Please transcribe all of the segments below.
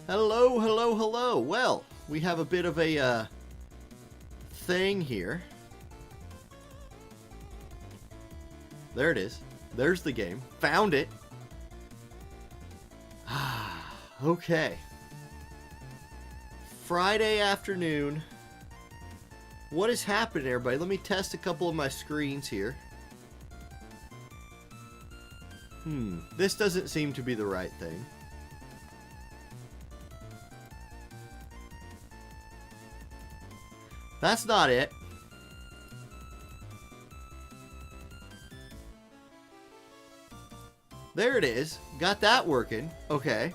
Hello, hello, hello. Well, we have a bit of a thing here. There it is. There's the game. Found it. Okay. Friday afternoon. What is happening, everybody? Let me test a couple of my screens here. This doesn't seem to be the right thing. That's not it. There it is. Got that working. Okay.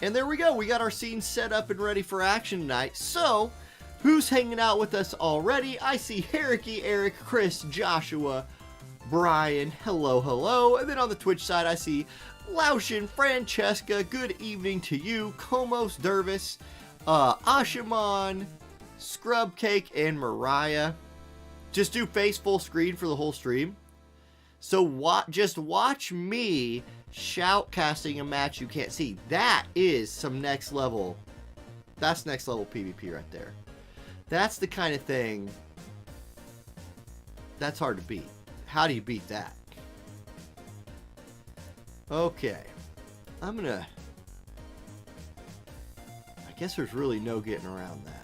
And there we go. We got our scene set up and ready for action tonight. So, who's hanging out with us already? I see Heriky, Eric, Chris, Joshua, Brian. Hello, hello. And then on the Twitch side, I see Laushin, Francesca. Good evening to you. Komos, Dervis, Ashaman, Scrub Cake, and Mariah. Just do face full screen for the whole stream. So just watch me shoutcasting a match you can't see. That is some next level. That's next level PvP right there. That's the kind of thing that's hard to beat. How do you beat that? Okay. I guess there's really no getting around that.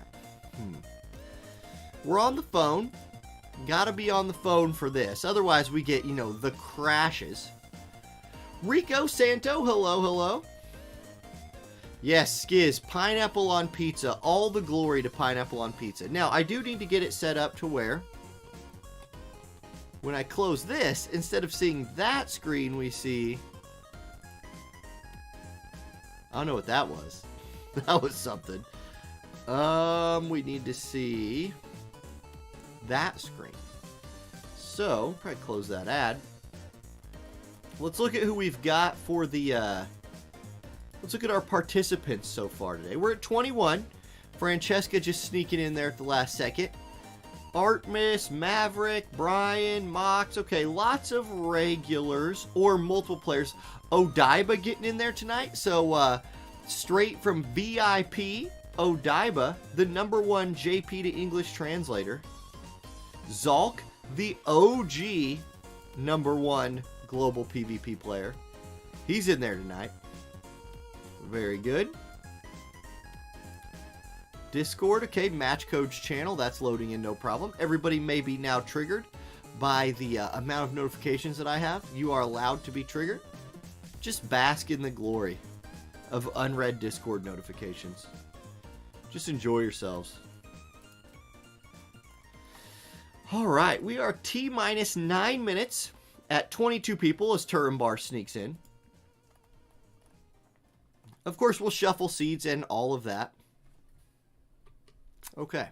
We're on the phone. Gotta be on the phone for this. Otherwise, we get, the crashes. Rico Santo, hello, hello. Yes, Skiz, pineapple on pizza. All the glory to pineapple on pizza. Now, I do need to get it set up to where, when I close this, instead of seeing that screen, we see... I don't know what that was. That was something. We need to see that screen. So, probably close that ad. Let's look at who we've got for the, let's look at our participants so far today. We're at 21. Francesca just sneaking in there at the last second. Artemis, Maverick, Brian, Mox. Okay, lots of regulars or multiple players. Odaiba getting in there tonight. So, straight from VIP, Odaiba, the #1 JP to English translator. Zalk, the OG #1 global PvP player. He's in there tonight. Very good. Discord, okay, Match Code's channel, that's loading in no problem. Everybody may be now triggered by the amount of notifications that I have. You are allowed to be triggered. Just bask in the glory of unread Discord notifications. Just enjoy yourselves. Alright, we are T-minus 9 minutes at 22 people as Turambar sneaks in. Of course, we'll shuffle seeds and all of that. Okay.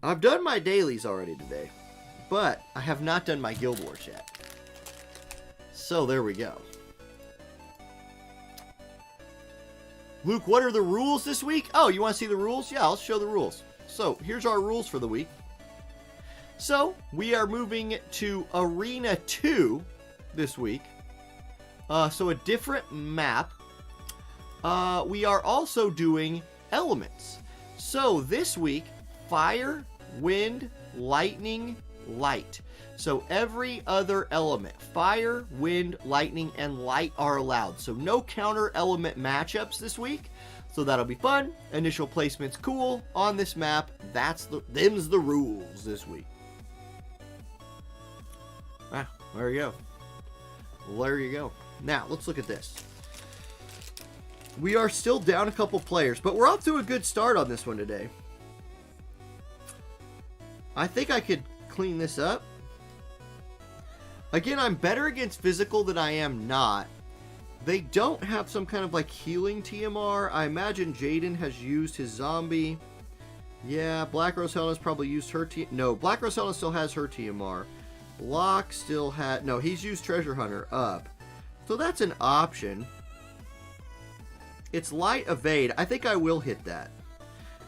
I've done my dailies already today, but I have not done my Guild Wars yet. So there we go. Luke, what are the rules this week? Oh, you want to see the rules? Yeah, I'll show the rules. So here's our rules for the week. So we are moving to Arena 2 this week. So a different map. We are also doing elements. So this week, fire, wind, lightning, light. So every other element, fire, wind, lightning, and light are allowed. So no counter element matchups this week. So that'll be fun. Initial placement's cool on this map. Them's the rules this week. Ah, there you go. There you go. Now, let's look at this. We are still down a couple players, but we're off to a good start on this one today. I think I could clean this up. Again, I'm better against physical than I am not. They don't have some kind of like healing TMR. I imagine Jaden has used his zombie. Yeah, Black Rose Helena has probably used her No, Black Rose Helena still has her TMR. Locke still had... No, he's used Treasure Hunter up. So that's an option. It's light evade. I think I will hit that.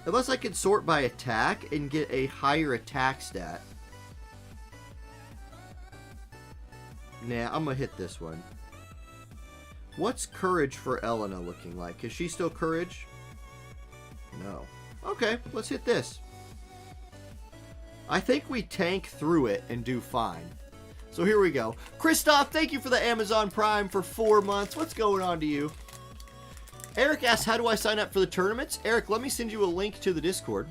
Unless I can sort by attack and get a higher attack stat. Nah, I'm going to hit this one. What's courage for Elena looking like? Is she still courage? No. Okay, let's hit this. I think we tank through it and do fine. So here we go. Christoph, thank you for the Amazon Prime for 4 months. What's going on to you? Eric asks, how do I sign up for the tournaments? Eric, let me send you a link to the Discord.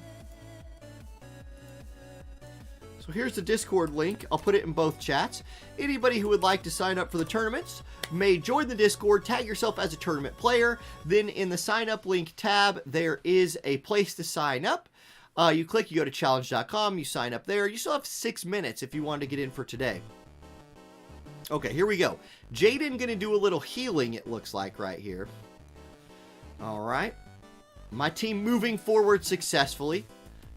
So here's the Discord link. I'll put it in both chats. Anybody who would like to sign up for the tournaments may join the Discord, tag yourself as a tournament player. Then in the sign up link tab, there is a place to sign up. You click, you go to challenge.com, you sign up there. You still have 6 minutes if you want to get in for today. Okay, here we go. Jaden gonna do a little healing, it looks like, right here. All right. My team moving forward successfully.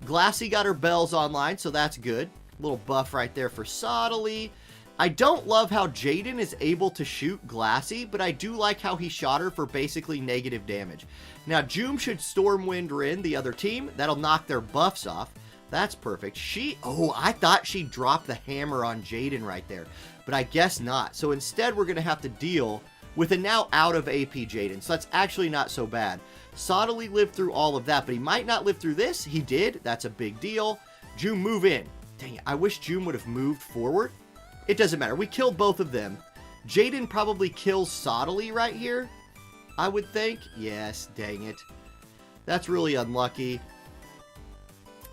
Glassy got her bells online, so that's good. Little buff right there for Sottily. I don't love how Jaden is able to shoot Glassy, but I do like how he shot her for basically negative damage. Now, Joom should Stormwind Rin the other team. That'll knock their buffs off. That's perfect. Oh, I thought she dropped the hammer on Jaden right there, but I guess not. So instead, we're going to have to deal with a now out of AP Jaden. So that's actually not so bad. Sottily lived through all of that, but he might not live through this. He did. That's a big deal. Joom, move in. Dang it. I wish Joom would have moved forward. It doesn't matter. We killed both of them. Jaden probably kills Sottily right here, I would think. Yes, dang it. That's really unlucky.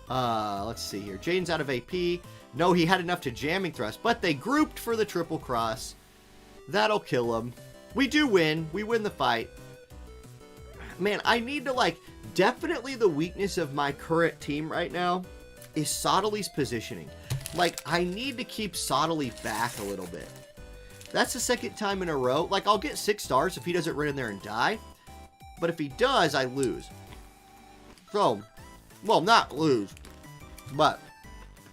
Let's see here. Jaden's out of AP. No, he had enough to jamming thrust, but they grouped for the triple cross. That'll kill him. We do win. We win the fight. Man, I need to, like, definitely the weakness of my current team right now is Sottily's positioning. Like, I need to keep Sottily back a little bit. That's the second time in a row. Like, I'll get 6 stars if he doesn't run in there and die. But if he does, I lose. So, well, not lose. But,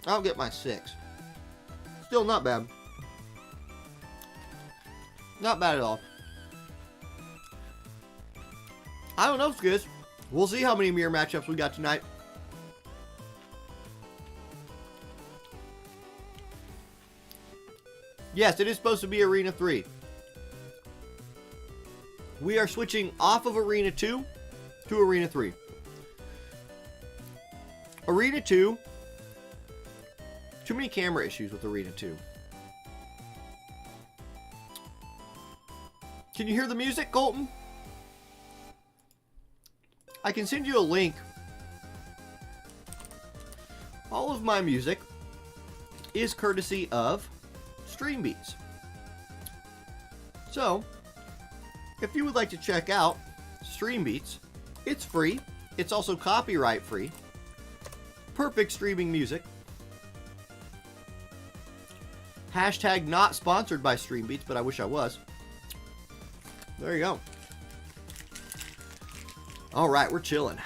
I'll get my 6. Still not bad. Not bad at all. I don't know, Skiz. We'll see how many mirror matchups we got tonight. Yes, it is supposed to be Arena 3. We are switching off of Arena 2 to Arena 3. Arena 2. Too many camera issues with Arena 2. Can you hear the music, Colton? I can send you a link. All of my music is courtesy of Streambeats. So, if you would like to check out Streambeats, it's free. It's also copyright free. Perfect streaming music. Hashtag not sponsored by Streambeats, but I wish I was. There you go. All right, we're chilling.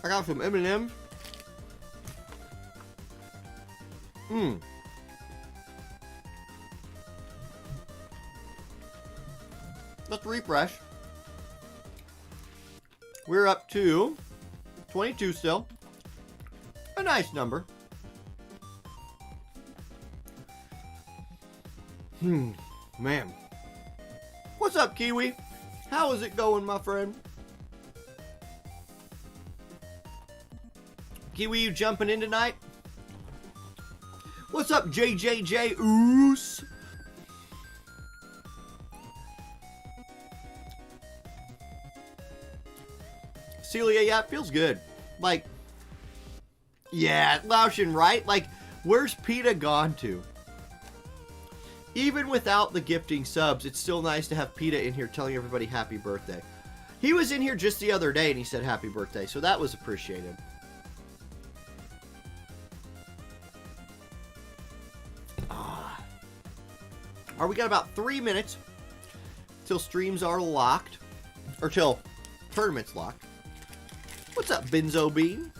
I got some M&M's. Let's refresh. We're up to 22 still. A nice number. Man. What's up, Kiwi? How is it going, my friend? Kiwi, you jumping in tonight? What's up, JJJ Oos? Celia, yeah, it feels good. Like, yeah, Laoshin, right? Like, where's PETA gone to? Even without the gifting subs, it's still nice to have PETA in here telling everybody happy birthday. He was in here just the other day and he said happy birthday, so that was appreciated. We got about 3 minutes till streams are locked, or till tournaments locked. What's up, Benzo Bean?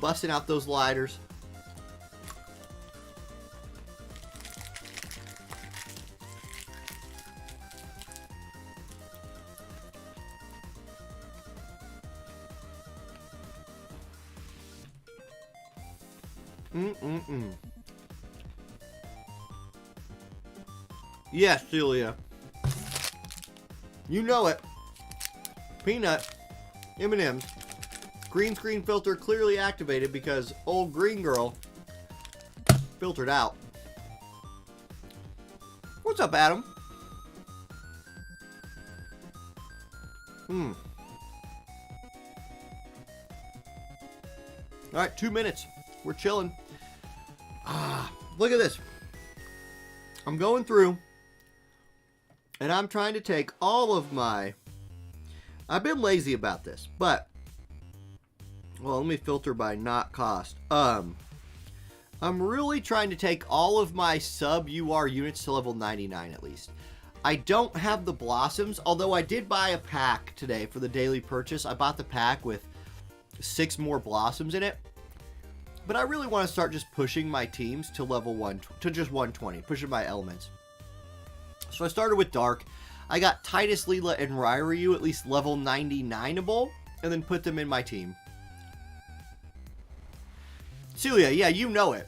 Busting out those lighters. Yes, Celia. You know it. Peanut, M&M's, green screen filter clearly activated because old green girl filtered out. What's up, Adam? All right, 2 minutes. We're chilling. Look at this. I'm going through, and I'm trying to take all of my... I've been lazy about this, but... Well, let me filter by not cost. I'm really trying to take all of my sub-UR units to level 99 at least. I don't have the Blossoms, although I did buy a pack today for the daily purchase. I bought the pack with 6 more Blossoms in it. But I really want to start just pushing my teams to level 1, to just 120, pushing my elements. So I started with Dark. I got Titus, Leela, and Ryryu at least level 99able, and then put them in my team. Celia, yeah, you know it.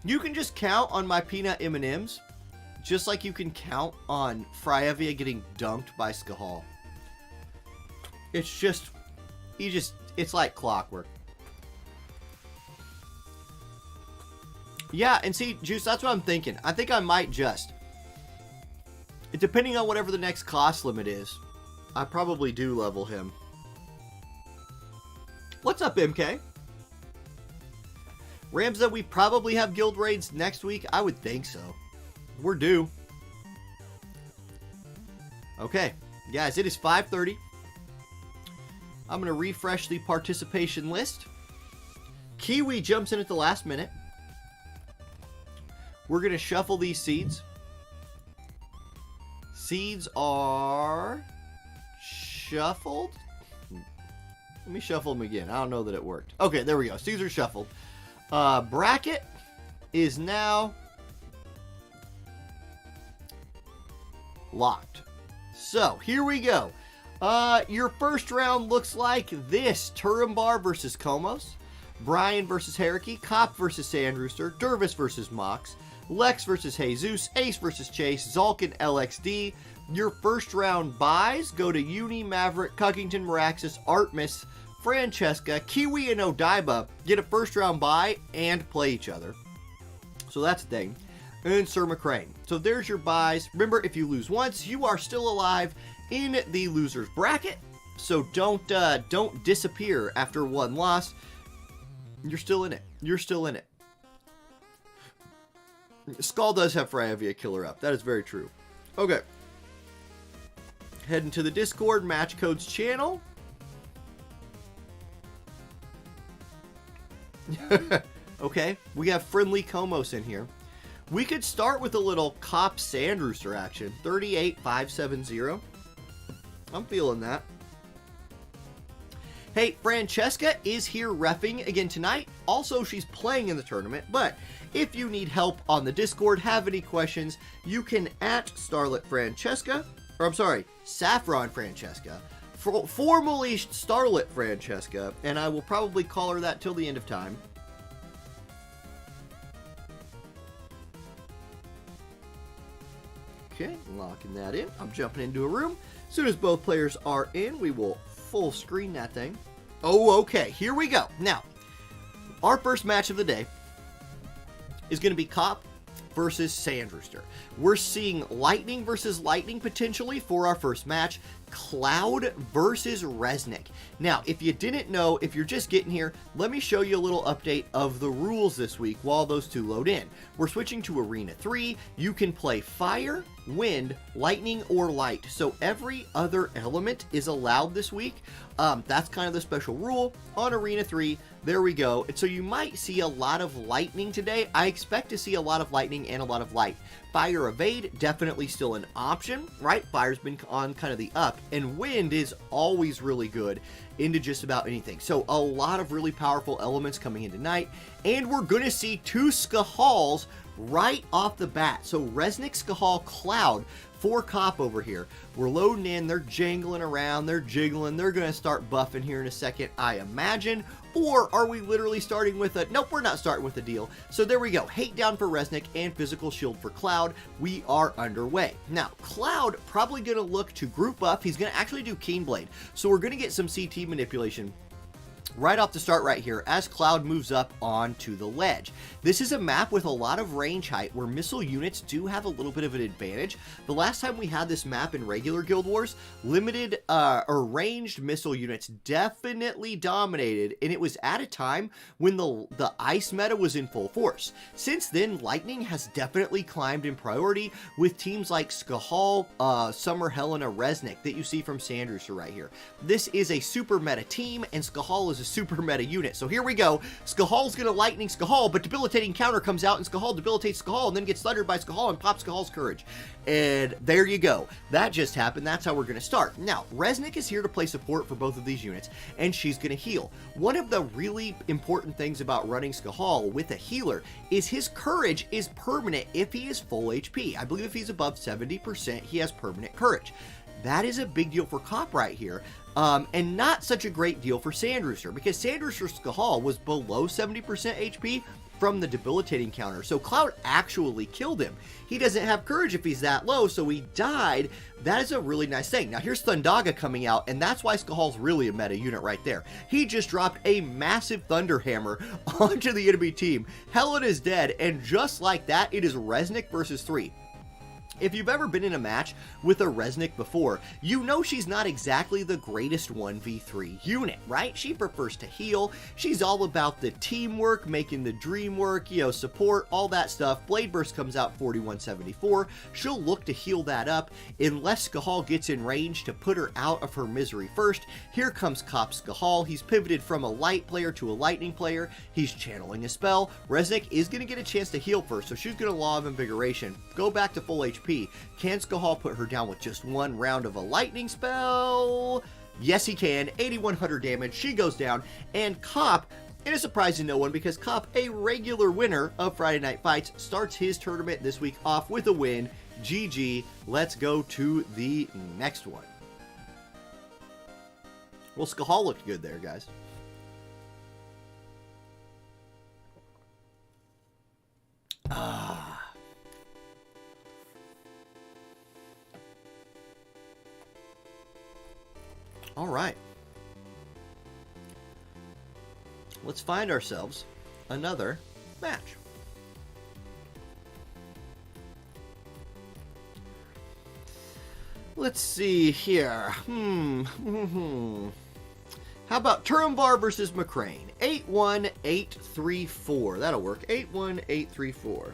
You can just count on my Peanut M&Ms, just like you can count on Fryevia getting dunked by Skahal. It's just, it's like clockwork. Yeah, and see, Juice, that's what I'm thinking. I think I might just, depending on whatever the next cost limit is, I probably do level him. What's up, MK? Ramza, we probably have guild raids next week. I would think so. We're due. Okay, guys, it is 5:30. I'm going to refresh the participation list. Kiwi jumps in at the last minute. We're going to shuffle these seeds. Seeds are shuffled. Let me shuffle them again. I don't know that it worked. Okay, there we go. Seeds are shuffled. Bracket is now locked. So, here we go. Your first round looks like this. Turambar versus Komos. Brian versus Hariki. Cop versus Sandrooster. Dervis versus Mox. Lex versus Jesus. Ace versus Chase. Zalkin LXD. Your first round buys go to Uni, Maverick, Cuckington, Meraxis, Artemis, Francesca, Kiwi, and Odaiba. Get a first round buy and play each other. So that's the thing. And Sir McCrane. So there's your buys. Remember, if you lose once, you are still alive in the loser's bracket. So don't disappear after one loss. You're still in it. You're still in it. Skull does have Fryevia killer up. That is very true. Okay. Heading to the Discord Match Codes channel. Okay. We have friendly Komos in here. We could start with a little Cop Sandrooster action. 38570. I'm feeling that. Hey, Francesca is here reffing again tonight. Also, she's playing in the tournament, but if you need help on the Discord, have any questions, you can at Starlit Francesca, or I'm sorry, Saffron Francesca, formerly Starlit Francesca, and I will probably call her that till the end of time. Okay, locking that in. I'm jumping into a room. As soon as both players are in, we will full screen that thing. Oh, okay. Here we go. Now, our first match of the day is going to be Cop versus Sandrooster. We're seeing Lightning versus Lightning potentially for our first match. Cloud versus Resnick. Now, if you didn't know, if you're just getting here, let me show you a little update of the rules this week while those two load in. We're switching to Arena 3. You can play Fire, Wind, Lightning, or Light. So every other element is allowed this week. That's kind of the special rule on Arena 3. There we go. And so you might see a lot of Lightning today. I expect to see a lot of Lightning and a lot of Light. Fire Evade, definitely still an option, right? Fire's been on kind of the up, and Wind is always really good into just about anything. So a lot of really powerful elements coming in tonight, and we're going to see two Skahals right off the bat. So Resnick, Skahal, Cloud, 4 Cop over here. We're loading in. They're jangling around. They're jiggling. They're going to start buffing here in a second, I imagine. Or are we literally starting with a... Nope, we're not starting with a deal. So there we go. Hate down for Resnick and Physical Shield for Cloud. We are underway. Now, Cloud probably going to look to group up. He's going to actually do Keen Blade. So we're going to get some CT manipulation right off the start right here as Cloud moves up onto the ledge. This is a map with a lot of range height where missile units do have a little bit of an advantage. The last time we had this map in regular Guild Wars, limited or ranged missile units definitely dominated, and it was at a time when the ice meta was in full force. Since then, lightning has definitely climbed in priority with teams like Skahal, Summer Helena, Resnick that you see from Sandrooster right here. This is a super meta team, and Skahal is a super meta unit. So here we go. Skahal's gonna lightning Skahal, but debilitating counter comes out and Skahal debilitates Skahal and then gets thundered by Skahal and pops Skahal's courage. And there you go. That just happened. That's how we're gonna start. Now, Resnick is here to play support for both of these units, and she's gonna heal. One of the really important things about running Skahal with a healer is his courage is permanent if he is full HP. I believe if he's above 70%, he has permanent courage. That is a big deal for Cop right here, and not such a great deal for Sandrooster, because Sandrooster's Skahal was below 70% HP from the debilitating counter, so Cloud actually killed him. He doesn't have courage if he's that low, so he died. That is a really nice thing. Now here's Thundaga coming out, and that's why Skahal's really a meta unit right there. He just dropped a massive Thunder Hammer onto the enemy team. Helen is dead, and just like that, it is Resnick versus 3. If you've ever been in a match with a Resnick before, you know she's not exactly the greatest 1v3 unit, right? She prefers to heal. She's all about the teamwork, making the dream work, you know, support, all that stuff. Blade Burst comes out 4174. She'll look to heal that up unless Skahal gets in range to put her out of her misery first. Here comes Cop Skahal. He's pivoted from a light player to a lightning player. He's channeling a spell. Resnick is going to get a chance to heal first, so she's going to Law of Invigoration, go back to full HP. Can Skahal put her down with just one round of a lightning spell? Yes, he can. 8100 damage. She goes down. And Cop, it is surprising no one because Cop, a regular winner of Friday Night Fights, starts his tournament this week off with a win. GG. Let's go to the next one. Well, Skahal looked good there, guys. All right. Let's find ourselves another match. Let's see here. How about Turumbar versus McCrane? 81834. That'll work. 81834.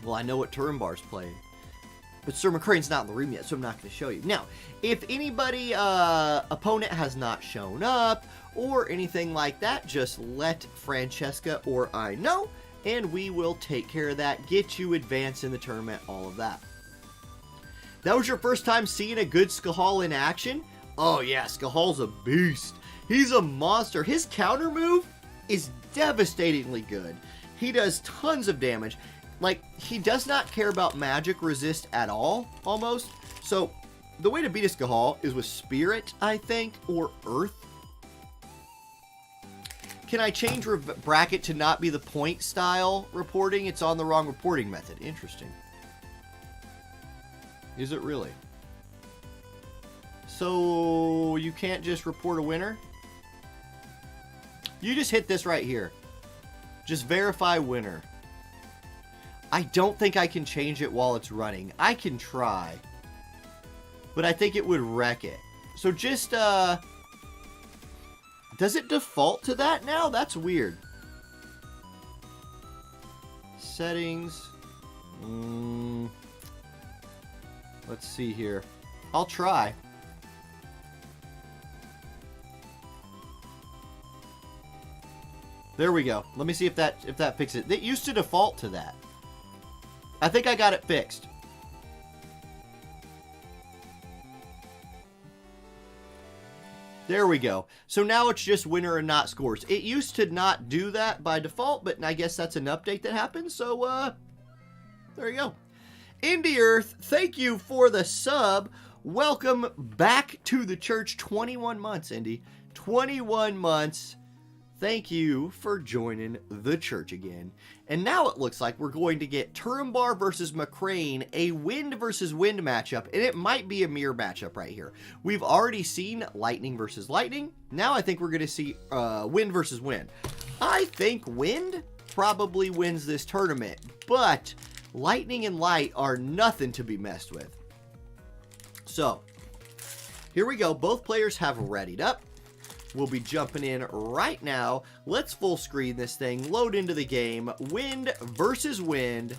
Well, I know what Turumbar's playing, but Sir McCrane's not in the room yet, so I'm not going to show you. Now, if anybody, opponent has not shown up or anything like that, just let Francesca or I know, and we will take care of that, get you advanced in the tournament, all of that. That was your first time seeing a good Skahal in action? Oh yeah, Skahal's a beast. He's a monster. His counter move is devastatingly good. He does tons of damage. Like, he does not care about magic resist at all, almost. So, the way to beat a Skahal is with Spirit, I think, or Earth. Can I change bracket to not be the point style reporting? It's on the wrong reporting method. Interesting. Is it really? So, you can't just report a winner? You just hit this right here. Just verify winner. I don't think I can change it while it's running. I can try, but I think it would wreck it. So just, does it default to that now? That's weird. Settings. Let's see here. I'll try. There we go. Let me see if that fixes it. It used to default to that. I think I got it fixed. There we go. So now it's just winner and not scores. It used to not do that by default, but I guess that's an update that happened. So, there you go. Indie Earth, thank you for the sub. Welcome back to the church. 21 months, Indy. 21 months. Thank you for joining the church again. And now it looks like we're going to get Turumbar versus McCrane, a wind versus wind matchup, and it might be a mirror matchup right here. We've already seen lightning versus lightning. Now I think we're going to see wind versus wind. I think wind probably wins this tournament, but lightning and light are nothing to be messed with. So, here we go. Both players have readied up. We'll be jumping in right now. Let's full screen this thing, load into the game. Wind versus wind.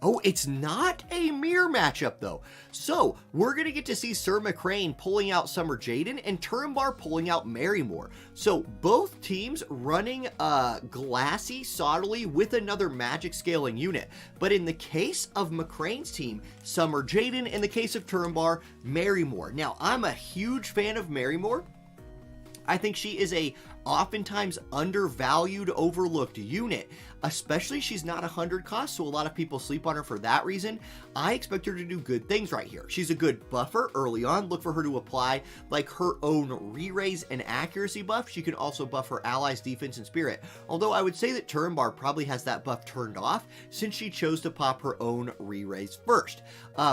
Oh, it's not a mirror matchup, though. So, we're going to get to see Sir McCrane pulling out Summer Jaden and Turumbar pulling out Marymore. So, both teams running Glassy, Sottily with another magic scaling unit. But in the case of McCrane's team, Summer Jaden. In the case of Turumbar, Marymore. Now, I'm a huge fan of Marymore. I think she is a oftentimes undervalued, overlooked unit, especially she's not 100 cost, so a lot of people sleep on her for that reason. I expect her to do good things right here. She's a good buffer early on. Look for her to apply like her own re-raise and accuracy buff. She can also buff her allies' defense and spirit, although I would say that Turumbar probably has that buff turned off since she chose to pop her own re-raise first.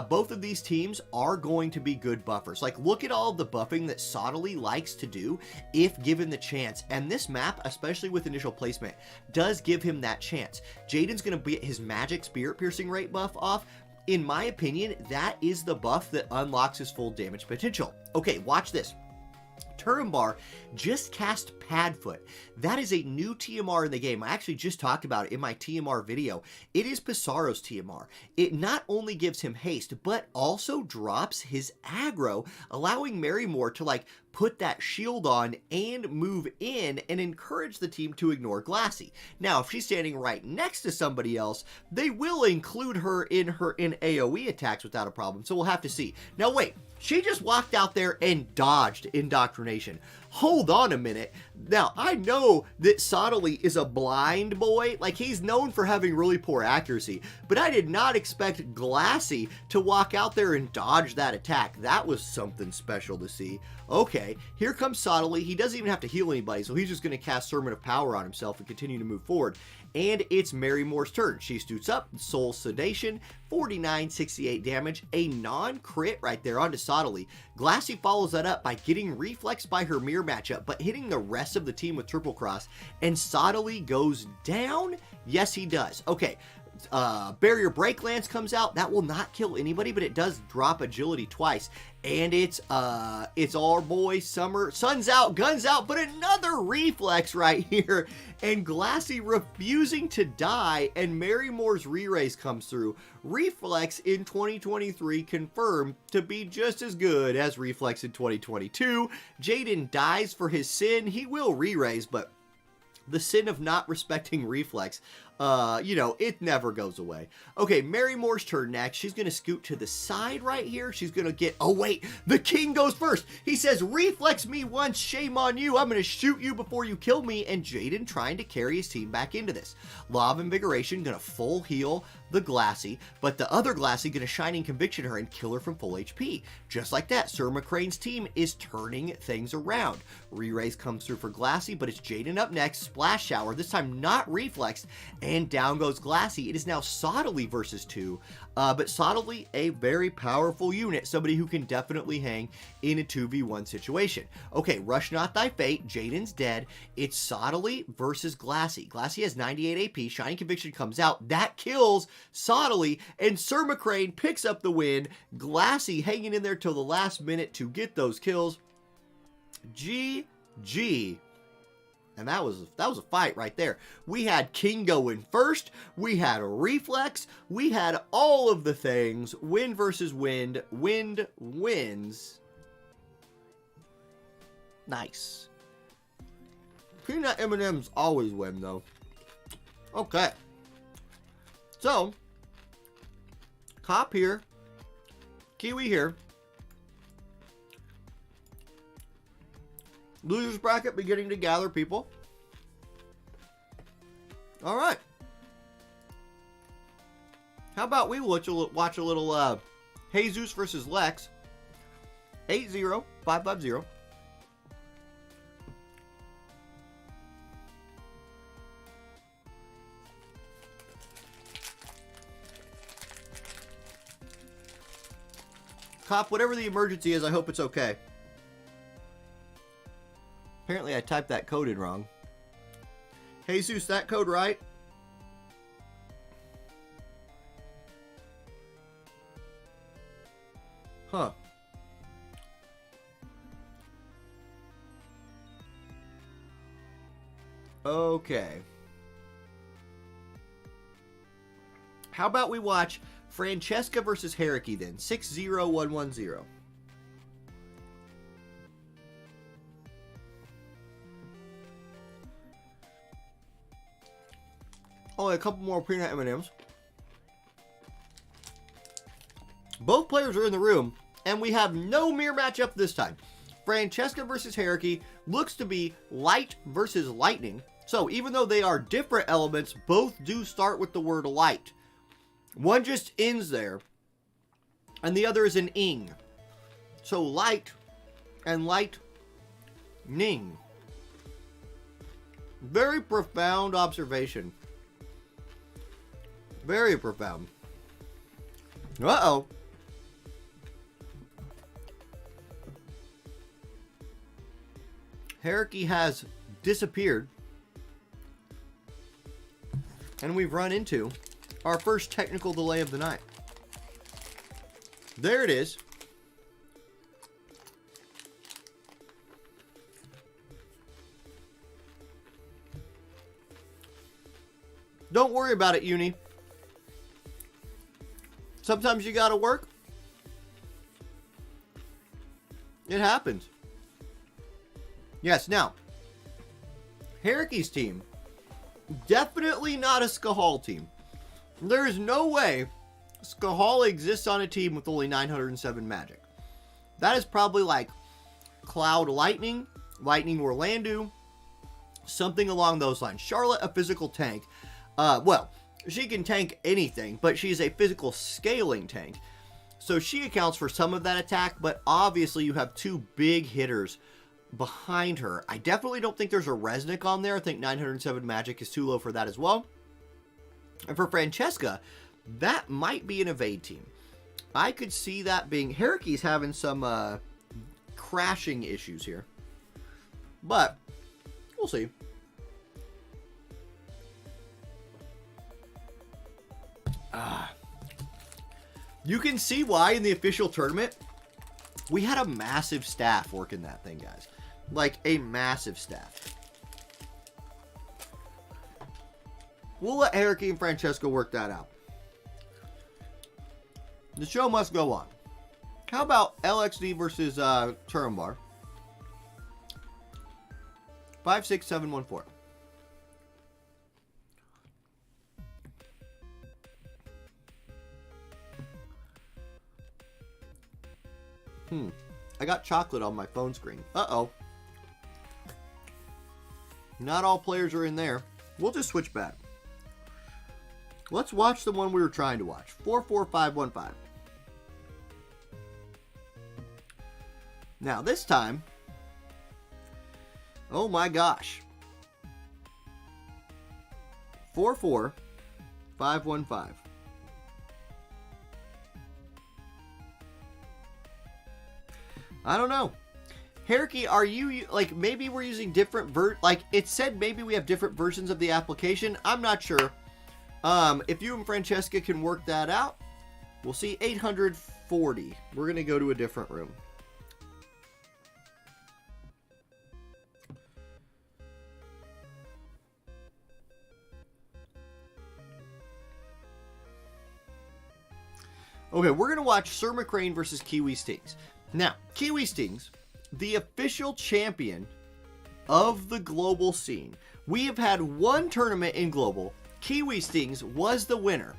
Both of these teams are going to be good buffers. Like, look at all of the buffing that Sottily likes to do if given the chance. And this map, especially with initial placement, does give him that chance. Jaden's going to get his magic spirit piercing rate buff off. In my opinion, that is the buff that unlocks his full damage potential. Okay, watch this. Turumbar just cast Padfoot. That is a new TMR in the game. I actually just talked about it in my TMR video. It is Pissarro's TMR. It not only gives him haste, but also drops his aggro, allowing Marymore to like put that shield on and move in and encourage the team to ignore Glassy. Now, if she's standing right next to somebody else, they will include her in AoE attacks without a problem, so we'll have to see. Now wait, she just walked out there and dodged Indoctrination. Hold on a minute. Now, I know that Sottily is a blind boy. Like, he's known for having really poor accuracy. But I did not expect Glassy to walk out there and dodge that attack. That was something special to see. Okay, here comes Sottily. He doesn't even have to heal anybody, so he's just going to cast Sermon of Power on himself and continue to move forward. And it's Marymore's turn. She suits up, Soul Sedation, 49-68 damage, a non-crit right there onto Sottily. Glassy follows that up by getting reflexed by her mirror matchup, but hitting the rest of the team with Triple Cross, and Sottily goes down? Yes, he does. Okay. Barrier Break Lance comes out. That will not kill anybody, but it does drop agility twice. And it's our boy Summer. Sun's out, guns out, but another reflex right here. And Glassy refusing to die, and Marymore's re-raise comes through. Reflex in 2023 confirmed to be just as good as Reflex in 2022. Jaden dies for his sin. He will re-raise, but the sin of not respecting reflex, it never goes away. Okay, Marymore's turn next. She's going to scoot to the side right here. She's going to get, oh wait, the king goes first. He says, reflex me once, shame on you. I'm going to shoot you before you kill me. And Jaden trying to carry his team back into this. Law of Invigoration going to full heal the Glassy, but the other Glassy going to Shining Conviction her and kill her from full HP. Just like that, Sir McCrane's team is turning things around. Re-raise comes through for Glassy, but it's Jaden up next. Splash Shower, this time not reflexed, and down goes Glassy. It is now Sottily versus 2, but Sottily, a very powerful unit, somebody who can definitely hang in a 2v1 situation. Okay, Rush Not Thy Fate, Jaden's dead. It's Sottily versus Glassy. Glassy has 98 AP, Shining Conviction comes out, that kills Sottily, and Sir McCrane picks up the win. Glassy hanging in there till the last minute to get those kills. GG. And that was a fight right there. We had King going first. We had a reflex. We had all of the things. Wind versus wind. Wind wins. Nice. Peanut M&M's always win, though. Okay. So, Cop here. Kiwi here. Losers bracket beginning to gather people. All right. How about we watch a little Jesus versus Lex. 8-0, 5-5-0. Cop, whatever the emergency is, I hope it's okay. Apparently I typed that code in wrong. Jesus, that code right? Huh. Okay. How about we watch Francesca versus Haruki then? 6-0-1-1-0. Only a couple more peanut M&Ms. Both players are in the room, and we have no mirror matchup this time. Francesca versus Haruki looks to be light versus lightning. So even though they are different elements, both do start with the word light. One just ends there, and the other is an ing. So light and lightning. Very profound observation. Very profound. Uh-oh. Haruki has disappeared. And we've run into our first technical delay of the night. There it is. Don't worry about it, Uni. Sometimes you gotta work. It happens. Yes, now, Haruki's team, definitely not a Skahal team. There is no way Skahal exists on a team with only 907 magic. That is probably like Cloud Lightning, Lightning Orlando, something along those lines. Charlotte, a physical tank. Well, she can tank anything, but she's a physical scaling tank. So she accounts for some of that attack, but obviously you have two big hitters behind her. I definitely don't think there's a Resnick on there. I think 907 magic is too low for that as well. And for Francesca, that might be an evade team. I could see that being... Haruki's having some crashing issues here. But, we'll see. You can see why in the official tournament, we had a massive staff working that thing, guys. Like, a massive staff. We'll let Haruki and Francesca work that out. The show must go on. How about LXD versus Turambar? 5-6-7-1-4. I got chocolate on my phone screen. Uh-oh. Not all players are in there. We'll just switch back. Let's watch the one we were trying to watch. 4-4-5-1-5. Now, this time... Oh my gosh. 4-4-5-1-5. I don't know. Haruki, are you, like, maybe we're using different like, it said maybe we have different versions of the application. I'm not sure. If you and Francesca can work that out, we'll see 840. We're going to go to a different room. Okay, we're going to watch Sir McCrane versus Kiwi Stings. Now, Kiwi Stings, the official champion of the global scene. We have had one tournament in global. Kiwi Stings was the winner.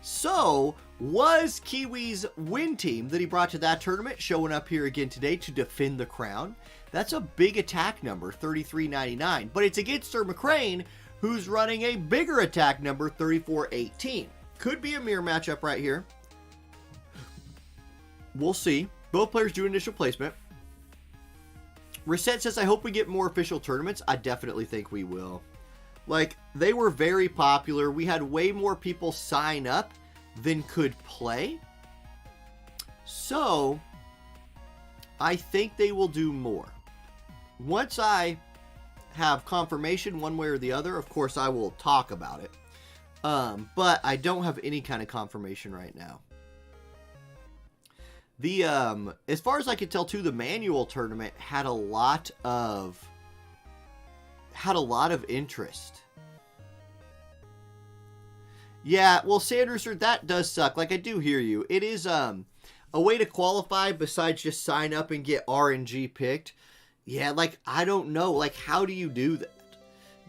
So, was Kiwi's win team that he brought to that tournament showing up here again today to defend the crown? That's a big attack number, 3399, but it's against Sir McCrane, who's running a bigger attack number, 3418. Could be a mirror matchup right here. We'll see. Both players do initial placement. Reset says, I hope we get more official tournaments. I definitely think we will. Like, they were very popular. We had way more people sign up than could play. So, I think they will do more. Once I have confirmation one way or the other, of course I will talk about it. But I don't have any kind of confirmation right now. The as far as I can tell too, the manual tournament had a lot of interest. Yeah, well, Sandrooster, that does suck. Like, I do hear you. It is a way to qualify besides just sign up and get RNG picked. Yeah, like, I don't know. Like, how do you do that?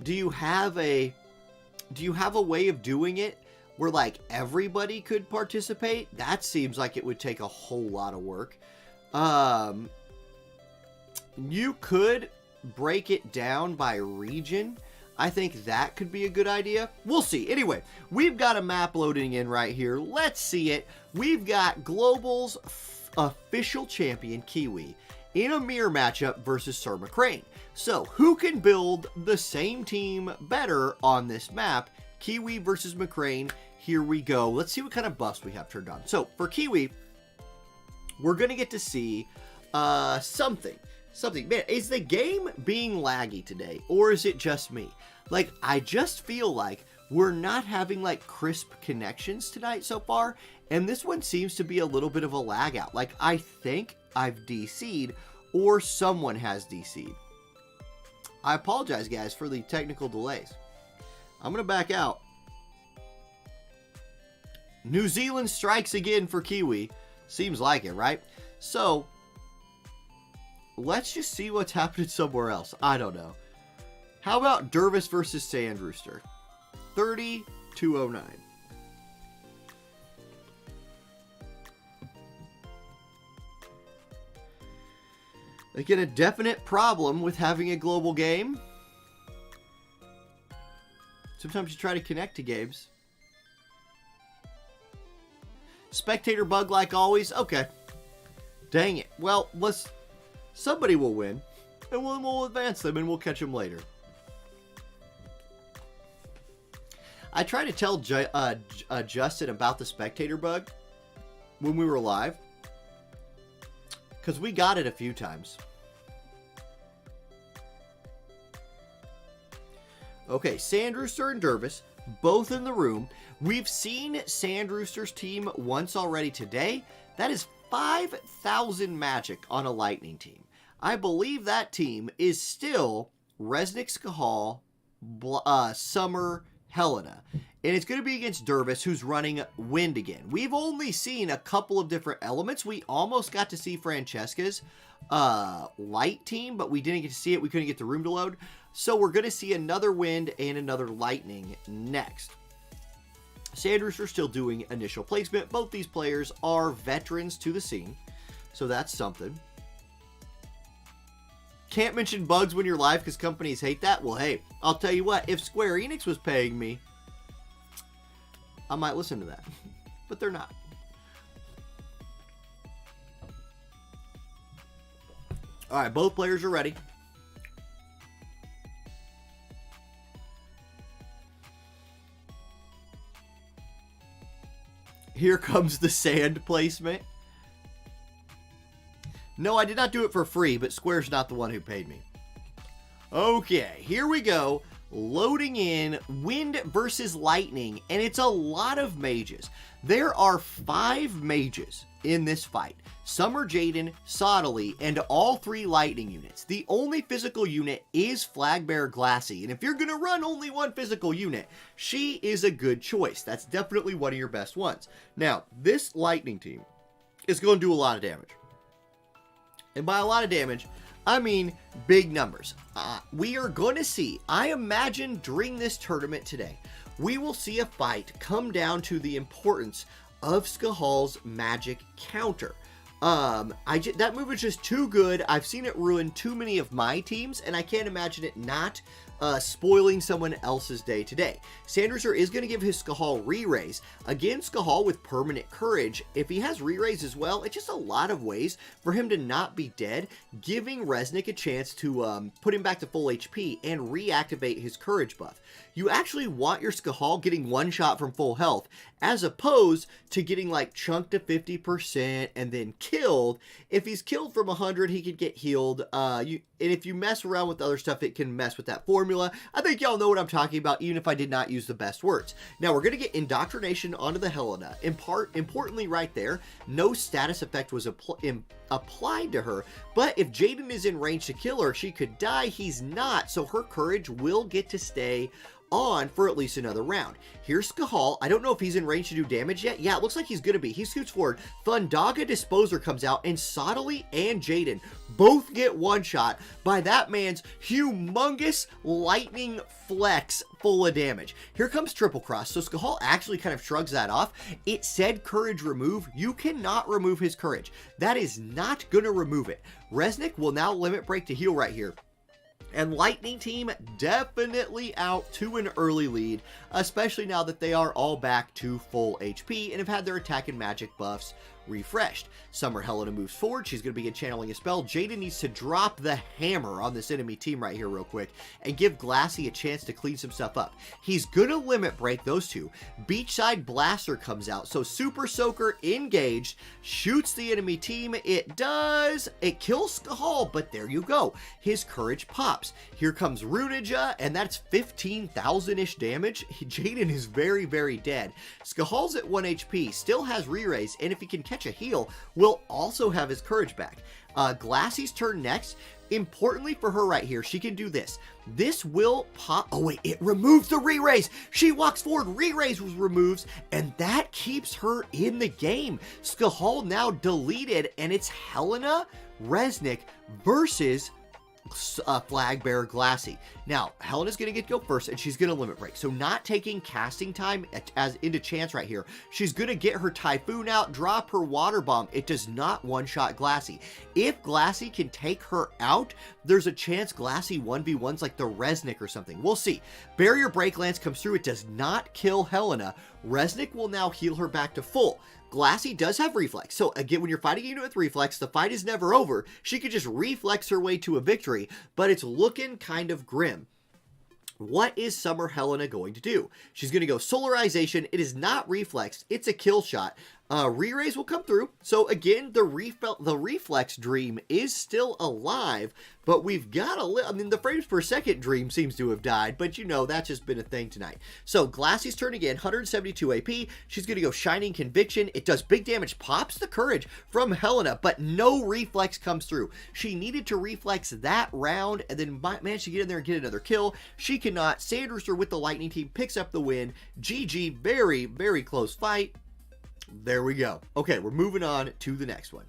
Do you have a way of doing it where, like, everybody could participate? That seems like it would take a whole lot of work. You could break it down by region. I think that could be a good idea. We'll see. Anyway, we've got a map loading in right here. Let's see it. We've got Global's official champion, Kiwi, in a mirror matchup versus Sir McCrane. So, who can build the same team better on this map? Kiwi versus McCrane. Here we go. Let's see what kind of buffs we have turned on. So, for Kiwi, we're going to get to see something. Man, is the game being laggy today, or is it just me? Like, I just feel like we're not having, like, crisp connections tonight so far, and this one seems to be a little bit of a lag out. Like, I think I've DC'd, or someone has DC'd. I apologize, guys, for the technical delays. I'm going to back out. New Zealand strikes again for Kiwi. Seems like it, right? So, let's just see what's happening somewhere else. I don't know. How about Dervis versus Sandrooster? 30-209. They get a definite problem with having a global game. Sometimes you try to connect to games. Spectator bug like always. Okay. Dang it. Well, somebody will win. And we'll advance them and we'll catch them later. I tried to tell Justin about the spectator bug when we were live. Because we got it a few times. Okay, Sandrooster and Dervis, both in the room. We've seen Sandrooster's team once already today. That is 5,000 magic on a lightning team. I believe that team is still Resnick, Skahal, Summer, Helena. And it's going to be against Dervis, who's running Wind again. We've only seen a couple of different elements. We almost got to see Francesca's light team, but we didn't get to see it. We couldn't get the room to load. So we're going to see another Wind and another Lightning next. Sandrooster still doing initial placement. Both these players are veterans to the scene, so that's something. Can't mention bugs when you're live because companies hate that. Well, hey, I'll tell you what. If Square Enix was paying me, I might listen to that. But they're not. All right, both players are ready. Here comes the sand placement. No, I did not do it for free, but Square's not the one who paid me. Okay, here we go. Loading in Wind versus Lightning, and it's a lot of mages. There are 5 mages in this fight. Summer Jaden, Sottily, and all 3 lightning units. The only physical unit is Flagbearer Glassy, and if you're going to run only one physical unit, she is a good choice. That's definitely one of your best ones. Now, this lightning team is going to do a lot of damage. And by a lot of damage, I mean big numbers. We are going to see, I imagine during this tournament today, we will see a fight come down to the importance of Skahal's magic counter. That move is just too good. I've seen it ruin too many of my teams, and I can't imagine it not spoiling someone else's day today. Sanderser is going to give his Skahal re-raise. Again, Skahal with permanent courage. If he has re-raise as well, it's just a lot of ways for him to not be dead, giving Resnick a chance to put him back to full HP and reactivate his courage buff. You actually want your Skahal getting one shot from full health, as opposed to getting like chunked to 50% and then killed. If he's killed from 100, he could get healed. And if you mess around with other stuff, it can mess with that formula. I think y'all know what I'm talking about, even if I did not use the best words. Now, we're going to get Indoctrination onto the Helena. Importantly, right there, no status effect was applied to her. But if Jaden is in range to kill her, she could die. He's not, so her courage will get to stay on for at least another round. Here's Skahal. I don't know if he's in range to do damage yet. Yeah, it looks like he's going to be. He scoots forward. Thundaga Disposer comes out, and Sottily and Jaden both get one shot by that man's humongous lightning flex full of damage. Here comes Triple Cross. So Skahal actually kind of shrugs that off. It said courage remove. You cannot remove his courage. That is not going to remove it. Resnick will now limit break to heal right here. And Lightning Team definitely out to an early lead, especially now that they are all back to full HP and have had their attack and magic buffs refreshed. Summer Helena moves forward. She's going to begin channeling a spell. Jaden needs to drop the hammer on this enemy team right here real quick and give Glassy a chance to clean some stuff up. He's going to limit break those two. Beachside Blaster comes out. So Super Soaker engaged, shoots the enemy team. It does. It kills Skahal, but there you go. His courage pops. Here comes Runaja, and that's 15,000-ish damage. Jaden is very, very dead. Skahal's at 1 HP, still has re-raise, and if he can catch a heal, will also have his courage back. Glassy's turn next. Importantly for her right here, she can do this. This will pop. Oh wait, it removes the re-raise. She walks forward, re-raise was removes, and that keeps her in the game. Skahal now deleted, and it's Helena Resnick versus Flag Bearer Glassy. Now, Helena's going to go first, and she's going to limit break. So not taking casting time as into chance right here. She's going to get her Typhoon out, drop her Water Bomb. It does not one-shot Glassy. If Glassy can take her out, there's a chance Glassy 1v1s like the Resnick or something. We'll see. Barrier Break Lance comes through. It does not kill Helena. Resnick will now heal her back to full. Glassy does have reflex, so again, when you're fighting a unit with reflex, the fight is never over. She could just reflex her way to a victory, but it's looking kind of grim. What is Summer Helena going to do? She's going to go Solarization. It is not reflex, it's a kill shot. Re-raise will come through. So again, the reflex dream is still alive, but we've got I mean, the frames per second dream seems to have died, but you know, that's just been a thing tonight. So Glassy's turn again, 172 AP. She's going to go Shining Conviction. It does big damage, pops the courage from Helena, but no reflex comes through. She needed to reflex that round and then managed to get in there and get another kill. She cannot. Sanderser with the Lightning Team picks up the win. GG, very, very close fight. There we go. Okay, we're moving on to the next one.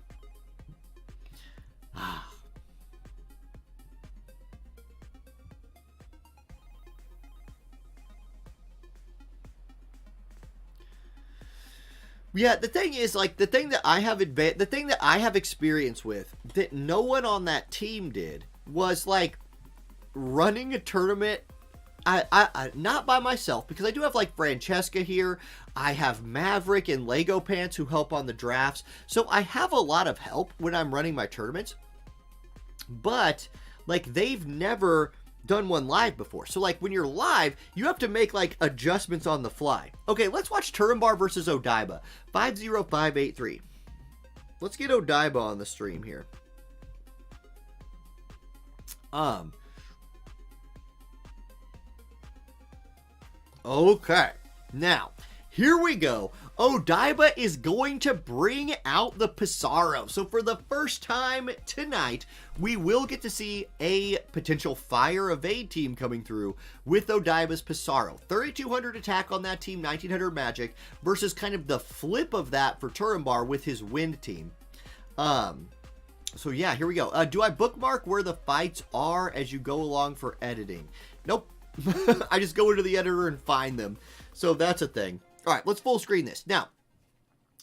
Yeah, the thing is, like, the thing that I have experience with that no one on that team did was like running a tournament. I not by myself, because I do have like Francesca here. I have Maverick and Lego Pants who help on the drafts. So I have a lot of help when I'm running my tournaments. But like, they've never done one live before. So like, when you're live, you have to make like adjustments on the fly. Okay, let's watch Turambar versus Odaiba. 50583. Let's get Odaiba on the stream here. Okay, now, here we go. Odaiba is going to bring out the Pissarro. So for the first time tonight, we will get to see a potential Fire Evade team coming through with Odaiba's Pissarro. 3,200 attack on that team, 1,900 magic, versus kind of the flip of that for Turambar with his Wind team. So yeah, here we go. Do I bookmark where the fights are as you go along for editing? Nope. I just go into the editor and find them. So that's a thing. All right, let's full screen this. Now,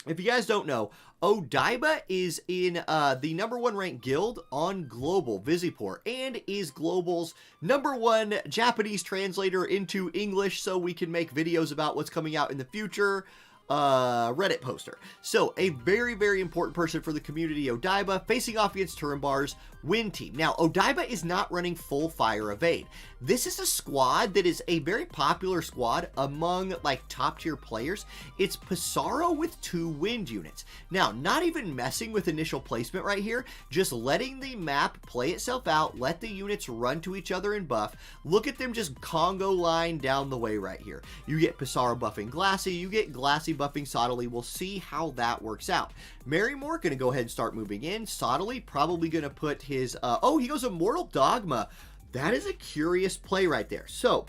if you guys don't know, Odaiba is in the #1 ranked guild on Global, Visiport, and is Global's #1 Japanese translator into English so we can make videos about what's coming out in the future. Reddit poster. So, a very, very important person for the community, Odaiba, facing off against Turambar's win team. Now, Odaiba is not running full fire evade. This is a squad that is a very popular squad among, like, top-tier players. It's Pissarro with 2 wind units. Now, not even messing with initial placement right here, just letting the map play itself out, let the units run to each other and buff. Look at them just Congo line down the way right here. You get Pissarro buffing Glassy, you get Glassy buffing Sottily. We'll see how that works out. Marymore going to go ahead and start moving in. Sottily probably going to put his, oh, he goes Immortal Dogma. That is a curious play right there. So,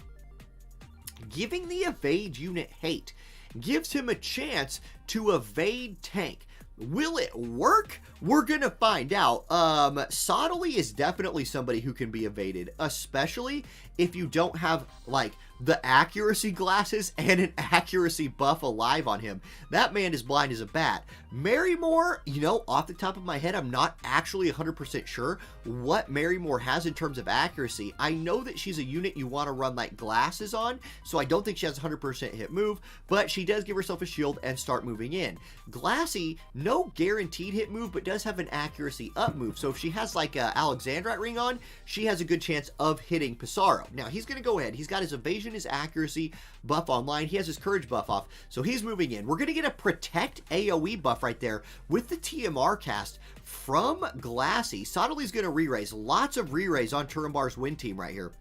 giving the evade unit hate gives him a chance to evade tank. Will it work? We're gonna find out. Sottily is definitely somebody who can be evaded, especially if you don't have, like, the accuracy glasses and an accuracy buff alive on him. That man is blind as a bat. Marymore, you know, off the top of my head, I'm not actually 100% sure what Marymore has in terms of accuracy. I know that she's a unit you want to run, like, glasses on, so I don't think she has 100% hit move, but she does give herself a shield and start moving in. Glassy, no guaranteed hit move, but does have an accuracy up move, so if she has, like, a Alexandrite ring on, she has a good chance of hitting Pissarro. Now, he's going to go ahead. He's got his evasion, his accuracy buff online. He has his courage buff off, so he's moving in. We're going to get a protect AoE buff right there with the TMR cast from Glassy. Sottily's going to re-raise. Lots of re-raise on Turambar's win team right here.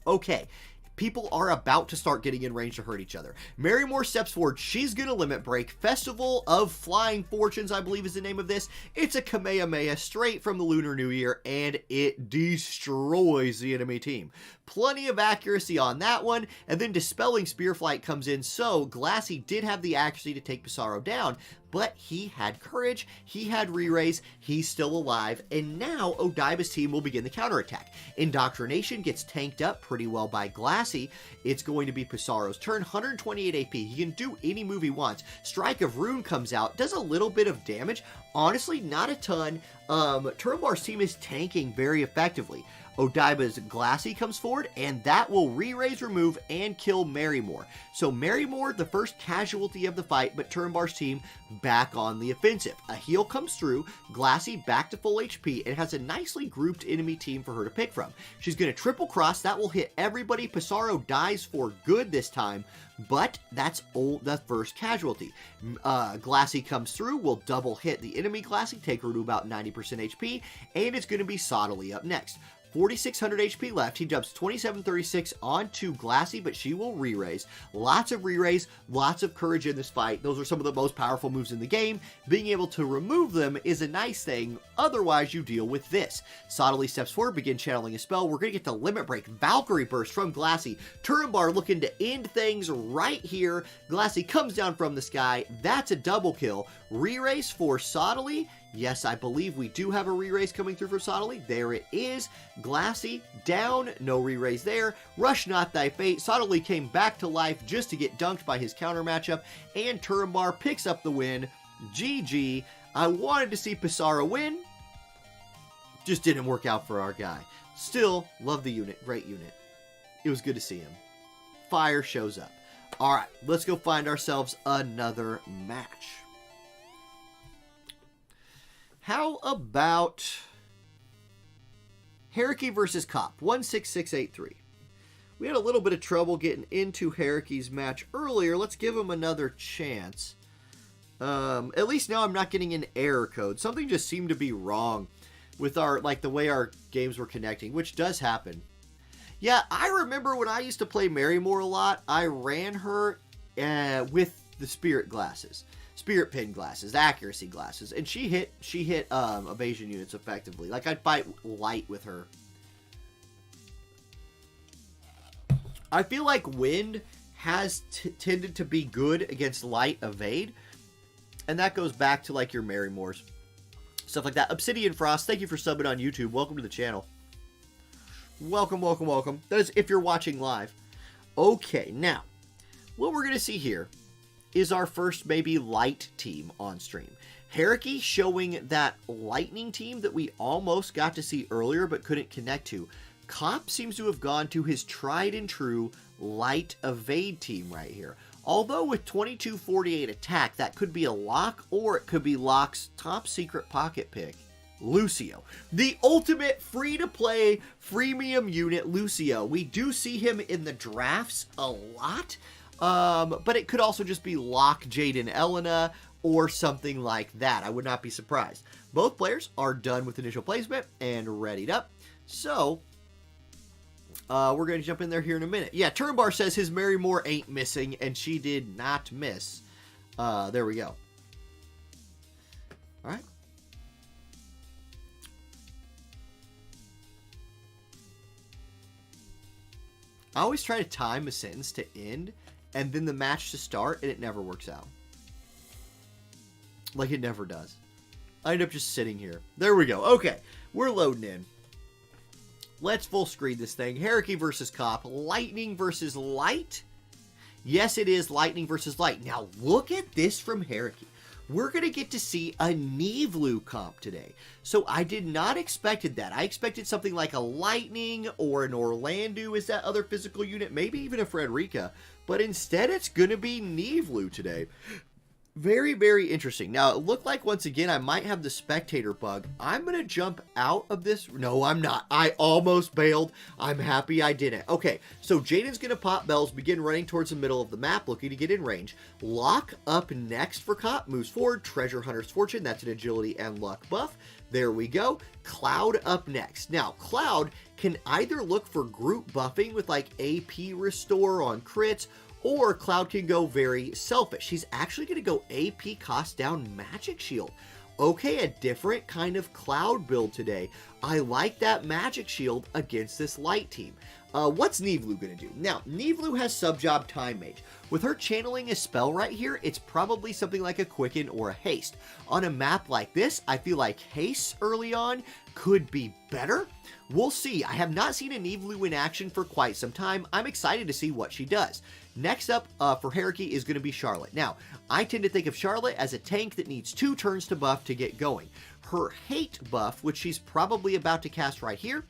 Okay. People are about to start getting in range to hurt each other. Marymore steps forward. She's going to limit break. Festival of Flying Fortunes, I believe is the name of this. It's a Kamehameha straight from the Lunar New Year, and it destroys the enemy team. Plenty of accuracy on that one, and then Dispelling Spear Flight comes in, so Glassy did have the accuracy to take Pissarro down, but he had courage, he had re-raise, he's still alive, and now Odaiba's team will begin the counterattack. Indoctrination gets tanked up pretty well by Glassy. It's going to be Pissarro's turn, 128 AP. He can do any move he wants. Strike of Rune comes out, does a little bit of damage. Honestly, not a ton. Turambar's team is tanking very effectively. Odaiba's Glassy comes forward, and that will re-raise, remove, and kill Marymore. So Marymore, the first casualty of the fight, but Turambar's team back on the offensive. A heal comes through, Glassy back to full HP, and has a nicely grouped enemy team for her to pick from. She's going to triple cross, that will hit everybody. Pissarro dies for good this time, but that's the first casualty. Glassy comes through, will double hit the enemy Glassy, take her to about 90% HP, and it's going to be Sottily up next. 4,600 HP left. He jumps 2736 onto Glassy, but she will re-raise. Lots of re-raise, lots of courage in this fight. Those are some of the most powerful moves in the game. Being able to remove them is a nice thing. Otherwise, you deal with this. Sottily steps forward, begin channeling a spell. We're going to get the Limit Break. Valkyrie Burst from Glassy. Turambar looking to end things right here. Glassy comes down from the sky. That's a double kill. Re-raise for Sottily. Yes, I believe we do have a re-raise coming through for Sottily. There it is. Glassy down, no re-raise there. Rush not thy fate. Sottily came back to life just to get dunked by his counter matchup, and Turambar picks up the win. GG. I wanted to see Pissarro win. Just didn't work out for our guy. Still, love the unit. Great unit. It was good to see him. Fire shows up. Alright, let's go find ourselves another match. How about Haruki versus Cop, 16683. We had a little bit of trouble getting into Haruki's match earlier. Let's give him another chance. At least now I'm not getting an error code. Something just seemed to be wrong with our, like, the way our games were connecting, which does happen. Yeah, I remember when I used to play Marymore a lot, I ran her with the Spirit Glasses. Spirit Pin glasses, accuracy glasses, and she hit evasion units effectively. Like, I'd fight light with her. I feel like wind has tended to be good against light evade, and that goes back to, like, your Marymores, stuff like that. Obsidian Frost, thank you for subbing on YouTube. Welcome to the channel. Welcome, welcome, welcome. That is if you're watching live. Okay, now, what we're going to see here is our first maybe light team on stream. Haruki showing that lightning team that we almost got to see earlier but couldn't connect to. Cop seems to have gone to his tried and true light evade team right here. Although with 2248 attack, that could be a Locke or it could be Locke's top secret pocket pick, Lucio. The ultimate free-to-play freemium unit, Lucio. We do see him in the drafts a lot, but it could also just be Locke, Jaden, Elena, or something like that. I would not be surprised. Both players are done with initial placement and readied up. So, we're going to jump in there here in a minute. Yeah, Turnbar says his Mary Moore ain't missing, and she did not miss. There we go. All right. I always try to time a sentence to end, and then the match to start, and it never works out. Like, it never does. I end up just sitting here. There we go. Okay, we're loading in. Let's full screen this thing. Haruki versus Cop. Lightning versus Light. Yes, it is Lightning versus Light. Now, look at this from Haruki. We're going to get to see a Nivlu comp today. So, I did not expected that. I expected something like a Lightning or an Orlando as that other physical unit. Maybe even a Frederica. But instead, it's going to be Nivlu today. Very, very interesting. Now, it looked like, once again, I might have the spectator bug. I'm going to jump out of this. No, I'm not. I almost bailed. I'm happy I didn't. Okay, so Jaden's going to pop bells, begin running towards the middle of the map, looking to get in range. Locke up next for Cop, moves forward. Treasure Hunter's Fortune, that's an agility and luck buff. There we go. Cloud up next. Now, Cloud can either look for group buffing with like AP restore on crits, or Cloud can go very selfish. He's actually going to go AP cost down Magic Shield. Okay, a different kind of Cloud build today. I like that Magic Shield against this light team. What's Nivlu going to do? Now, Nivlu has Subjob Time Mage. With her channeling a spell right here, it's probably something like a Quicken or a Haste. On a map like this, I feel like Haste early on could be better. We'll see. I have not seen a Nivlu in action for quite some time. I'm excited to see what she does. Next up for Haruki is going to be Charlotte. Now, I tend to think of Charlotte as a tank that needs 2 turns to buff to get going. Her hate buff, which she's probably about to cast right here,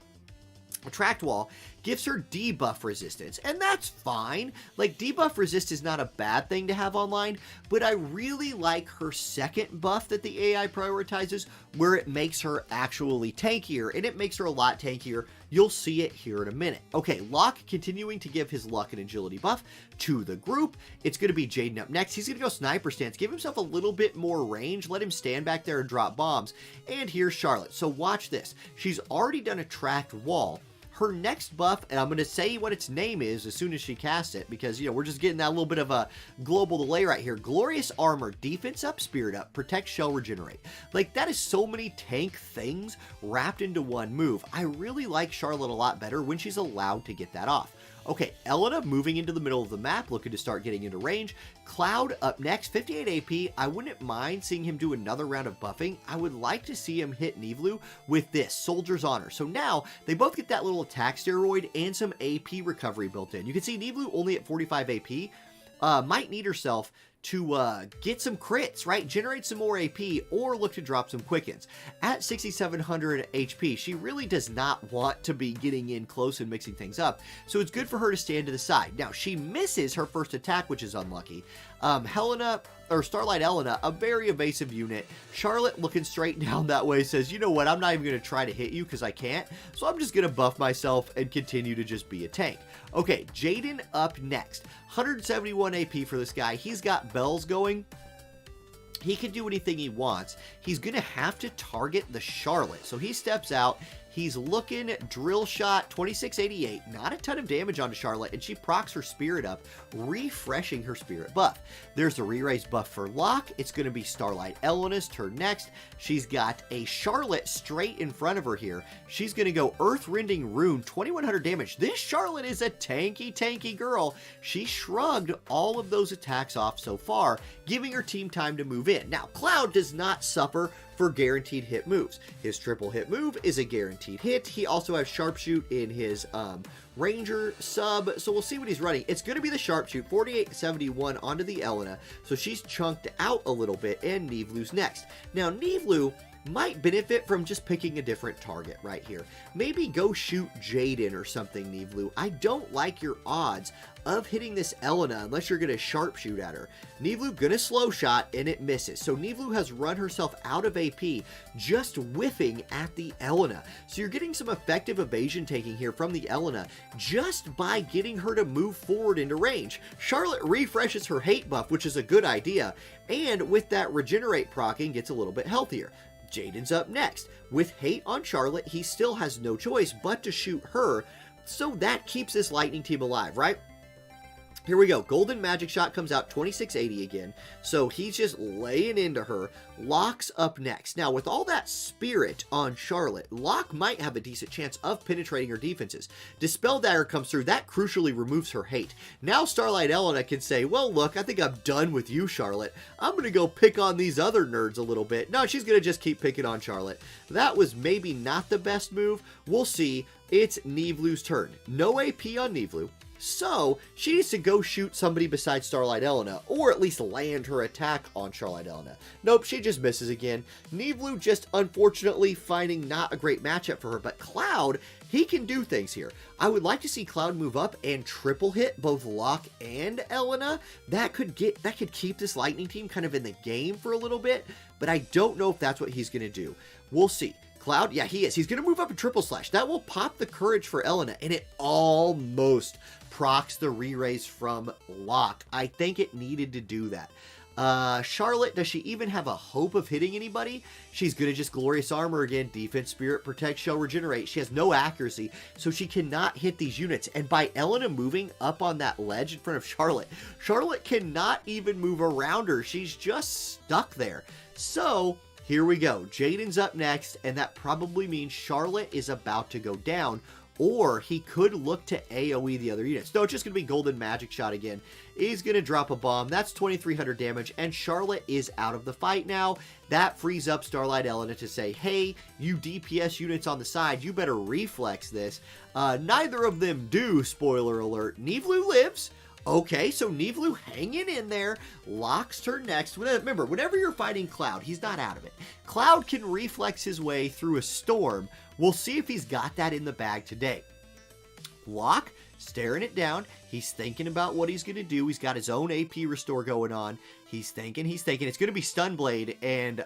Attract Wall, gives her debuff resistance, and that's fine. Like, debuff resist is not a bad thing to have online, but I really like her second buff that the AI prioritizes, where it makes her actually tankier, and it makes her a lot tankier. You'll see it here in a minute. Okay, Locke continuing to give his luck and agility buff to the group. It's going to be Jaden up next. He's going to go sniper stance, give himself a little bit more range, let him stand back there and drop bombs. And here's Charlotte. So watch this. She's already done Attract Wall. Her next buff, and I'm going to say what its name is as soon as she casts it, because, you know, we're just getting that little bit of a global delay right here. Glorious Armor, defense up, spirit up, protect, shell, regenerate. Like, that is so many tank things wrapped into one move. I really like Charlotte a lot better when she's allowed to get that off. Okay, Elena moving into the middle of the map, looking to start getting into range. Cloud up next, 58 AP. I wouldn't mind seeing him do another round of buffing. I would like to see him hit Nivlu with this, Soldier's Honor. So now, they both get that little attack steroid and some AP recovery built in. You can see Nivlu only at 45 AP. Might need herself to get some crits, right? Generate some more AP, or look to drop some quickens. At 6,700 HP, she really does not want to be getting in close and mixing things up, so it's good for her to stand to the side. Now, she misses her first attack, which is unlucky. Starlight Elena, a very evasive unit. Charlotte, looking straight down that way, says, you know what, I'm not even going to try to hit you because I can't, so I'm just going to buff myself and continue to just be a tank. Okay, Jaden up next. 171 AP for this guy. He's got bells going. He can do anything he wants. He's going to have to target the Charlotte. So he steps out. He's looking, drill shot, 2688. Not a ton of damage onto Charlotte, and she procs her spirit up, refreshing her spirit buff. There's a re-raise buff for Locke. It's going to be Starlight Elena's turn next. She's got a Charlotte straight in front of her here. She's going to go Earth-Rending Rune, 2100 damage. This Charlotte is a tanky girl. She shrugged all of those attacks off so far, giving her team time to move in. Now, Cloud does not suffer for guaranteed hit moves. His triple hit move is a guaranteed hit. He also has Sharpshoot in his Ranger sub, so we'll see what he's running. It's going to be the Sharpshoot, 4871 onto the Elena, so she's chunked out a little bit, and Nivlu's next. Now, Nivlu might benefit from just picking a different target right here. Maybe go shoot Jaden or something, Nivlu. I don't like your odds of hitting this Elena unless you're going to sharpshoot at her. Nivlu gonna slow shot, and it misses. So Nivlu has run herself out of AP just whiffing at the Elena. So you're getting some effective evasion taking here from the Elena just by getting her to move forward into range. Charlotte refreshes her hate buff, which is a good idea, and with that regenerate proccing gets a little bit healthier. Jaden's up next. With hate on Charlotte, he still has no choice but to shoot her, so that keeps this Lightning team alive, right? Here we go. Golden Magic Shot comes out 2680 again, so he's just laying into her. Locke's up next. Now, with all that spirit on Charlotte, Locke might have a decent chance of penetrating her defenses. Dispel Dagger comes through. That crucially removes her hate. Now Starlight Elena can say, well, look, I think I'm done with you, Charlotte. I'm going to go pick on these other nerds a little bit. No, she's going to just keep picking on Charlotte. That was maybe not the best move. We'll see. It's Nivlu's turn. No AP on Nivlu. So, she needs to go shoot somebody besides Starlight Elena, or at least land her attack on Starlight Elena. Nope, she just misses again. Nivlu just unfortunately finding not a great matchup for her, but Cloud, he can do things here. I would like to see Cloud move up and triple hit both Locke and Elena. That could keep this Lightning team kind of in the game for a little bit, but I don't know if that's what he's going to do. We'll see. Cloud, yeah, he is. He's going to move up and triple slash. That will pop the courage for Elena, and it almost procs the re-raise from Locke. I think it needed to do that. Charlotte, does she even have a hope of hitting anybody? She's going to just Glorious Armor again. Defense, Spirit, Protect, Shell, Regenerate. She has no accuracy, so she cannot hit these units. And by Elena moving up on that ledge in front of Charlotte, Charlotte cannot even move around her. She's just stuck there. So here we go. Jaden's up next, and that probably means Charlotte is about to go down, or he could look to AoE the other units. No, it's just going to be Golden Magic Shot again. He's going to drop a bomb. That's 2,300 damage, and Charlotte is out of the fight now. That frees up Starlight Elena to say, hey, you DPS units on the side, you better reflex this. Neither of them do, spoiler alert. Nivlu lives. Okay, so Nivlu hanging in there. Locke's turn next. Remember, whenever you're fighting Cloud, he's not out of it. Cloud can reflex his way through a storm. We'll see if he's got that in the bag today. Locke, staring it down. He's thinking about what he's going to do. He's got his own AP restore going on. He's thinking. It's going to be Stun Blade, and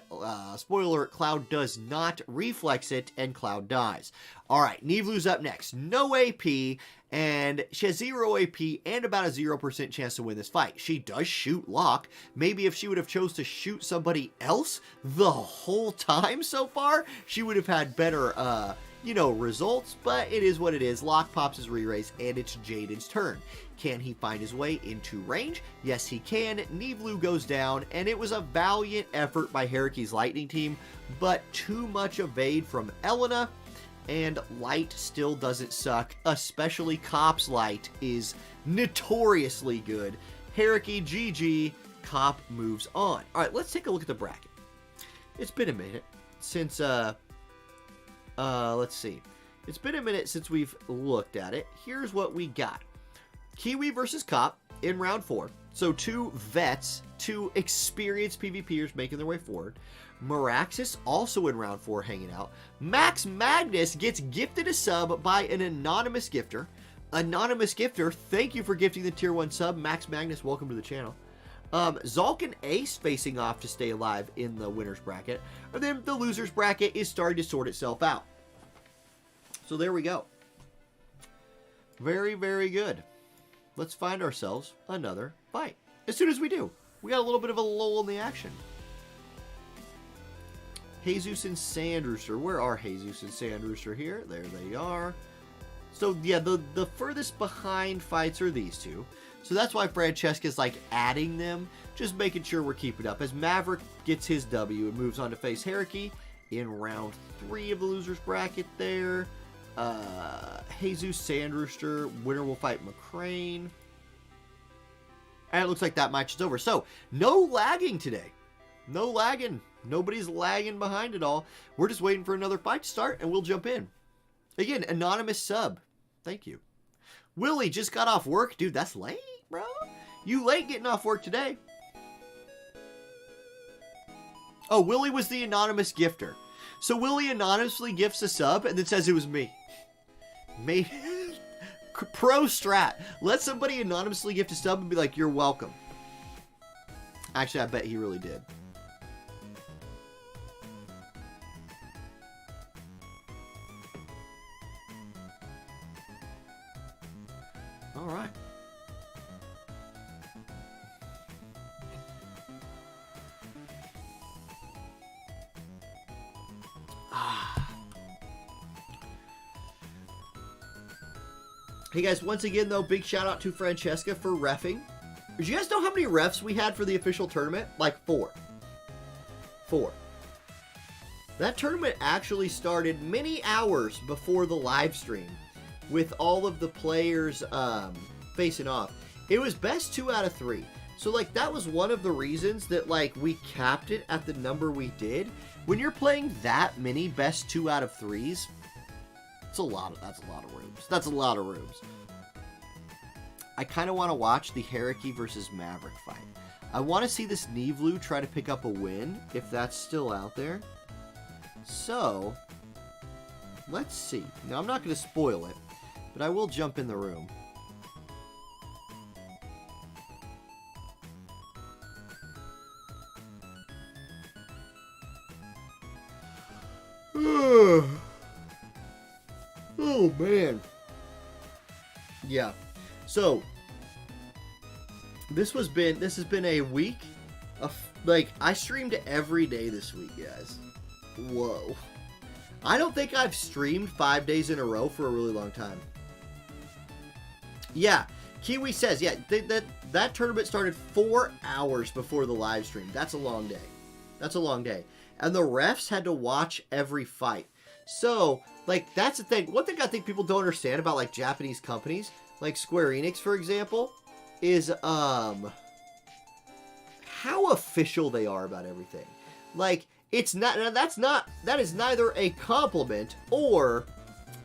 spoiler alert, Cloud does not reflex it, and Cloud dies. All right, Nivlu's up next. No AP, and she has 0 AP and about a 0% chance to win this fight. She does shoot Locke. Maybe if she would have chose to shoot somebody else the whole time so far, she would have had better, results, but it is what it is. Locke pops his re-raise, and it's Jaden's turn. Can he find his way into range? Yes, he can. Nivlu goes down, and it was a valiant effort by Haraki's Lightning team, but too much evade from Elena, and Light still doesn't suck, especially Cop's Light is notoriously good. Haraki, GG, Cop moves on. All right, let's take a look at the bracket. It's been a minute since, let's see. It's been a minute since we've looked at it. Here's what we got. Kiwi versus Cop in round 4. So 2 vets, 2 experienced PvPers making their way forward. Meraxis also in round 4 hanging out. Max Magnus gets gifted a sub by an anonymous gifter. Anonymous gifter, thank you for gifting the tier 1 sub. Max Magnus, welcome to the channel. Zalk and Ace facing off to stay alive in the winner's bracket. And then the loser's bracket is starting to sort itself out. So there we go. Very, very good. Let's find ourselves another fight. As soon as we do, we got a little bit of a lull in the action. Jesus and Sandrooster. Where are Jesus and Sandrooster here? There they are. So, yeah, the furthest behind fights are these two. So that's why Francesca's, like, adding them. Just making sure we're keeping up. As Maverick gets his W and moves on to face Haraki in round 3 of the loser's bracket there. Jesus, Sandrooster. Winner will fight McCrane. And it looks like that match is over. So, no lagging today. No lagging. Nobody's lagging behind it all. We're just waiting for another fight to start, and we'll jump in. Again, anonymous sub. Thank you. Willie just got off work. Dude, that's late, bro. You late getting off work today. Oh, Willie was the anonymous gifter. So Willie anonymously gifts a sub and then says it was me. Maybe. Pro strat. Let somebody anonymously gift a sub and be like, you're welcome. Actually, I bet he really did. All right. Hey guys, once again though, big shout out to Francesca for reffing. Did you guys know how many refs we had for the official tournament? Like 4. 4. That tournament actually started many hours before the live stream with all of the players facing off. It was best 2 out of 3. So like that was one of the reasons that like we capped it at the number we did. When you're playing that many best 2 out of 3s, that's a lot of rooms. That's a lot of rooms. I kind of want to watch the Heraki versus Maverick fight. I want to see this Nivlu try to pick up a win, if that's still out there. So, let's see. Now, I'm not going to spoil it, but I will jump in the room. Oh, man. Yeah. So, this has been a week of, like, I streamed every day this week, guys. Whoa. I don't think I've streamed 5 days in a row for a really long time. Yeah. Kiwi says, yeah, that tournament started 4 hours before the live stream. That's a long day. That's a long day. And the refs had to watch every fight. So, like, that's the thing. One thing I think people don't understand about, like, Japanese companies, like Square Enix, for example, is, how official they are about everything. Like, it's not, that is neither a compliment or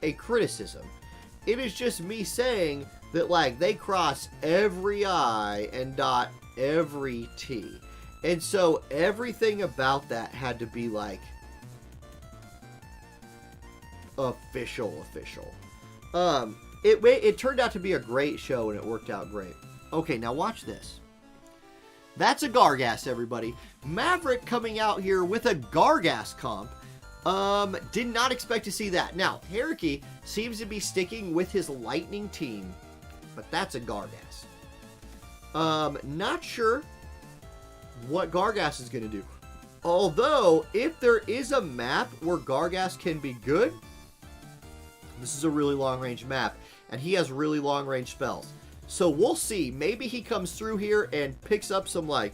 a criticism. It is just me saying that, like, they cross every I and dot every T. And so, everything about that had to be, like, official. It turned out to be a great show and it worked out great. Okay, now watch this. That's a Gargas, everybody. Maverick coming out here with a Gargas comp. Did not expect to see that. Now, Heraki seems to be sticking with his Lightning team, but that's a Gargas. Not sure what Gargas is going to do. Although, if there is a map where Gargas can be good, this is a really long-range map, and he has really long-range spells. So we'll see. Maybe he comes through here and picks up some, like,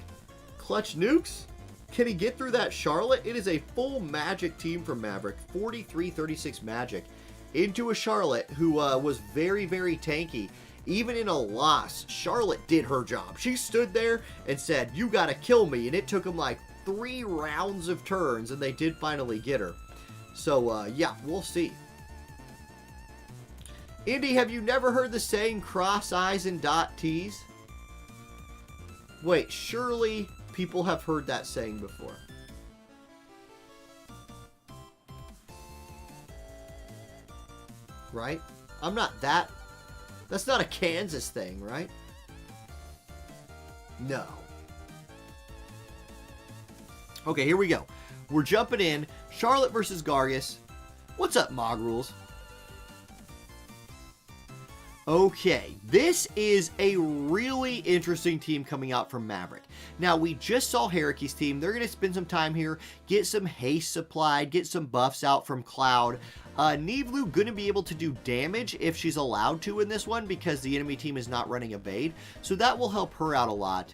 clutch nukes. Can he get through that Charlotte? It is a full magic team from Maverick. 43-36 magic into a Charlotte who was very, very tanky. Even in a loss, Charlotte did her job. She stood there and said, you gotta kill me. And it took them, like, 3 rounds of turns, and they did finally get her. So, yeah, we'll see. Indy, have you never heard the saying cross eyes and dot T's? Wait, surely people have heard that saying before. Right? I'm not that... That's not a Kansas thing, right? No. Okay, here we go. We're jumping in. Charlotte versus Gargas. What's up, Mog Rules? Okay, this is a really interesting team coming out from Maverick. Now, we just saw Haraki's team. They're going to spend some time here, get some haste supplied, get some buffs out from Cloud. Nivlu going to be able to do damage if she's allowed to in this one because the enemy team is not running evade. So that will help her out a lot.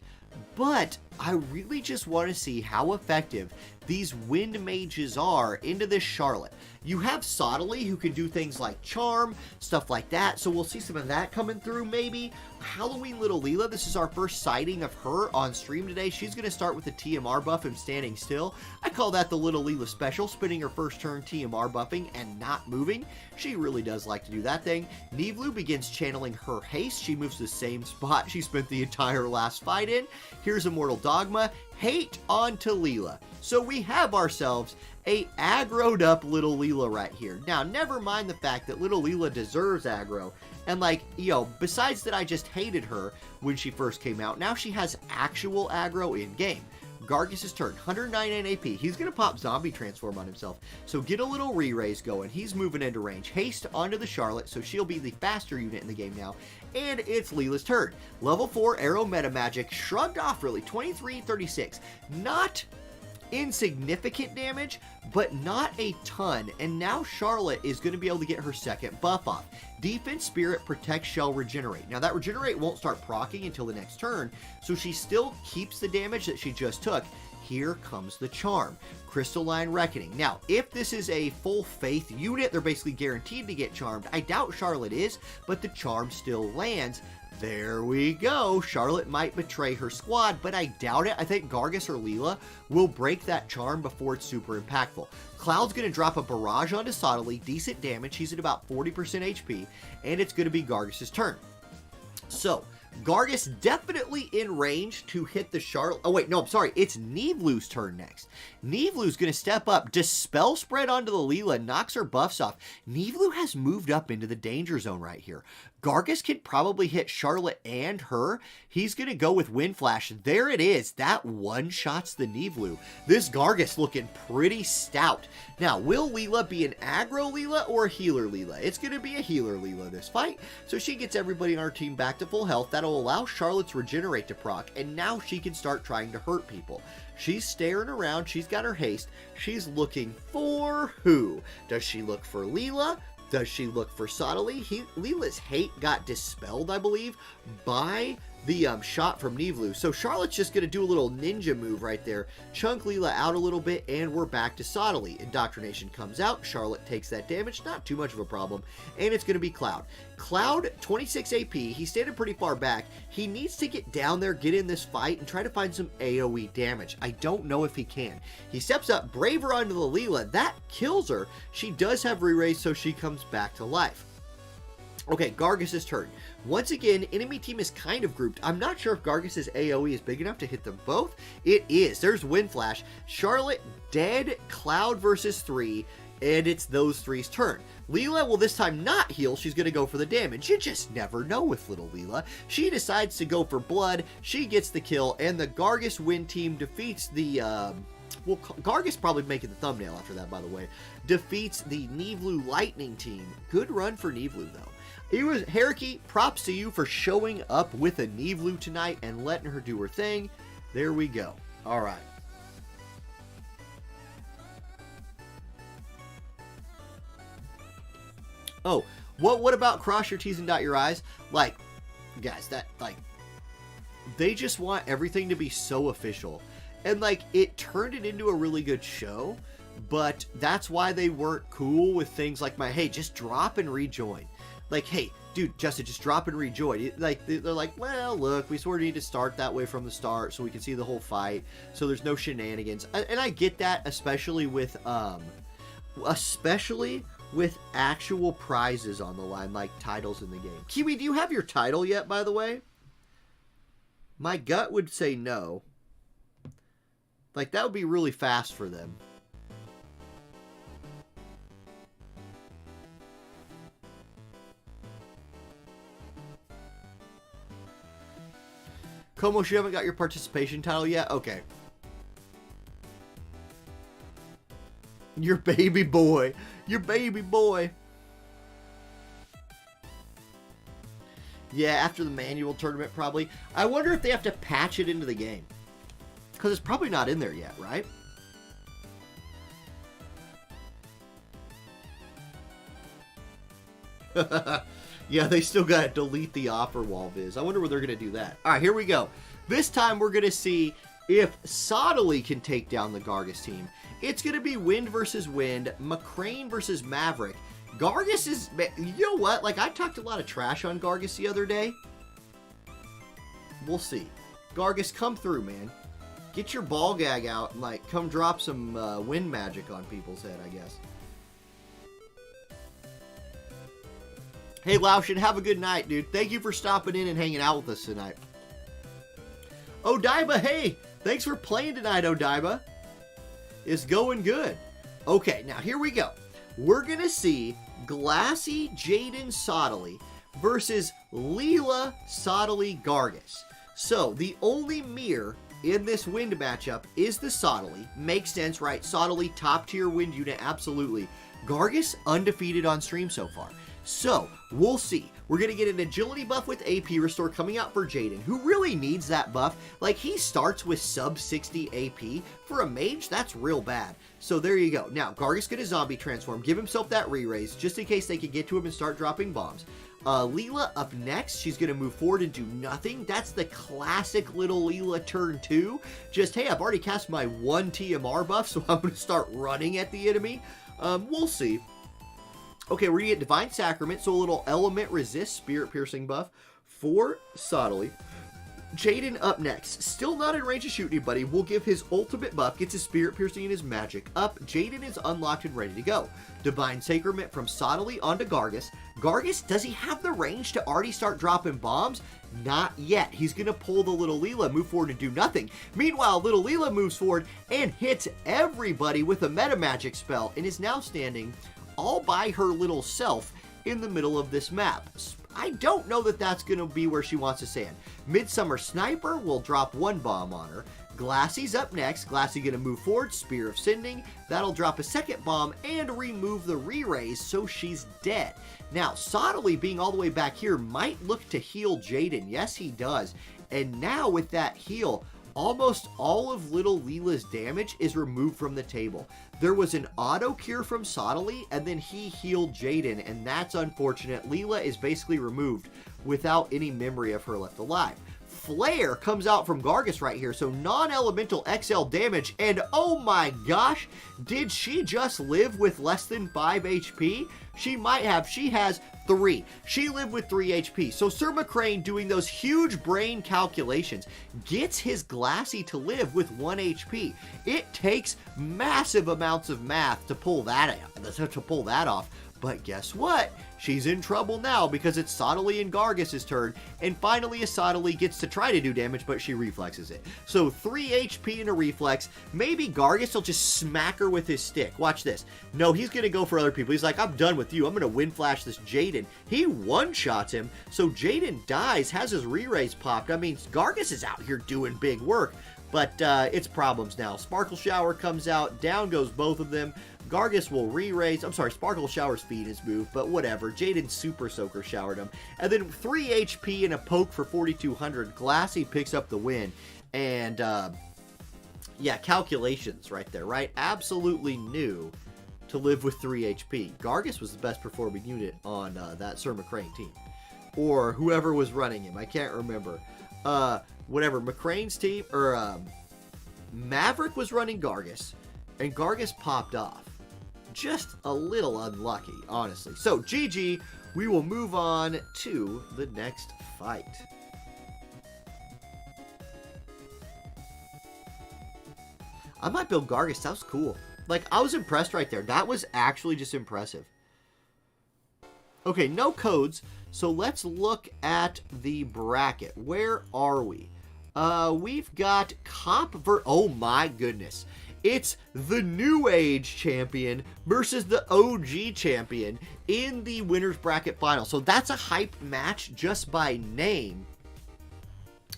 But I really just want to see how effective these wind mages are into this Charlotte. You have Sottily, who can do things like charm, stuff like that, so we'll see some of that coming through maybe. Halloween Little Leela, this is our first sighting of her on stream today. She's going to start with the TMR buff and standing still. I call that the Little Leela special, spending her first turn TMR buffing and not moving. She really does like to do that thing. Nivlu begins channeling her haste. She moves to the same spot she spent the entire last fight in. Here's Immortal Dogma. Hate onto Leela. So we have ourselves a aggroed up Little Leela right here. Now, never mind the fact that Little Leela deserves aggro. And like, besides that I just hated her when she first came out, now she has actual aggro in game. Gargus's turn, 199 AP. He's going to pop Zombie Transform on himself. So get a little re-raise going. He's moving into range. Haste onto the Charlotte, so she'll be the faster unit in the game now. And it's Leela's turn. Level 4 Arrow Meta Magic, shrugged off really, 23-36. Not insignificant damage, but not a ton. And now Charlotte is going to be able to get her second buff off. Defense, Spirit, Protect, Shell, Regenerate. Now that Regenerate won't start proccing until the next turn, so she still keeps the damage that she just took. Here comes the Charm. Crystalline Reckoning. Now, if this is a full Faith unit, they're basically guaranteed to get charmed. I doubt Charlotte is, but the Charm still lands. There we go. Charlotte might betray her squad, but I doubt it. I think Gargus or Leela will break that charm before it's super impactful. Cloud's going to drop a barrage onto Sottily, decent damage. He's at about 40% HP, and it's going to be Gargus's turn. So, Gargus definitely in range to hit the Charlotte. Oh, wait, no, I'm sorry. It's Nivlu's turn next. Nivlu's going to step up, Dispel Spread onto the Leela, knocks her buffs off. Nivlu has moved up into the danger zone right here. Gargus can probably hit Charlotte and her. He's going to go with Wind Flash. There it is. That one-shots the Nivlu. This Gargus looking pretty stout. Now, will Leela be an aggro Leela or a healer Leela? It's going to be a healer Leela this fight. So she gets everybody on our team back to full health. That'll allow Charlotte's Regenerate to proc, and now she can start trying to hurt people. She's staring around. She's got her haste. She's looking for who? Does she look for Leela? Does she look for Sottily? Leela's hate got dispelled, I believe, by the shot from Nivlu. So Charlotte's just going to do a little ninja move right there. Chunk Leela out a little bit, and we're back to Sottily. Indoctrination comes out. Charlotte takes that damage. Not too much of a problem. And it's going to be Cloud. Cloud, 26 AP. He's standing pretty far back. He needs to get down there, get in this fight, and try to find some AoE damage. I don't know if he can. He steps up, Braver onto the Leela. That kills her. She does have re-raise, so she comes back to life. Okay, Gargus's turn. Once again, enemy team is kind of grouped. I'm not sure if Gargus's AoE is big enough to hit them both. It is. There's Wind Flash. Charlotte dead, Cloud versus 3, and it's those three's turn. Leela will this time not heal. She's going to go for the damage. You just never know with little Leela. She decides to go for blood. She gets the kill, and the Gargus win team defeats the... well, Gargus probably making the thumbnail after that, by the way. Defeats the Nivlu Lightning team. Good run for Nivlu, though. It was Haruki, props to you for showing up with a Nivlu tonight and letting her do her thing. There we go. All right. Oh, what about cross your T's and dot your I's? Like, guys, they just want everything to be so official. And, like, it turned it into a really good show, but that's why they weren't cool with things like hey, just drop and rejoin. Like, hey, dude, Justin, just drop and rejoin. Like, they're like, well, look, we sort of need to start that way from the start so we can see the whole fight, so there's no shenanigans. And I get that, especially with actual prizes on the line, like titles in the game. Kiwi, do you have your title yet, by the way? My gut would say no. Like, that would be really fast for them. Komos, you haven't got your participation title yet? Okay. Your baby boy. Your baby boy. Yeah, after the manual tournament, probably. I wonder if they have to patch it into the game. Because it's probably not in there yet, right? Yeah, they still got to delete the offer wall viz. I wonder where they're going to do that. All right, here we go. This time we're going to see if Sottily can take down the Gargus team. It's going to be Wind versus Wind, McCrane versus Maverick. Gargus is, you know what? Like, I talked a lot of trash on Gargus the other day. We'll see. Gargus, come through, man. Get your ball gag out and, like, come drop some wind magic on people's head, I guess. Hey, Laushin, have a good night, dude. Thank you for stopping in and hanging out with us tonight. Odaiba, hey! Thanks for playing tonight, Odaiba. It's going good. Okay, now here we go. We're going to see Glassy Jaden Sottily versus Leela Sottily Gargus. So, the only mirror in this wind matchup is the Sottily. Makes sense, right? Sottily, top tier wind unit, absolutely. Gargus, undefeated on stream so far. So, we'll see. We're going to get an agility buff with AP Restore coming out for Jaden, who really needs that buff. Like, he starts with sub 60 AP. For a mage, that's real bad. So, there you go. Now, Gargus going to zombie transform, give himself that re-raise, just in case they can get to him and start dropping bombs. Leela up next. She's going to move forward and do nothing. That's the classic little Leela turn 2. Just, hey, I've already cast my 1 TMR buff, so I'm going to start running at the enemy. We'll see. Okay, we're going to get Divine Sacrament, so a little Element Resist, Spirit Piercing buff for Sottily. Jaden up next. Still not in range to shoot anybody. We'll give his ultimate buff, gets his Spirit Piercing and his magic up. Jaden is unlocked and ready to go. Divine Sacrament from Sottily onto Gargus. Gargus, does he have the range to already start dropping bombs? Not yet. He's going to pull the little Leela, move forward and do nothing. Meanwhile, little Leela moves forward and hits everybody with a Meta Magic spell and is now standing all by her little self in the middle of this map. I don't know that that's going to be where she wants to stand. Midsummer Sniper will drop 1 bomb on her. Glassy's up next. Glassy going to move forward. Spear of Sending. That'll drop a 2nd bomb and remove the re-raise, so she's dead. Now, Sottily being all the way back here might look to heal Jaden. Yes, he does. And now with that heal, almost all of little Leela's damage is removed from the table. There was an auto cure from Sottily, and then he healed Jaden, and that's unfortunate. Leela is basically removed without any memory of her left alive. Flare comes out from Gargus right here, so non-elemental XL damage, and oh my gosh, did she just live with less than 5 HP? She might have. She has 3. She lived with 3 HP. So Sir McCrane, doing those huge brain calculations, gets his Glassy to live with 1 HP. It takes massive amounts of math to pull that off. But guess what? She's in trouble now because it's Sottily and Gargus' turn. And finally, Sottily gets to try to do damage, but she reflexes it. So 3 HP and a reflex. Maybe Gargus will just smack her with his stick. Watch this. No, he's going to go for other people. He's like, I'm done with you. I'm going to wind flash this Jaden. He one-shots him. So Jaden dies, has his re-raise popped. I mean, Gargus is out here doing big work. But it's problems now. Sparkle Shower comes out. Down goes both of them. Gargus will re-raise. I'm sorry, Sparkle Shower's speed is moved, but whatever. Jaden Super Soaker showered him. And then 3 HP and a poke for 4,200. Glassy picks up the win. And, yeah, calculations right there, right? Absolutely new to live with 3 HP. Gargus was the best performing unit on that Sir McCrane team. Or whoever was running him. I can't remember. Whatever. McCrane's team, or Maverick was running Gargus. And Gargus popped off. Just a little unlucky, honestly. So, GG, we will move on to the next fight. I might build Gargus. That was cool. Like, I was impressed right there. That was actually just impressive. Okay, no codes. So, let's look at the bracket. Where are we? We've got oh my goodness. It's the New Age champion versus the OG champion in the winner's bracket final. So that's a hype match just by name.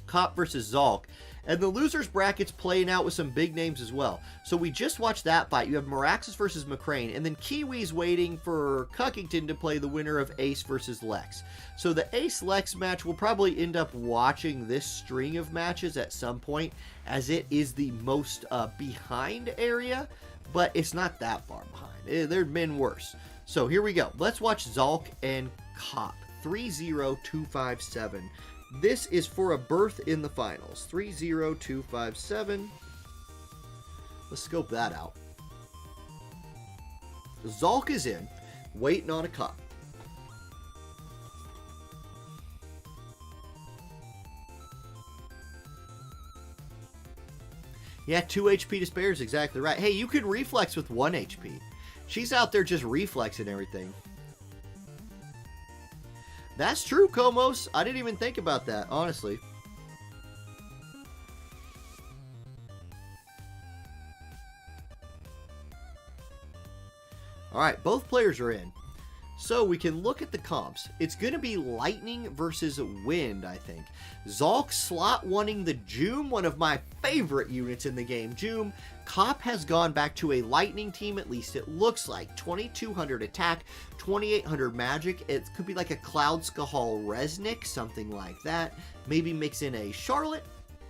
Cop versus Zalk. And the loser's bracket's playing out with some big names as well. So we just watched that fight. You have Meraxis versus McCrane. And then Kiwi's waiting for Cuckington to play the winner of Ace versus Lex. So the Ace-Lex match, we'll probably end up watching this string of matches at some point, as it is the most behind area. But it's not that far behind. There have been worse. So here we go. Let's watch Zalk and Cop. 30257. This is for a berth in the finals. 30257. Let's scope that out. Zalk is in, waiting on a cup. Yeah, 2 HP to spare is exactly right. Hey, you can reflex with 1 HP. She's out there just reflexing everything. That's true, Komos. I didn't even think about that, honestly. Alright, both players are in. So we can look at the comps. It's going to be Lightning versus Wind, I think. Zalk slot wanting the Joom, one of my favorite units in the game. Joom. Cop has gone back to a Lightning team, at least it looks like. 2200 attack, 2800 magic. It could be like a Cloud Skahal Resnick, something like that. Maybe mix in a Charlotte,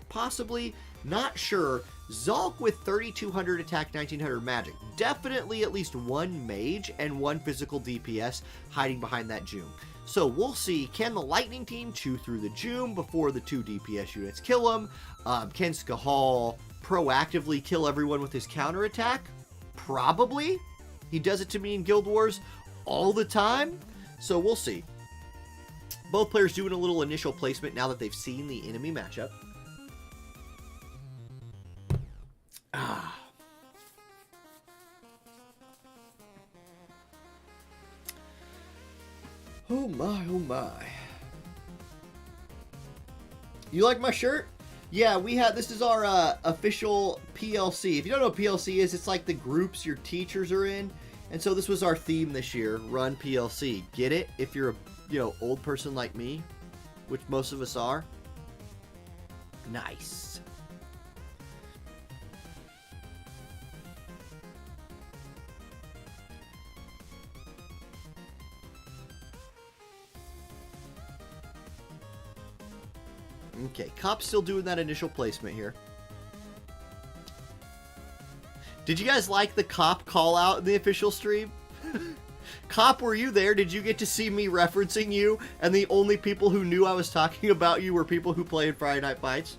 possibly. Not sure. Zalk with 3200 attack, 1900 magic. Definitely at least one mage and one physical DPS hiding behind that Joom. So we'll see, can the Lightning team chew through the Joom before the 2 DPS units kill him? Can Skahal proactively kill everyone with his counterattack? Probably. He does it to me in Guild Wars all the time. So we'll see. Both players doing a little initial placement now that they've seen the enemy matchup. Ah. Oh my, oh my. You like my shirt? Yeah, we have, this is our official PLC. If you don't know what PLC is, it's like the groups your teachers are in. And so this was our theme this year, Run PLC. Get it? If you're a, old person like me, which most of us are. Nice. Okay, Cop's still doing that initial placement here. Did you guys like the Cop call out in the official stream? Cop, were you there? Did you get to see me referencing you? And the only people who knew I was talking about you were people who play in Friday Night Fights?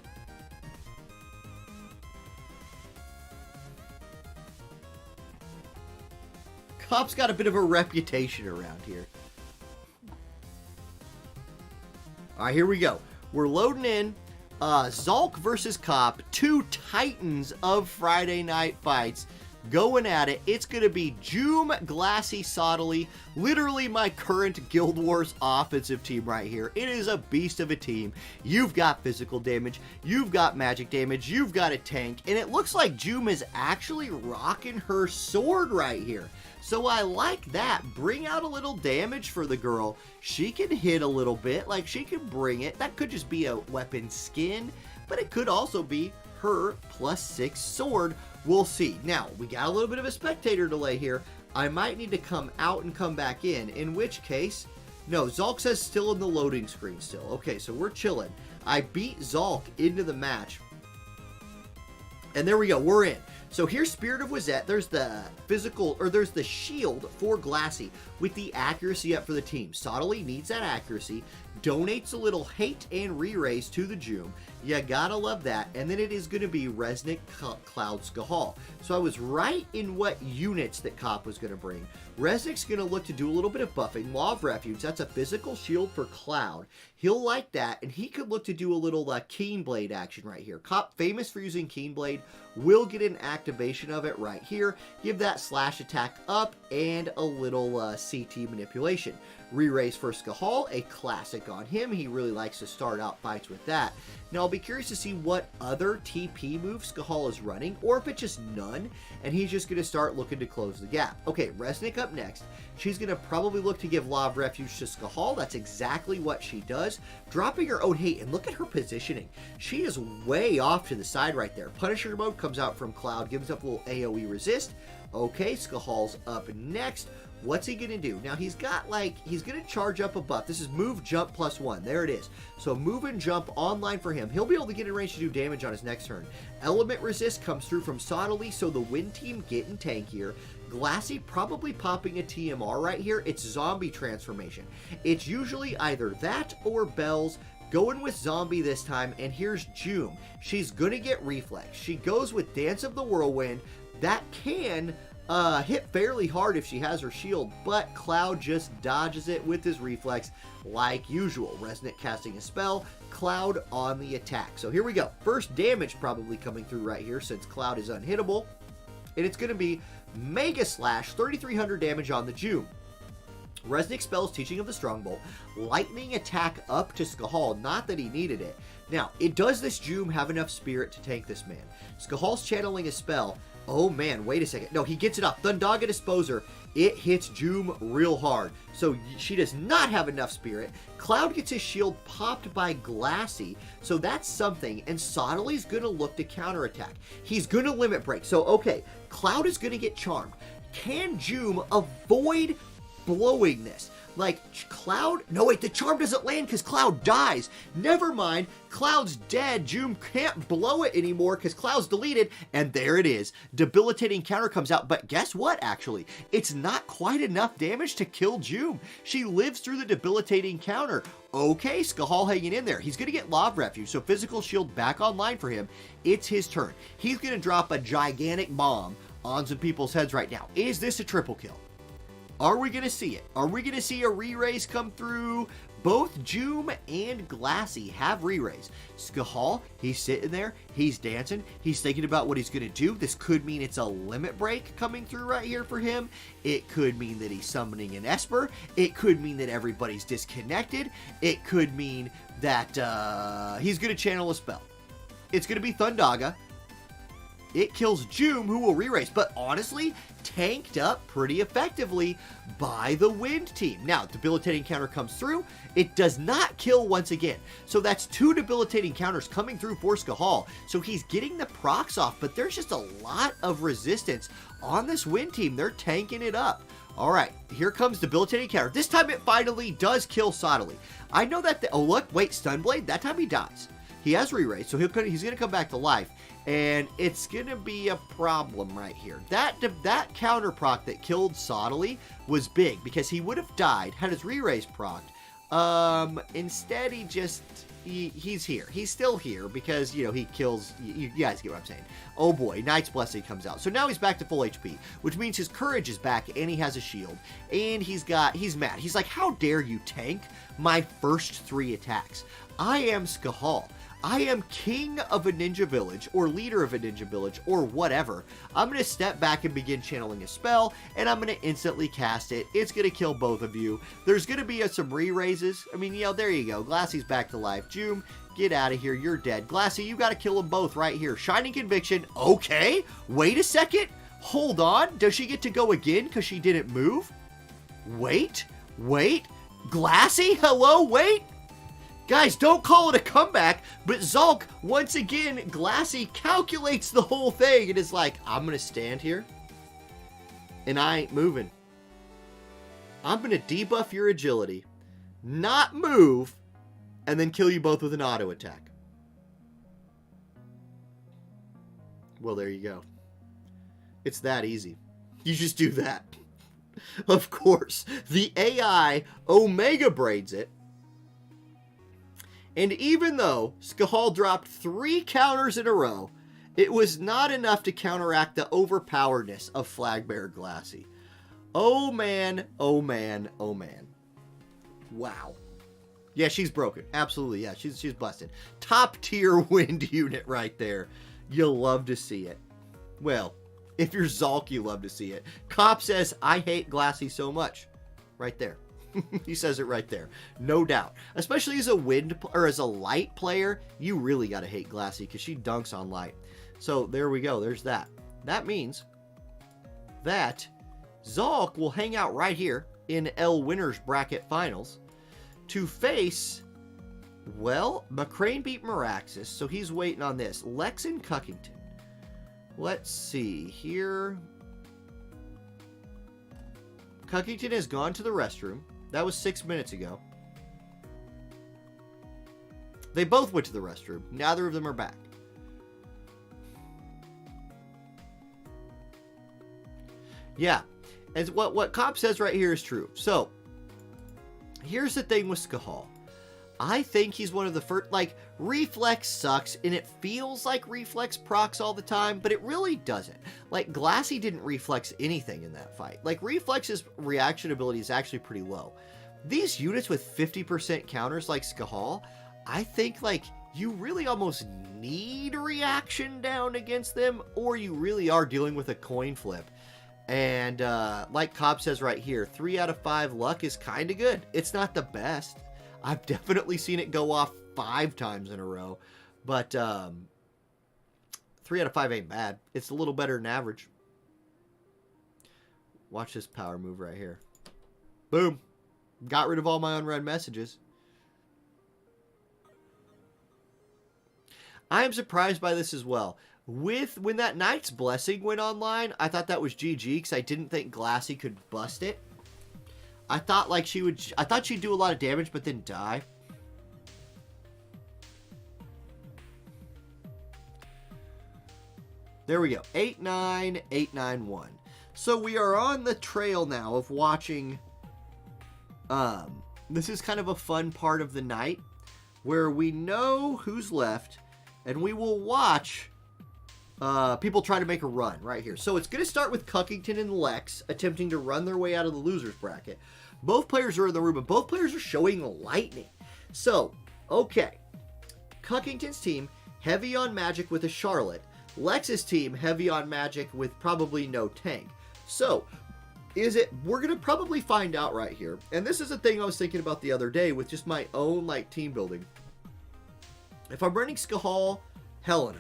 Cop's got a bit of a reputation around here. Alright, here we go. We're loading in Zalk versus Cop, 2 titans of Friday Night Fights going at it. It's going to be Joom, Glassy, Sottily, literally my current Guild Wars offensive team right here. It is a beast of a team. You've got physical damage, you've got magic damage, you've got a tank, and it looks like Joom is actually rocking her sword right here. So I like that. Bring out a little damage for the girl. She can hit a little bit, like she can bring it. That could just be a weapon skin, but it could also be her +6 sword. We'll see. Now, we got a little bit of a spectator delay here. I might need to come out and come back in which case, no, Zalk says still in the loading screen still. Okay, so we're chilling. I beat Zalk into the match. And there we go, we're in. So here's Spirit of Wizette. There's the physical, or there's the shield for Glassy with the accuracy up for the team. Sottily needs that accuracy. Donates a little hate and re-raise to the Joom. You gotta love that. And then it is going to be Resnick, Cloud, Skahal. So I was right in what units that Cop was going to bring. Resnick's going to look to do a little bit of buffing. Law of Refuge, that's a physical shield for Cloud. He'll like that, and he could look to do a little Keen Blade action right here. Cop, famous for using Keen Blade, will get an activation of it right here. Give that slash attack up and a little CT manipulation. Re-raise for Skahal, a classic on him. He really likes to start out fights with that. Now, I'll be curious to see what other TP moves Skahal is running, or if it's just none, and he's just going to start looking to close the gap. Okay, Resnick up next. She's going to probably look to give Law of Refuge to Skahal. That's exactly what she does. Dropping her own hate, and look at her positioning. She is way off to the side right there. Punisher mode comes out from Cloud, gives up a little AoE resist. Okay, Skahal's up next. What's he going to do? Now, he's got, he's going to charge up a buff. This is move, jump, +1. There it is. So, move and jump online for him. He'll be able to get in range to do damage on his next turn. Element resist comes through from Sottily, so the Wind team getting tankier. Glassy probably popping a TMR right here. It's zombie transformation. It's usually either that or Bells. Going with zombie this time, and here's Joom. She's gonna get reflex. She goes with Dance of the Whirlwind. That can hit fairly hard if she has her shield, but Cloud just dodges it with his reflex like usual. Resonant casting a spell, Cloud on the attack. So here we go. First damage probably coming through right here since Cloud is unhittable, and it's gonna be Mega Slash, 3,300 damage on the Joom. Resnick spells Teaching of the Strongbolt. Lightning attack up to Skahal. Not that he needed it. Now, does this Joom have enough spirit to tank this man? Skahal's channeling a spell. Oh man, wait a second. No, he gets it off. Thundaga Disposer. It hits Joom real hard. So she does not have enough spirit. Cloud gets his shield popped by Glassy. So that's something. And Sottly's going to look to counterattack. He's going to limit break. So, okay, Cloud is going to get charmed. Can Joom avoid blowing this? Like, Cloud... No, wait, the charm doesn't land because Cloud dies. Never mind. Cloud's dead. Joom can't blow it anymore because Cloud's deleted. And there it is. Debilitating counter comes out. But guess what, actually? It's not quite enough damage to kill Joom. She lives through the debilitating counter. Okay, Skahal hanging in there. He's going to get Law of Refuge, so physical shield back online for him. It's his turn. He's going to drop a gigantic bomb on some people's heads right now. Is this a triple kill? Are we going to see it? Are we going to see a re-raise come through? Both Joom and Glassy have re-raise. Skahal, he's sitting there. He's dancing. He's thinking about what he's going to do. This could mean it's a limit break coming through right here for him. It could mean that he's summoning an Esper. It could mean that everybody's disconnected. It could mean that he's going to channel a spell. It's going to be Thundaga. It kills Joom, who will re-raise, but honestly, tanked up pretty effectively by the Wind team. Now, debilitating counter comes through. It does not kill once again. So that's 2 debilitating counters coming through for Skahal. So he's getting the procs off, but there's just a lot of resistance on this Wind team. They're tanking it up. All right, here comes debilitating counter. This time it finally does kill Sottly. I know that... oh, look, wait, Stunblade? That time he dies. He has re-raise, so he's going to come back to life. And it's going to be a problem right here. That counter proc that killed Sottly was big because he would have died had his re-raise procced. Instead, he's here. He's still here because, you know, he kills... You guys get what I'm saying. Oh boy, Knight's Blessing comes out. So now he's back to full HP, which means his courage is back and he has a shield. And he's mad. He's like, how dare you tank my first 3 attacks? I am Skahal. I am king of a ninja village, or leader of a ninja village, or whatever. I'm going to step back and begin channeling a spell, and I'm going to instantly cast it. It's going to kill both of you. There's going to be some re-raises. I mean, you know, there you go. Glassy's back to life. Joom, get out of here. You're dead. Glassy, you got to kill them both right here. Shining Conviction. Okay. Wait a second. Hold on. Does she get to go again because she didn't move? Wait. Glassy? Hello? Wait. Guys, don't call it a comeback, but Zulk, once again, Glassy calculates the whole thing and is like, I'm going to stand here, and I ain't moving. I'm going to debuff your agility, not move, and then kill you both with an auto attack. Well, there you go. It's that easy. You just do that. Of course, the AI Omega braids it. And even though Skahal dropped 3 counters in a row, it was not enough to counteract the overpoweredness of Flagbearer Glassy. Oh man, oh man, oh man. Wow. Yeah, she's broken. Absolutely, yeah, she's busted. Top tier Wind unit right there. You'll love to see it. Well, if you're Zulk, you love to see it. Cop says, I hate Glassy so much. Right there. He says it right there. No doubt. Especially as a wind or as a light player, you really got to hate Glassy because she dunks on light. So there we go. There's that. That means that Zulk will hang out right here in L Winners Bracket Finals to face, well, McCrane beat Meraxis, so he's waiting on this. Lex and Cuckington. Let's see here. Cuckington has gone to the restroom. That was 6 minutes ago. They both went to the restroom. Neither of them are back. Yeah. As what Cop says right here is true. So, here's the thing with Skahal. I think he's one of the first, like, Reflex sucks, and it feels like Reflex procs all the time, but it really doesn't. Like, Glassy didn't Reflex anything in that fight. Like, Reflex's reaction ability is actually pretty low. These units with 50% counters like Skahal, I think, like, you really almost need reaction down against them, or you really are dealing with a coin flip. And like Cobb says right here, 3 out of 5 luck is kind of good. It's not the best. I've definitely seen it go off 5 times in a row. But 3 out of 5 ain't bad. It's a little better than average. Watch this power move right here. Boom. Got rid of all my unread messages. I am surprised by this as well. When that Knight's Blessing went online, I thought that was GG because I didn't think Glassy could bust it. I thought like I thought she'd do a lot of damage but then die. There we go. 89891. So we are on the trail now of watching. This is kind of a fun part of the night where we know who's left and we will watch people try to make a run right here. So it's going to start with Cuckington and Lex attempting to run their way out of the loser's bracket. Both players are in the room, and both players are showing lightning. So, okay. Cuckington's team, heavy on magic with a Charlotte. Lex's team, heavy on magic with probably no tank. So, we're going to probably find out right here. And this is a thing I was thinking about the other day with just my own, like, team building. If I'm running Skahal, Helena,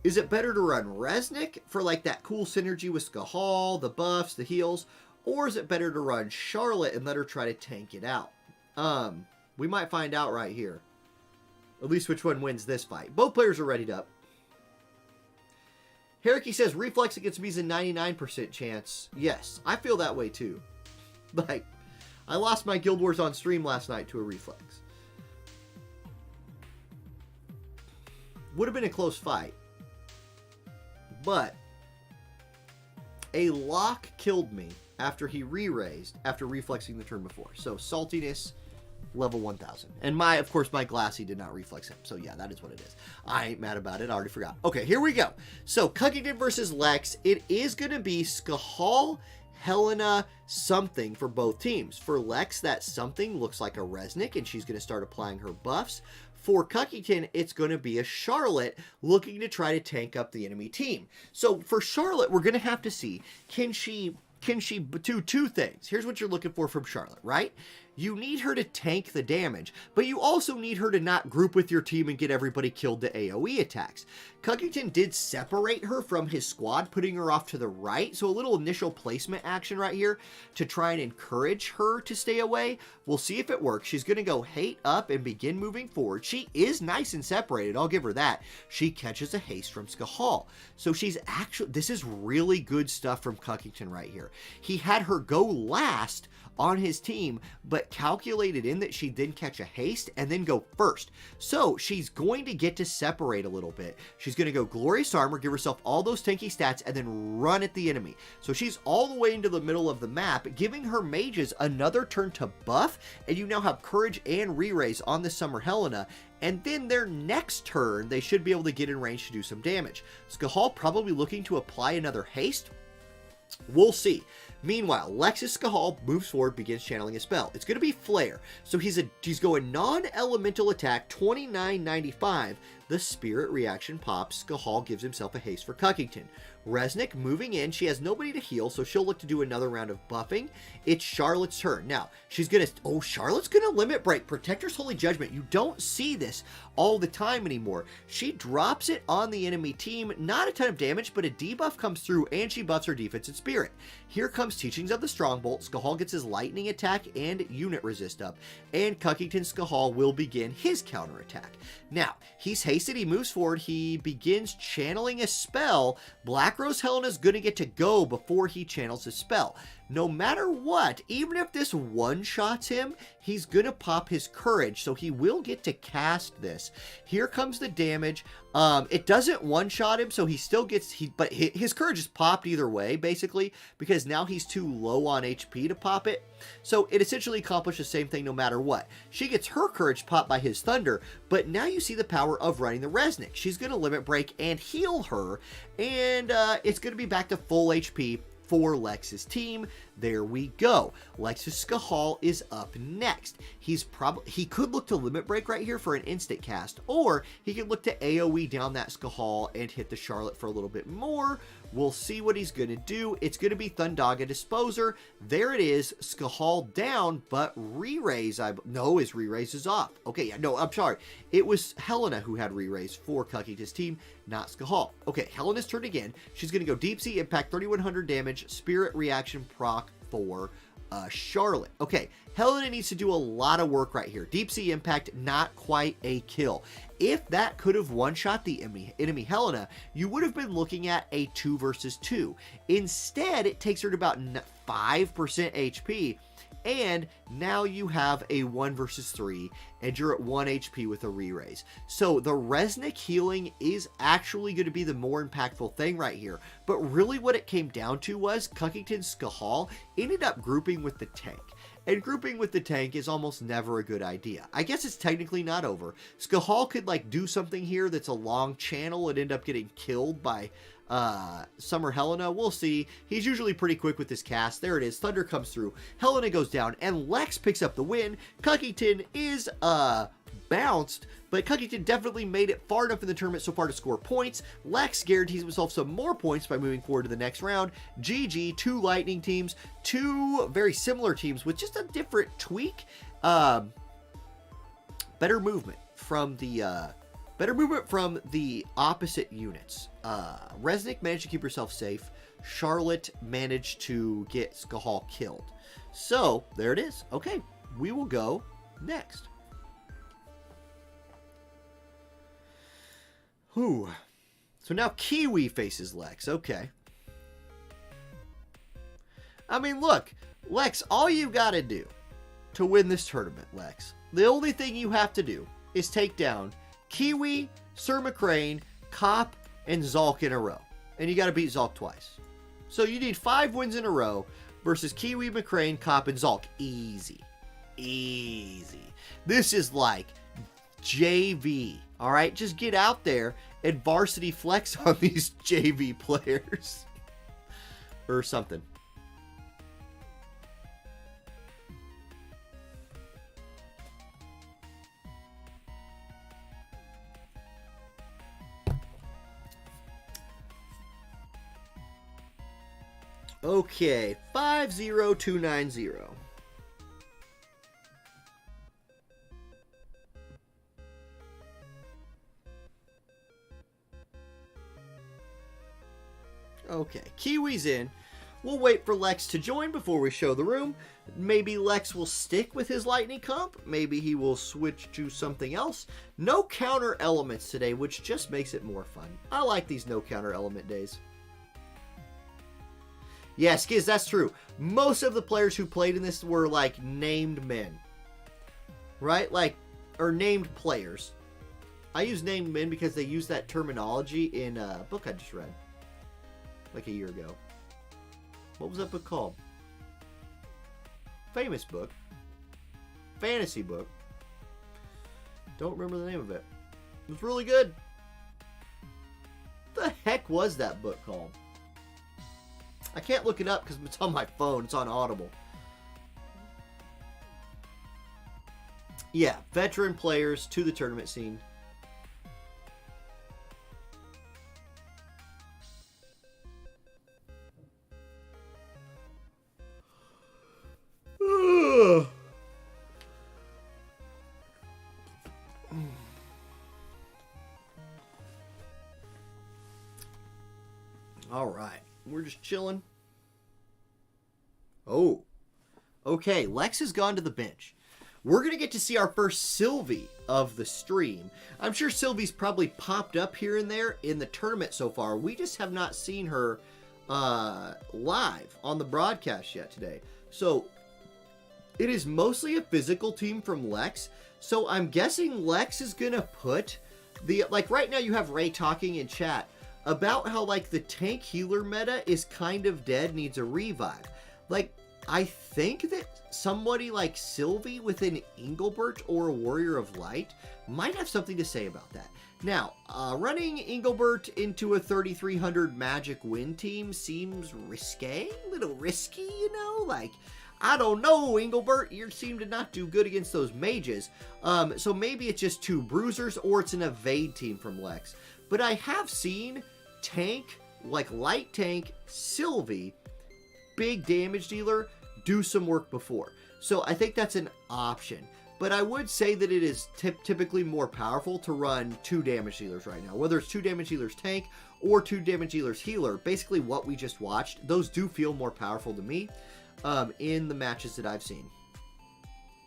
is it better to run Resnick for like that cool synergy with Skahal, the buffs, the heals, or is it better to run Charlotte and let her try to tank it out? We might find out right here. At least which one wins this fight. Both players are readied up. Heriki says Reflex against me is a 99% chance. Yes, I feel that way too. Like, I lost my Guild Wars on stream last night to a Reflex. Would have been a close fight. But a lock killed me after he re-raised after reflexing the turn before. So saltiness, level 1000. And of course, my Glassy did not reflex him. So yeah, that is what it is. I ain't mad about it. I already forgot. Okay, here we go. So Cuckington versus Lex. It is going to be Skahal, Helena, something for both teams. For Lex, that something looks like a Resnick, and she's going to start applying her buffs. For Cuckington, it's going to be a Charlotte looking to try to tank up the enemy team. So for Charlotte, we're going to have to see, can she do 2 things? Here's what you're looking for from Charlotte, right? You need her to tank the damage, but you also need her to not group with your team and get everybody killed to AoE attacks. Cuckington did separate her from his squad, putting her off to the right, so a little initial placement action right here to try and encourage her to stay away. We'll see if it works. She's going to go hate up and begin moving forward. She is nice and separated, I'll give her that. She catches a haste from Skahal. So she's actually, this is really good stuff from Cuckington right here. He had her go last on his team, but calculated in that she'd then catch a haste and then go first. So she's going to get to separate a little bit. She's going to go Glorious Armor, give herself all those tanky stats, and then run at the enemy. So she's all the way into the middle of the map, giving her mages another turn to buff, and you now have Courage and Re-Raise on the Summer Helena, and then their next turn, they should be able to get in range to do some damage. Skahal probably looking to apply another haste. We'll see. Meanwhile, Lexus Skahal moves forward, begins channeling a spell. It's going to be Flare. So he's going non-elemental attack, 29.95. The Spirit reaction pops. Skahal gives himself a haste for Cuckington. Resnick moving in. She has nobody to heal, so she'll look to do another round of buffing. It's Charlotte's turn. Now, she's going to... Oh, Charlotte's going to limit break. Protector's Holy Judgment. You don't see this all the time anymore. She drops it on the enemy team. Not a ton of damage, but a debuff comes through, and she buffs her defense and spirit. Here comes Teachings of the Strongbolt. Skahal gets his lightning attack and unit resist up, and Cuckington Skahal will begin his counterattack. Now, he's hasted. He moves forward. He begins channeling a spell. Black Rose Helena's going to get to go before he channels his spell. no matter what, even if this one-shots him, he's going to pop his courage, so he will get to cast this. Here comes the damage. It doesn't one-shot him, so he still gets, but his courage is popped either way, basically, because now he's too low on HP to pop it. So it essentially accomplished the same thing no matter what. She gets her courage popped by his thunder, but now you see the power of running the Resnick. She's going to limit break and heal her, and it's going to be back to full HP for Lex's team. There we go. Lex's Skahal is up next. He could look to limit break right here for an instant cast, or he could look to AoE down that Skahal and hit the Charlotte for a little bit more. We'll see what he's going to do. It's going to be Thundaga Disposer. There it is. Skahal down, but re-raise. No, his re-raise is off. Okay, yeah, no, I'm sorry. It was Helena who had re-raise for Cuckington's team, not Skahal. Okay, Helena's turn again. She's going to go Deep Sea Impact, 3100 damage, Spirit Reaction proc for Charlotte. Okay, Helena needs to do a lot of work right here. Deep Sea Impact, not quite a kill. If that could have one-shot the enemy Helena, you would have been looking at a 2 versus 2. Instead, it takes her to about 5% HP, and now you have a 1 versus 3, and you're at 1 HP with a re-raise. So the Resnick healing is actually going to be the more impactful thing right here. But really what it came down to was Cuckington's Skahal ended up grouping with the tank. And grouping with the tank is almost never a good idea. I guess it's technically not over. Skahal could like do something here that's a long channel and end up getting killed by Summer Helena. We'll see. He's usually pretty quick with his cast. There it is. Thunder comes through. Helena goes down and Lex picks up the win. Cuckington is bounced, but Cuckington definitely made it far enough in the tournament so far to score points. Lex guarantees himself some more points by moving forward to the next round. GG, 2 Lightning teams, 2 very similar teams with just a different tweak. Better movement from the opposite units. Resnick managed to keep herself safe. Charlotte managed to get Skahal killed. So, there it is. Okay, we will go next. Whew. So now Kiwi faces Lex. Okay. I mean, look. Lex, all you got to do to win this tournament, Lex, the only thing you have to do is take down Kiwi, Sir McCrane, Cop, and Zalk in a row. And you got to beat Zalk twice. So you need 5 wins in a row versus Kiwi, McCrane, Cop, and Zalk. Easy. Easy. This is like JV. All right, just get out there and varsity flex on these JV players. Or something. Okay, 50290. Okay, Kiwi's in. We'll wait for Lex to join before we show the room. Maybe Lex will stick with his lightning comp. Maybe he will switch to something else. No counter elements today, which just makes it more fun. I like these no counter element days. Yeah, Skiz, that's true. Most of the players who played in this were, like, named men. Right? Like, or named players. I use named men because they use that terminology in a book I just read. Like a year ago. What was that book called? Famous book. Fantasy book. Don't remember the name of it. It was really good. What the heck was that book called? I can't look it up because it's on my phone. It's on Audible. Yeah, veteran players to the tournament scene. All right. We're just chilling. Oh. Okay, Lex has gone to the bench. We're going to get to see our first Sylvie of the stream. I'm sure Sylvie's probably popped up here and there in the tournament so far. We just have not seen her live on the broadcast yet today. So it is mostly a physical team from Lex. So I'm guessing Lex is going to put the, like right now you have Ray talking in chat about how like the tank healer meta is kind of dead, needs a revive. Like, I think that somebody like Sylvie with an Engelbert or a Warrior of Light might have something to say about that. Now, running Engelbert into a 3,300 magic win team seems risque, a little risky, you know? Like, I don't know, Engelbert, you seem to not do good against those mages. So maybe it's just 2 bruisers or it's an evade team from Lex. But I have seen tank, like light tank, Sylvie, big damage dealer, do some work before. So I think that's an option. But I would say that it is typically more powerful to run 2 damage dealers right now. Whether it's 2 damage dealers tank or 2 damage dealers healer, basically what we just watched, those do feel more powerful to me in the matches that I've seen.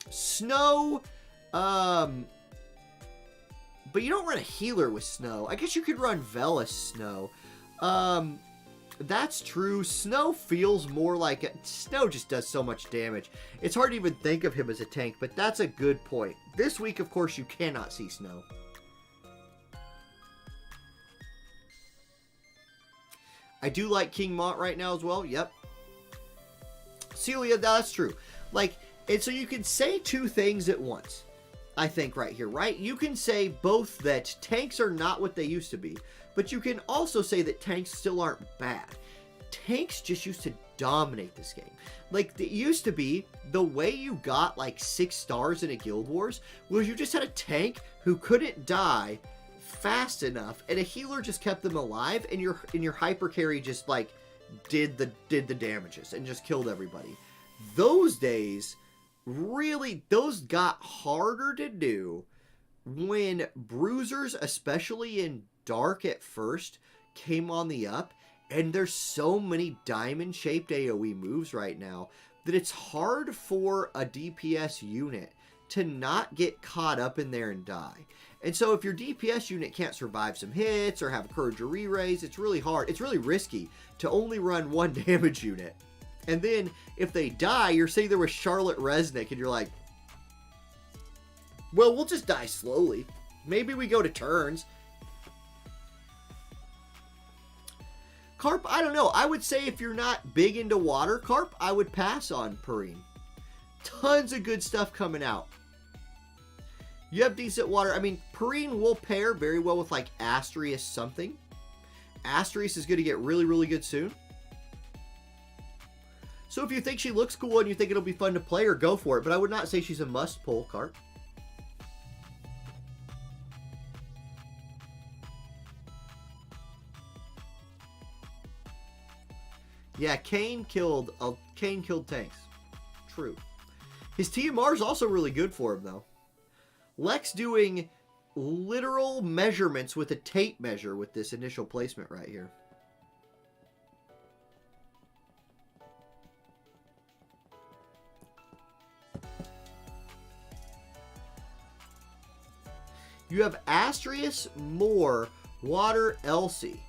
Snow, but you don't run a healer with Snow. I guess you could run Velas Snow. That's true. Snow feels more like... Snow just does so much damage. It's hard to even think of him as a tank, but that's a good point. This week, of course, you cannot see Snow. I do like King Mont right now as well. Yep. Celia, that's true. Like, and so you can say 2 things at once, I think, right here, right? You can say both that tanks are not what they used to be, but you can also say that tanks still aren't bad. Tanks just used to dominate this game. Like, it used to be, the way you got, like, 6 stars in a Guild Wars was you just had a tank who couldn't die fast enough, and a healer just kept them alive, and your hyper carry just, like, did the damages and just killed everybody. Those days, really, those got harder to do when bruisers, especially in Dark at first, came on the up, and there's so many diamond-shaped AoE moves right now that it's hard for a DPS unit to not get caught up in there and die. And so if your DPS unit can't survive some hits or have a courage or re-raise, it's really hard. It's really risky to only run 1 damage unit. And then if they die, you're saying there was Charlotte Resnick, and you're like, well, we'll just die slowly. Maybe we go to turns. Carp, I don't know. I would say if you're not big into water, Carp, I would pass on Perrine. Tons of good stuff coming out. You have decent water. I mean, Perrine will pair very well with, like, Asterius something. Asterius is going to get really, really good soon. So if you think she looks cool and you think it'll be fun to play her, go for it. But I would not say she's a must-pull, Carp. Yeah, Kane killed tanks. True. His TMR is also really good for him, though. Lex doing literal measurements with a tape measure with this initial placement right here. You have Asterius, Moore, Water, Elsie.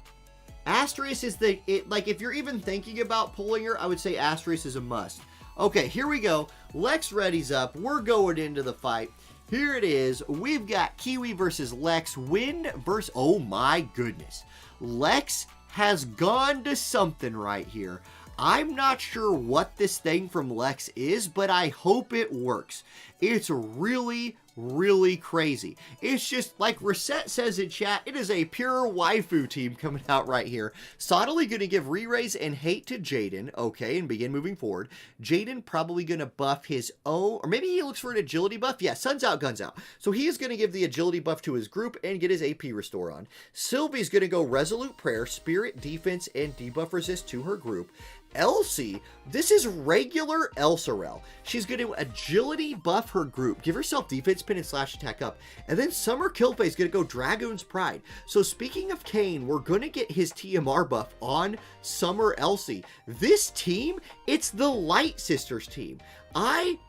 Asterius is like, if you're even thinking about pulling her, I would say Asterius is a must. Okay, here we go. Lex readies up. We're going into the fight. Here it is. We've got Kiwi versus Lex. Wind versus... Oh my goodness. Lex has gone to something right here. I'm not sure what this thing from Lex is, but I hope it works. It's really, really crazy. It's just, like Reset says in chat, it is a pure waifu team coming out right here. Sottily going to give re-raise and hate to Jaden, okay, and begin moving forward. Jaden probably going to buff his own, or maybe he looks for an agility buff. Yeah, sun's out, guns out. So he is going to give the agility buff to his group and get his AP restore on. Sylvie's going to go Resolute Prayer, Spirit, Defense, and debuff resist to her group. Elsie, this is regular Elsorel. She's going to agility buff her group, give herself defense pin and slash attack up, and then Summer Kilpe is going to go Dragoon's Pride. So speaking of Kane, we're going to get his TMR buff on Summer Elsie. This team, it's the Light Sisters team.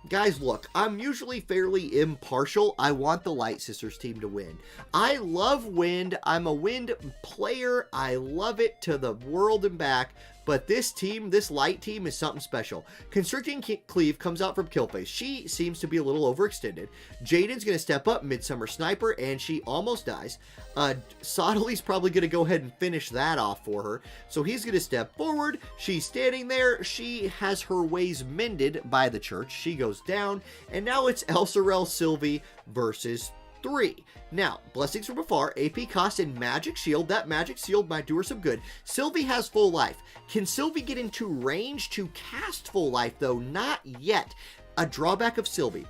Guys, look, I'm usually fairly impartial. I want the Light Sisters team to win. I love Wind. I'm a Wind player. I love it to the world and back. But this team, this light team, is something special. Constricting Cleave comes out from Killface. She seems to be a little overextended. Jaden's going to step up, Midsummer Sniper, and she almost dies. Sottly's probably going to go ahead and finish that off for her. So he's going to step forward. She's standing there. She has her ways mended by the church. She goes down. And now it's Elsorel Sylvie versus 3. Now, Blessings from Afar, AP cost, and Magic Shield. That Magic Shield might do her some good. Sylvie has full life. Can Sylvie get into range to cast full life, though? Not yet. A drawback of Sylvie: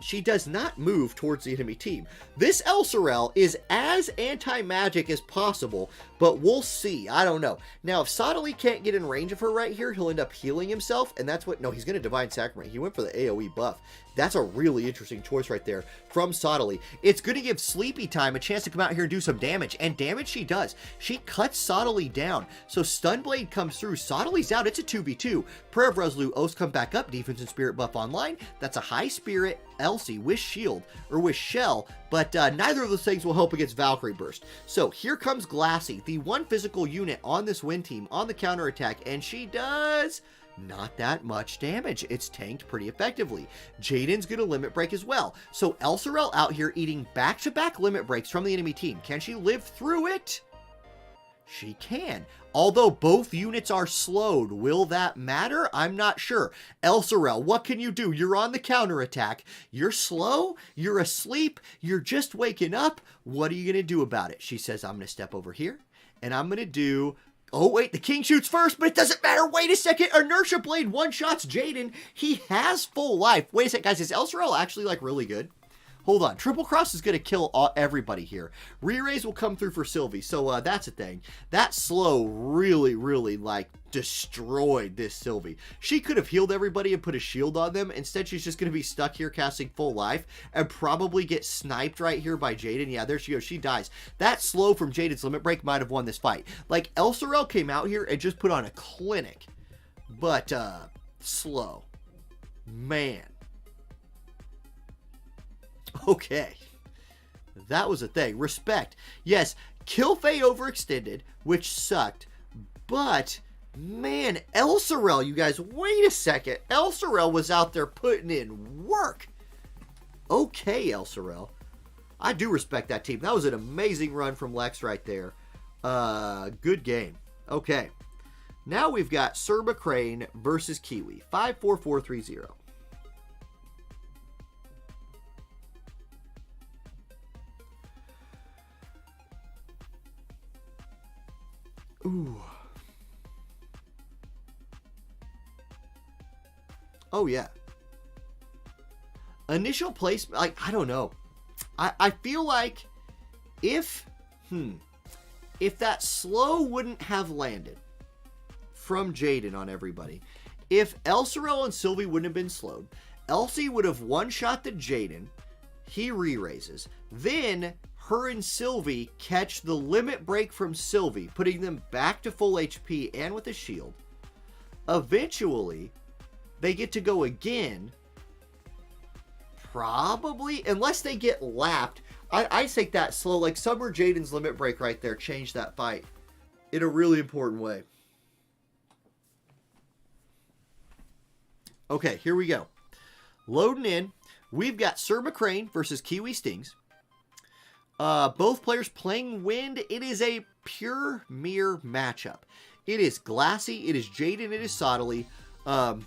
she does not move towards the enemy team. This Elsorel is as anti-magic as possible, but we'll see. I don't know. Now, if Sottly can't get in range of her right here, he'll end up healing himself, and that's what... No, he's going to Divine Sacrament. He went for the AoE buff. That's a really interesting choice right there from Sottly. It's going to give Sleepy Time a chance to come out here and do some damage, and damage she does. She cuts Sottly down, so Stunblade comes through. Sottly's out. It's a 2v2. Prayer of Resolute, Oaths come back up. Defense and Spirit buff online. That's a high Spirit Elsie with Shield, or with Shell, but neither of those things will help against Valkyrie Burst. So here comes Glassy, the one physical unit on this win team, on the counterattack, and she does not that much damage. It's tanked pretty effectively. Jaden's going to limit break as well. So Elsorel out here eating back-to-back limit breaks from the enemy team. Can she live through it? She can. Although both units are slowed, will that matter? I'm not sure. Elsorel, what can you do? You're on the counterattack. You're slow. You're asleep. You're just waking up. What are you going to do about it? She says, I'm going to step over here, and I'm going to do... Oh, wait, the king shoots first, but it doesn't matter. Wait a second. Inertia Blade one-shots Jaden. He has full life. Wait a second, guys. Is Elsorel actually, like, really good? Hold on. Triple Cross is going to kill everybody here. Re-raise will come through for Sylvie, so that's a thing. That slow really, really, like, destroyed this Sylvie. She could have healed everybody and put a shield on them. Instead, she's just going to be stuck here casting full life and probably get sniped right here by Jaden. Yeah, there she goes. She dies. That slow from Jaden's limit break might have won this fight. Like, Elsorel came out here and just put on a clinic. But, slow. Man. Okay, that was a thing. Respect. Yes, Killface overextended, which sucked, but man, Elsorel, you guys, wait a second. Elsorel was out there putting in work. Okay, Elsorel. I do respect that team. That was an amazing run from Lex right there. Good game. Okay, now we've got Surma Crane versus Kiwi. 5-4-4-3-0. Ooh. Oh, yeah. Initial placement, like, I don't know. I feel like if that slow wouldn't have landed from Jaden on everybody, if Elsorel and Sylvie wouldn't have been slowed, Elsie would have one-shot the Jaden, he re-raises, then her and Sylvie catch the limit break from Sylvie, putting them back to full HP and with a shield. Eventually, they get to go again. Probably, unless they get lapped. I think that slow, like Summer Jaden's limit break right there changed that fight in a really important way. Okay, here we go. Loading in. We've got Surma Crane versus Kiwi Stings. Both players playing wind. It is a pure mirror matchup. It is Glassy, it is Jaden, it is Sottly.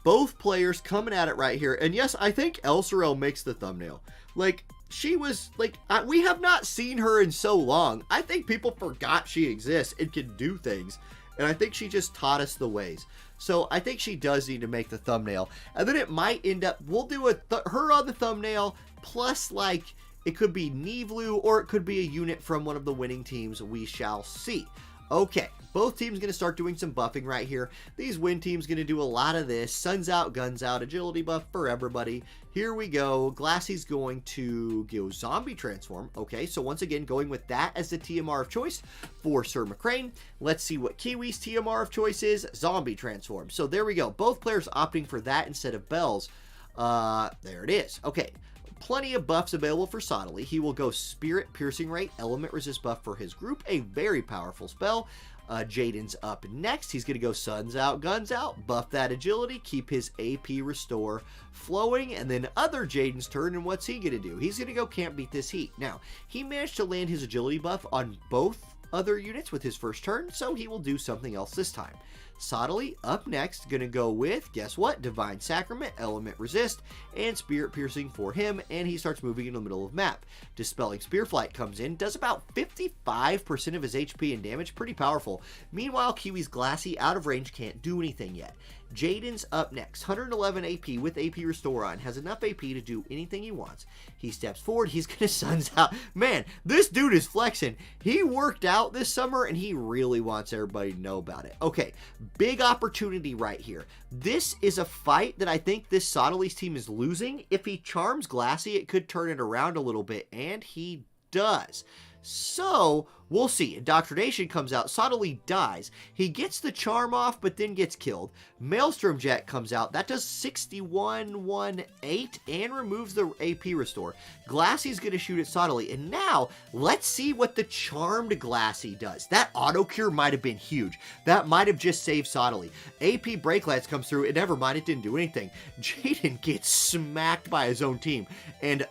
Both players coming at it right here. And yes, I think Elsorel makes the thumbnail. Like, she was, like, we have not seen her in so long. I think people forgot she exists and can do things. And I think she just taught us the ways. So I think she does need to make the thumbnail. And then it might end up, we'll do her on the thumbnail, plus, like, it could be Nivlu, or it could be a unit from one of the winning teams. We shall see. Okay, both teams going to start doing some buffing right here. These win teams going to do a lot of this. Suns out, guns out, agility buff for everybody. Here we go. Glassy's going to go zombie transform. Okay, so once again, going with that as the TMR of choice for Surma Crane. Let's see what Kiwi's TMR of choice is. Zombie transform. So there we go. Both players opting for that instead of Bells. There it is. Okay. Plenty of buffs available for Sottly. He will go Spirit Piercing Rate, Element Resist buff for his group, a very powerful spell. Jaden's up next. He's going to go Suns Out, Guns Out, buff that agility, keep his AP Restore flowing, and then other Jaden's turn, and what's he going to do? He's going to go Can't Beat This Heat. Now, he managed to land his agility buff on both other units with his first turn, so he will do something else this time. Sottily up next, gonna go with, guess what? Divine Sacrament, Element Resist, and Spirit Piercing for him, and he starts moving in the middle of map. Dispelling Spear Flight comes in, does about 55% of his HP and damage, pretty powerful. Meanwhile, Kiwi's Glassy, out of range, can't do anything yet. Jaden's up next, 111 AP with AP Restore on, has enough AP to do anything he wants. He steps forward, he's gonna Suns Out. Man, this dude is flexing. He worked out this summer, and he really wants everybody to know about it. Okay, big opportunity right here. This is a fight that I think this Sottely's team is losing. If he charms Glassy, it could turn it around a little bit, and he does. So, we'll see. Indoctrination comes out. Sottely dies. He gets the charm off, but then gets killed. Maelstrom Jet comes out. That does 61-1-8 and removes the AP Restore. Glassy's going to shoot at Sottely. And now, let's see what the Charmed Glassy does. That auto-cure might have been huge. That might have just saved Sottely. AP Break Lance comes through, and never mind, it didn't do anything. Jaden gets smacked by his own team. And,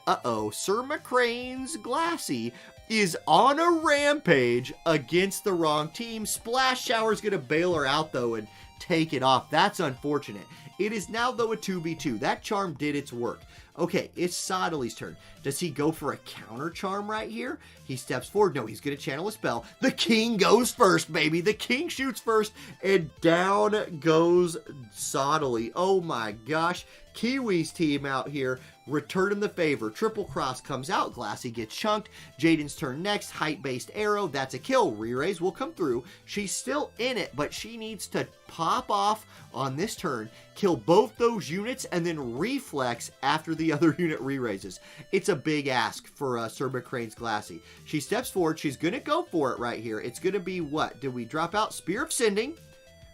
Sir McCrane's Glassy is on a rampage against the wrong team. Splash Shower's going to bail her out, though, and take it off. That's unfortunate. It is now, though, a 2v2. That charm did its work. Okay, it's Sottely's turn. Does he go for a counter charm right here? He steps forward. No, he's going to channel a spell. The king goes first, baby. The king shoots first, and down goes Sottely. Oh, my gosh. Kiwi's team out here returning the favor. Triple Cross comes out. Glassy gets chunked. Jaden's turn next. Height-based arrow. That's a kill. Re-raise will come through. She's still in it, but she needs to pop off on this turn, kill both those units, and then reflex after the other unit re-raises. It's a big ask for Sir McCrane's Glassy. She steps forward. She's going to go for it right here. It's going to be what? Did we drop out? Spear of Sending.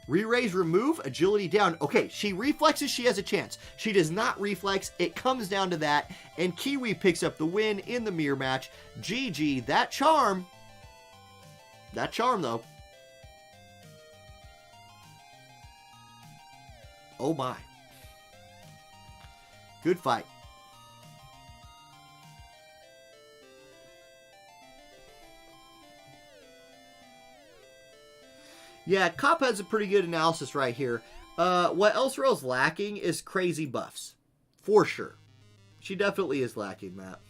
Re-raise, remove, agility down. Okay, she reflexes, she has a chance. She does not reflex, it comes down to that, and Kiwi picks up the win in the mirror match. GG, that charm though. Oh my. Good fight. Yeah, Cop has a pretty good analysis right here. What Elserel's lacking is crazy buffs. For sure. She definitely is lacking that.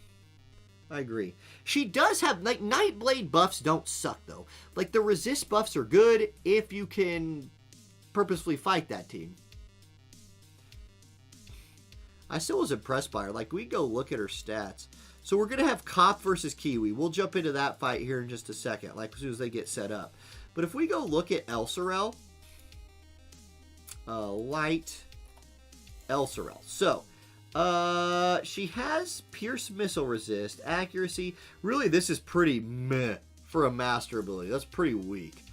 I agree. She does have, like, Nightblade buffs don't suck, though. Like, the resist buffs are good if you can purposefully fight that team. I still was impressed by her. Like, we go look at her stats. So we're going to have Cop versus Kiwi. We'll jump into that fight here in just a second, like, as soon as they get set up. But if we go look at Elserel, Light Elserel. So, she has Pierce Missile Resist, Accuracy. Really, this is pretty meh for a Master ability. That's pretty weak.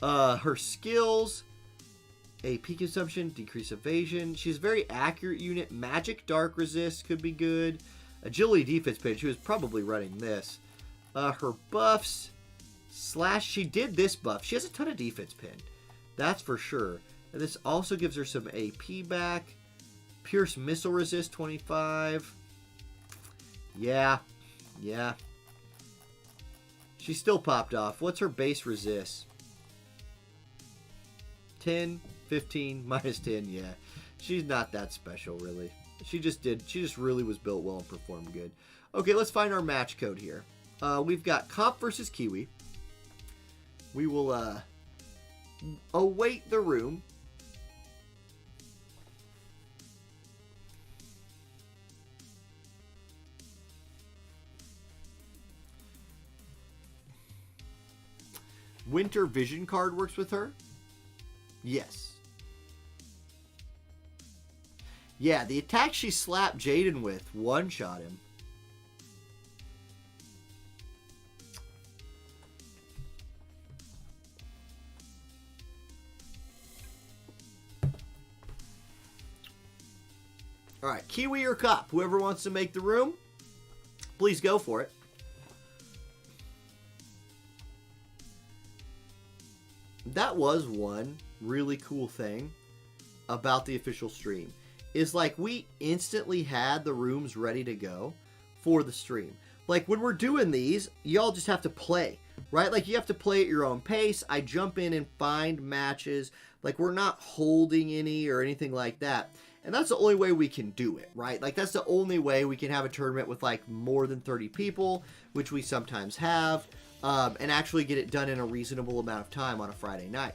Her skills, AP Consumption, Decrease Evasion. She's a very accurate unit. Magic Dark Resist could be good. Agility Defense Pin. She was probably running this. Her buffs... Slash, she did this buff. She has a ton of defense pin. That's for sure. And this also gives her some AP back. Pierce Missile Resist, 25. Yeah. She still popped off. What's her base resist? 10, 15, minus 10, yeah. She's not that special, really. She just really was built well and performed good. Okay, let's find our match code here. We've got Cop versus Kiwi. We will await the room. Winter Vision card works with her? Yes. Yeah, the attack she slapped Jaden with one-shot him. All right, Kiwi or Cop, whoever wants to make the room, please go for it. that was one really cool thing about the official stream. Is like we instantly had the rooms ready to go for the stream. Like when we're doing these, y'all just have to play, right? Like you have to play at your own pace. I jump in and find matches. Like we're not holding any or anything like that. And that's the only way we can do it, right? Like that's the only way we can have a tournament with like more than 30 people, which we sometimes have, and actually get it done in a reasonable amount of time on a Friday night.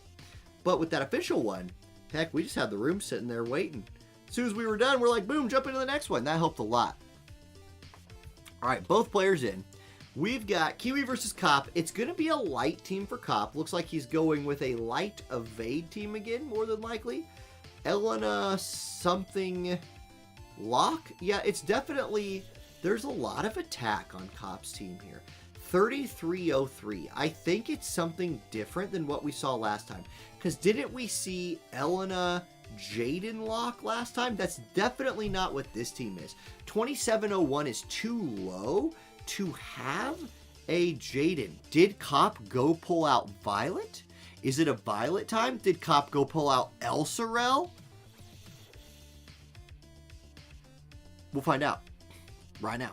But with that official one, heck, we just had the room sitting there waiting. As soon as we were done, we're like, boom, jump into the next one. That helped a lot. All right, both players in. We've got Kiwi versus Cop. It's going to be a light team for Cop. Looks like he's going with a light evade team again, more than likely. Elena something lock? Yeah, it's definitely, there's a lot of attack on Cop's team here. 3303. I think it's something different than what we saw last time. Because didn't we see Elena Jaden lock last time? That's definitely not what this team is. 2701 is too low to have a Jaden. Did Cop go pull out Violet? Is it a Violet time? Did Cop go pull out Elsorel? We'll find out right now.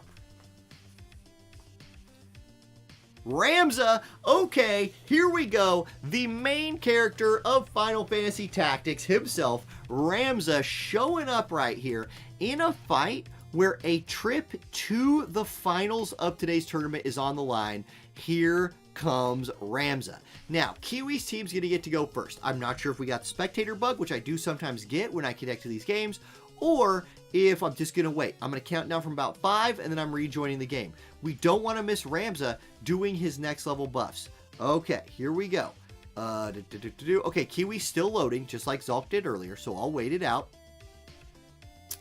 Ramza, okay, here we go. The main character of Final Fantasy Tactics himself, Ramza, showing up right here in a fight where a trip to the finals of today's tournament is on the line. Here comes Ramza. Now, Kiwi's team's going to get to go first. I'm not sure if we got the spectator bug, which I do sometimes get when I connect to these games, or if I'm just going to wait. I'm going to count down from about 5, and then I'm rejoining the game. We don't want to miss Ramza doing his next level buffs. Okay, here we go. Okay, Kiwi's still loading, just like Zalk did earlier, so I'll wait it out.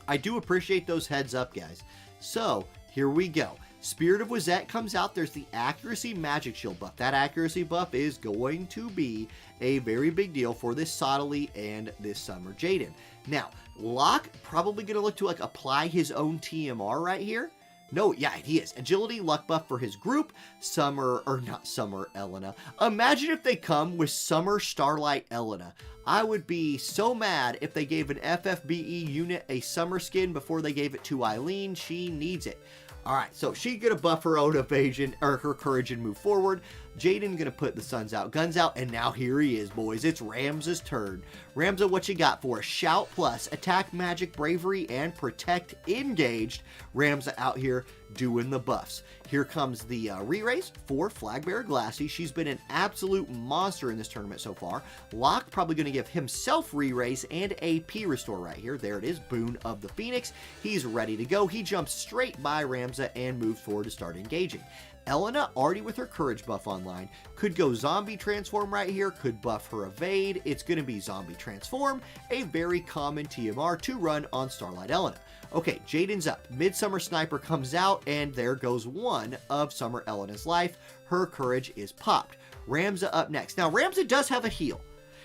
I do appreciate those heads up, guys. So, here we go. Spirit of Wizette comes out. There's the accuracy magic shield buff. That accuracy buff is going to be a very big deal for this Sottily and this Summer Jaden. Now, Locke probably going to look to like apply his own TMR right here. No, yeah, he is. Agility, luck buff for his group. Summer, or not Summer, Elena. Imagine if they come with Summer Starlight Elena. I would be so mad if they gave an FFBE unit a Summer skin before they gave it to Eileen. She needs it. All right, so she's going to buff her own evasion, or her courage, and move forward. Jaden going to put the suns out, guns out, and now here he is, boys. It's Ramza's turn. Ramza, what you got for us? Shout plus, attack, magic, bravery, and protect engaged. Ramza out here doing the buffs. Here comes the re-raise for Flagbearer Glassy. She's been an absolute monster in this tournament so far. Locke probably going to give himself re-raise and AP restore right here. There it is, Boon of the Phoenix. He's ready to go. He jumps straight by Ramza and moves forward to start engaging. Elena, already with her courage buff online, could go zombie transform right here, could buff her evade. It's going to be zombie transform, a very common TMR to run on Starlight Elena. Okay, Jaden's up. Midsummer Sniper comes out, and there goes one of Summer Elena's life. Her courage is popped. Ramza up next. Now, Ramza does have a heal.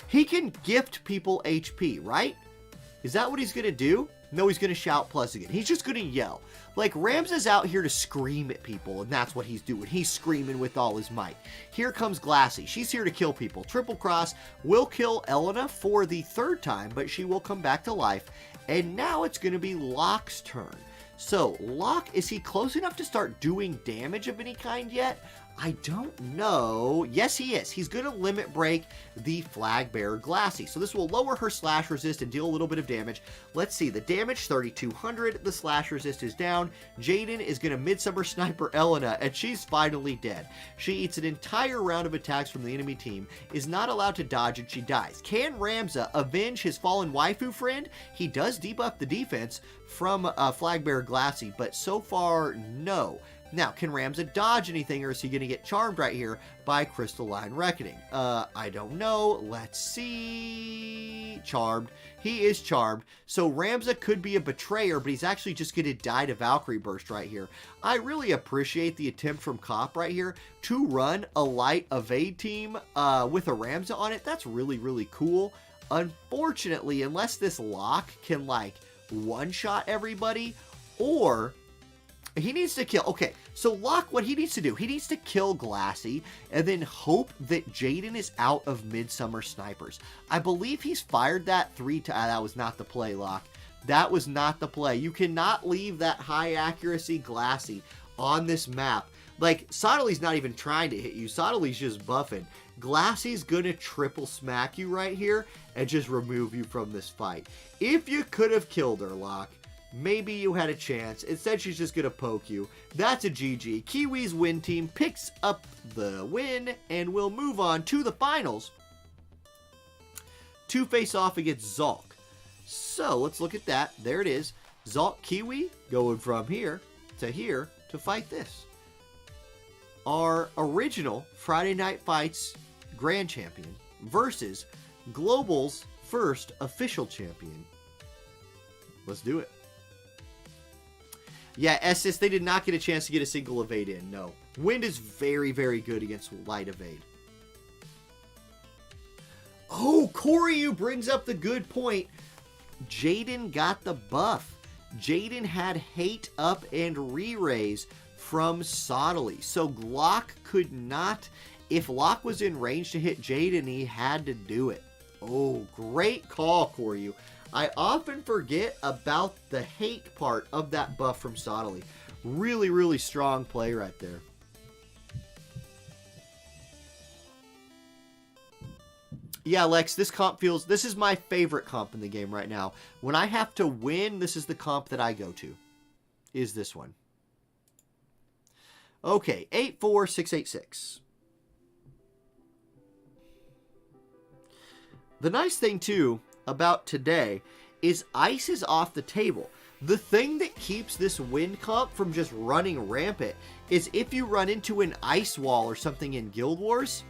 He can gift people HP, right? Is that what he's going to do? No, he's going to shout plus again. He's just going to yell. Like, Ramza's out here to scream at people, and that's what he's doing. He's screaming with all his might. Here comes Glassy. She's here to kill people. Triple Cross will kill Elena for the 3rd time, but she will come back to life. And now it's going to be Locke's turn. So, Locke, is he close enough to start doing damage of any kind yet? I don't know. Yes, he is. He's going to limit break the Flagbearer Glassy. So this will lower her slash resist and deal a little bit of damage. Let's see. The damage, 3,200. The slash resist is down. Jaden is going to Midsummer Sniper Elena, and she's finally dead. She eats an entire round of attacks from the enemy team, is not allowed to dodge, and she dies. Can Ramza avenge his fallen waifu friend? He does debuff the defense from Flagbearer Glassy, but so far, no. Now, can Ramza dodge anything, or is he going to get charmed right here by Crystalline Reckoning? I don't know. Let's see. Charmed. He is charmed. So Ramza could be a betrayer, but he's actually just going to die to Valkyrie Burst right here. I really appreciate the attempt from Cop right here to run a light evade team with a Ramza on it. That's really, really cool. Unfortunately, unless this Locke can, like, one-shot everybody, or He needs to kill. Okay, so Locke, what he needs to do, he needs to kill Glassy and then hope that Jaden is out of Midsummer Snipers. I believe he's fired that 3 times. That was not the play, Locke. That was not the play. You cannot leave that high accuracy Glassy on this map. Like, Sottly's not even trying to hit you. Sottly's just buffing. Glassy's gonna triple smack you right here and just remove you from this fight. If you could have killed her, Locke, maybe you had a chance. Instead, she's just going to poke you. That's a GG. Kiwi's win team picks up the win and will move on to the finals to face off against Zalk. So, let's look at that. There it is. Zalk Kiwi going from here to fight this. Our original Friday Night Fights Grand Champion versus Global's first official champion. Let's do it. Yeah, Estes, they did not get a chance to get a single evade in, no. Wind is very, very good against light evade. Oh, Koryu brings up the good point. Jaden got the buff. Jaden had hate up and re-raise from Sottly. So Locke could not, if Locke was in range to hit Jaden, he had to do it. Oh, great call, Koryu. I often forget about the hate part of that buff from Sottly. Really, really strong play right there. Yeah, Lex, this comp feels... This is my favorite comp in the game right now. When I have to win, this is the comp that I go to. Is this one. Okay, 84686. The nice thing, too, about today is ice is off the table. The thing that keeps this wind comp from just running rampant is if you run into an ice wall or something in Guild Wars,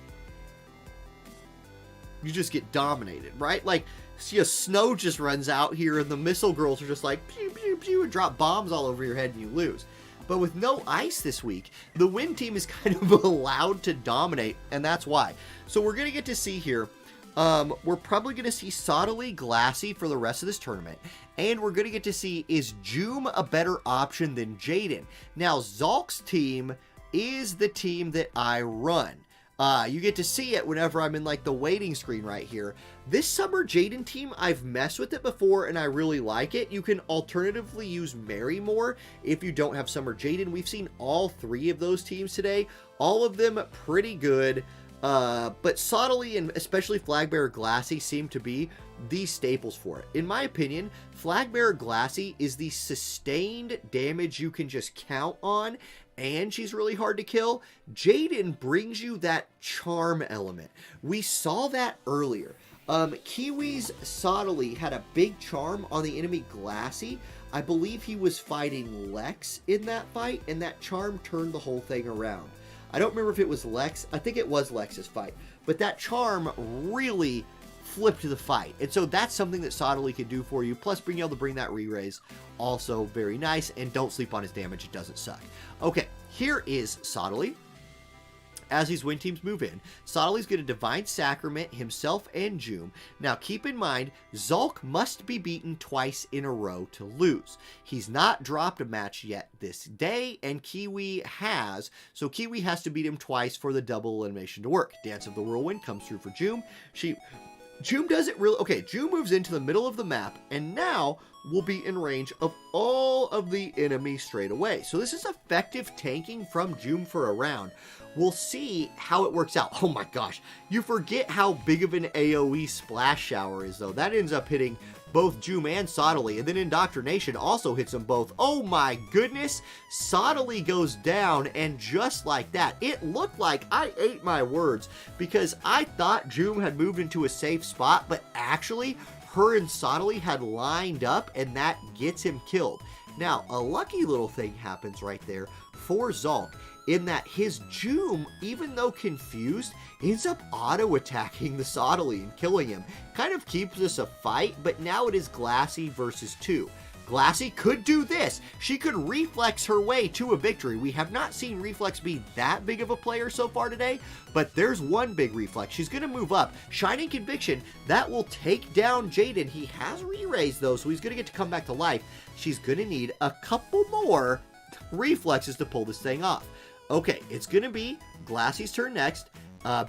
you just get dominated, right? Like, see, a snow just runs out here and the missile girls are just like pew pew pew and drop bombs all over your head and you lose. But with no ice this week, the wind team is kind of allowed to dominate, and that's why. So we're going to get to see here, we're probably going to see Sottly Glassy for the rest of this tournament. And we're going to get to see, is Joom a better option than Jaden? Now, Zalk's team is the team that I run. You get to see it whenever I'm in like the waiting screen right here. This Summer Jaden team, I've messed with it before and I really like it. You can alternatively use Mary more if you don't have Summer Jaden. We've seen all 3 of those teams today. All of them pretty good. But Sottly and especially Flagbearer Glassy seem to be the staples for it. In my opinion, Flagbearer Glassy is the sustained damage you can just count on, and she's really hard to kill. Jaden brings you that charm element. We saw that earlier. Kiwi's Sottly had a big charm on the enemy Glassy. I believe he was fighting Lex in that fight, and that charm turned the whole thing around. I don't remember if it was Lex. I think it was Lex's fight. But that charm really flipped the fight. And so that's something that Sottly can do for you. Plus being able to bring that re-raise. Also very nice. And don't sleep on his damage. It doesn't suck. Okay, here is Sottly. As these win teams move in, Sottly's going to Divine Sacrament himself and Joom. Now keep in mind, Zalk must be beaten twice in a row to lose. He's not dropped a match yet this day, and Kiwi has, so Kiwi has to beat him twice for the double elimination to work. Dance of the Whirlwind comes through for Joom. Joom doesn't really... Okay, Joom moves into the middle of the map, and now will be in range of all of the enemies straight away. So this is effective tanking from Joom for a round. We'll see how it works out. Oh my gosh, you forget how big of an AoE splash shower is, though. That ends up hitting both Joom and Sottly, and then Indoctrination also hits them both. Oh my goodness, Sottly goes down, and just like that, it looked like I ate my words, because I thought Joom had moved into a safe spot, but actually, her and Sottly had lined up, and that gets him killed. Now, a lucky little thing happens right there for Zalk, in that his Joom, even though confused, ends up auto-attacking the Sottly and killing him. Kind of keeps us a fight, but now it is Glassy versus 2. Glassy could do this. She could reflex her way to a victory. We have not seen Reflex be that big of a player so far today, but there's one big reflex. She's going to move up. Shining Conviction, that will take down Jaden. He has re-raised though, so he's going to get to come back to life. She's going to need a couple more reflexes to pull this thing off. Okay, it's going to be Glassy's turn next.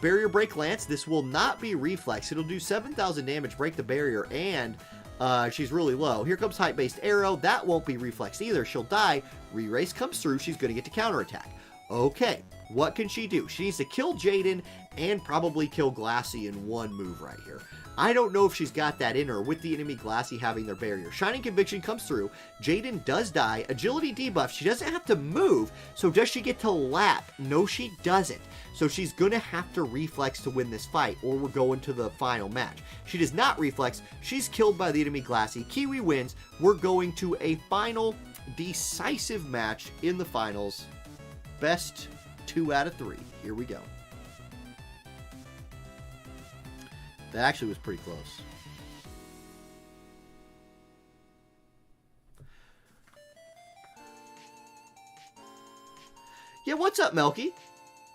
Barrier Break Lance. This will not be reflex. It'll do 7,000 damage, break the barrier, and she's really low. Here comes Height-Based Arrow. That won't be reflex either. She'll die. Re-Race comes through. She's going to get to counterattack. Okay, what can she do? She needs to kill Jaden and probably kill Glassy in one move right here. I don't know if she's got that in her with the enemy Glassy having their barrier. Shining Conviction comes through. Jaden does die. Agility debuff. She doesn't have to move, so does she get to lap? No, she doesn't. So she's going to have to reflex to win this fight, or we're going to the final match. She does not reflex. She's killed by the enemy Glassy. Kiwi wins. We're going to a final decisive match in the finals. Best 2 out of 3. Here we go. That actually was pretty close. Yeah, what's up, Melky?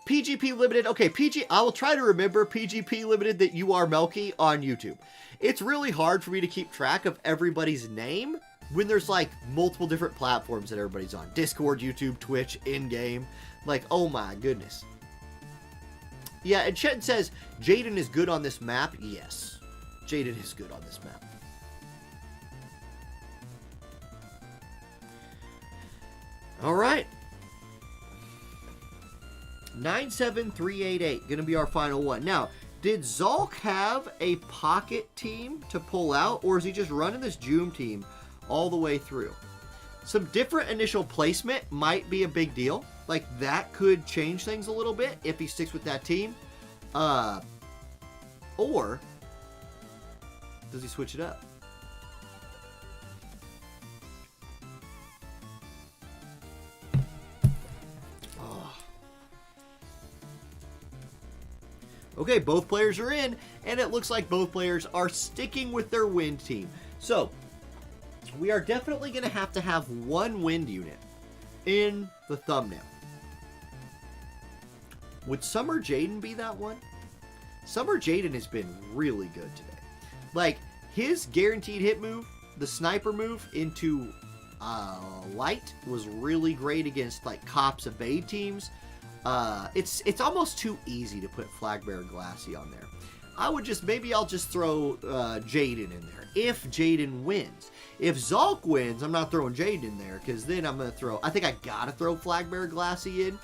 PGP Limited. Okay, I will try to remember PGP Limited that you are Melky on YouTube. It's really hard for me to keep track of everybody's name when there's like multiple different platforms that everybody's on. Discord, YouTube, Twitch, in-game. Like, oh my goodness. Yeah, and Chet says, Jaden is good on this map. Yes, Jaden is good on this map. All right. 97388, going to be our final one. Now, did Zalk have a pocket team to pull out, or is he just running this Joom team all the way through? Some different initial placement might be a big deal. Like, that could change things a little bit if he sticks with that team. Or does he switch it up? Oh. Okay, both players are in, and it looks like both players are sticking with their wind team. So, we are definitely going to have one wind unit in the thumbnail. Would Summer Jaden be that one? Summer Jaden has been really good today. Like, his guaranteed hit move, the sniper move into light, was really great against, like, Cops Evade teams. It's almost too easy to put Flagbearer Glassy on there. Maybe I'll just throw Jaden in there, if Jaden wins. If Zalk wins, I'm not throwing Jaden in there, because then I'm going to throw, I think I gotta throw Flagbearer Glassy in.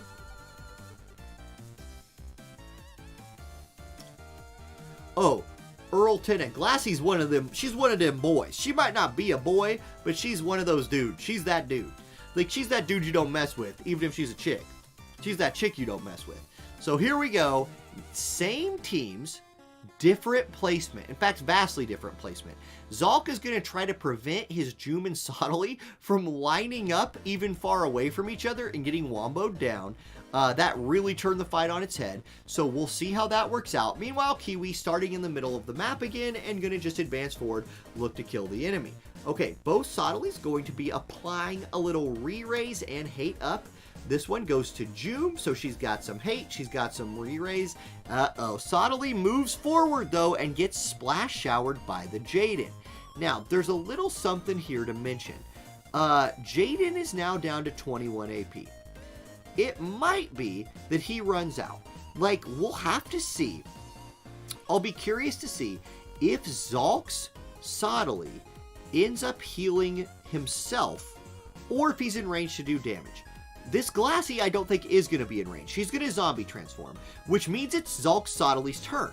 Oh, Earl Tennant. Glassy's one of them. She's one of them boys. She might not be a boy, but she's one of those dudes. She's that dude. Like, she's that dude you don't mess with, even if she's a chick. She's that chick you don't mess with. So here we go. Same teams, different placement. In fact, vastly different placement. Zalk is going to try to prevent his Joom and Sottily from lining up even far away from each other and getting womboed down. That really turned the fight on its head, so we'll see how that works out. Meanwhile, Kiwi starting in the middle of the map again and going to just advance forward, look to kill the enemy. Okay, both Sottly's going to be applying a little re-raise and hate up. This one goes to Joom, so she's got some hate, she's got some re-raise. Sottily moves forward, though, and gets splash showered by the Jaden. Now, there's a little something here to mention. Jaden is now down to 21 AP. It might be that he runs out. Like, we'll have to see. I'll be curious to see if Zalk's Sottily ends up healing himself, or if he's in range to do damage. This Glassy, I don't think, is going to be in range. She's going to zombie transform, which means it's Zalk Sottly's turn.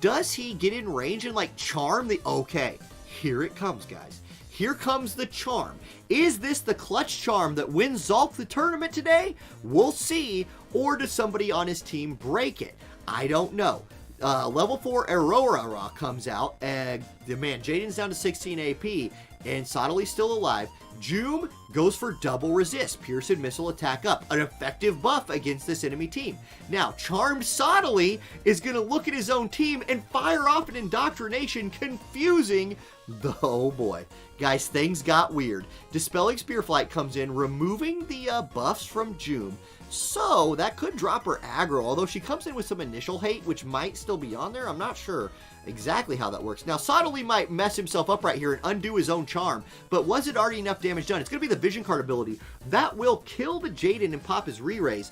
Does he get in range and, like, charm the... Okay, here it comes, guys. Here comes the charm. Is this the clutch charm that wins Zalk the tournament today? We'll see. Or does somebody on his team break it? I don't know. Level 4 Aurora comes out, and Jaden's down to 16 AP, and Sottly's still alive. Joom goes for double resist, Pierce and Missile attack up, an effective buff against this enemy team. Now, Charmed Sottily is going to look at his own team and fire off an indoctrination, confusing the... Oh boy. Guys, things got weird. Dispelling Spear Flight comes in, removing the buffs from Joom. So, that could drop her aggro, although she comes in with some initial hate, which might still be on there. I'm not sure. exactly how that works. Now, Sottily might mess himself up right here and undo his own charm, but was it already enough damage done? It's going to be the Vision Card ability. That will kill the Jaden and pop his re-raise.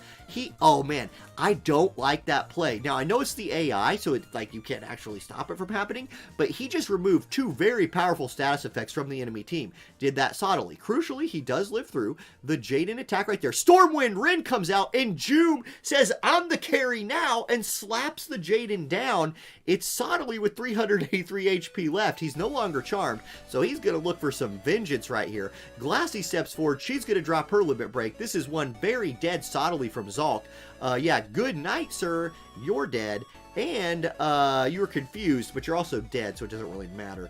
Oh man, I don't like that play. Now, I know it's the AI, so it's like you can't actually stop it from happening, but he just removed 2 very powerful status effects from the enemy team. Did that Sottily. Crucially, he does live through the Jaden attack right there. Stormwind Rin comes out, and Joom says, I'm the carry now, and slaps the Jaden down. It's Sottily with 383 HP left. He's no longer charmed, so he's going to look for some vengeance right here. Glassy steps forward. She's going to drop her limit break. This is one very dead Sottily from Zalk. Yeah, good night, sir. You're dead. And you were confused, but you're also dead, so it doesn't really matter.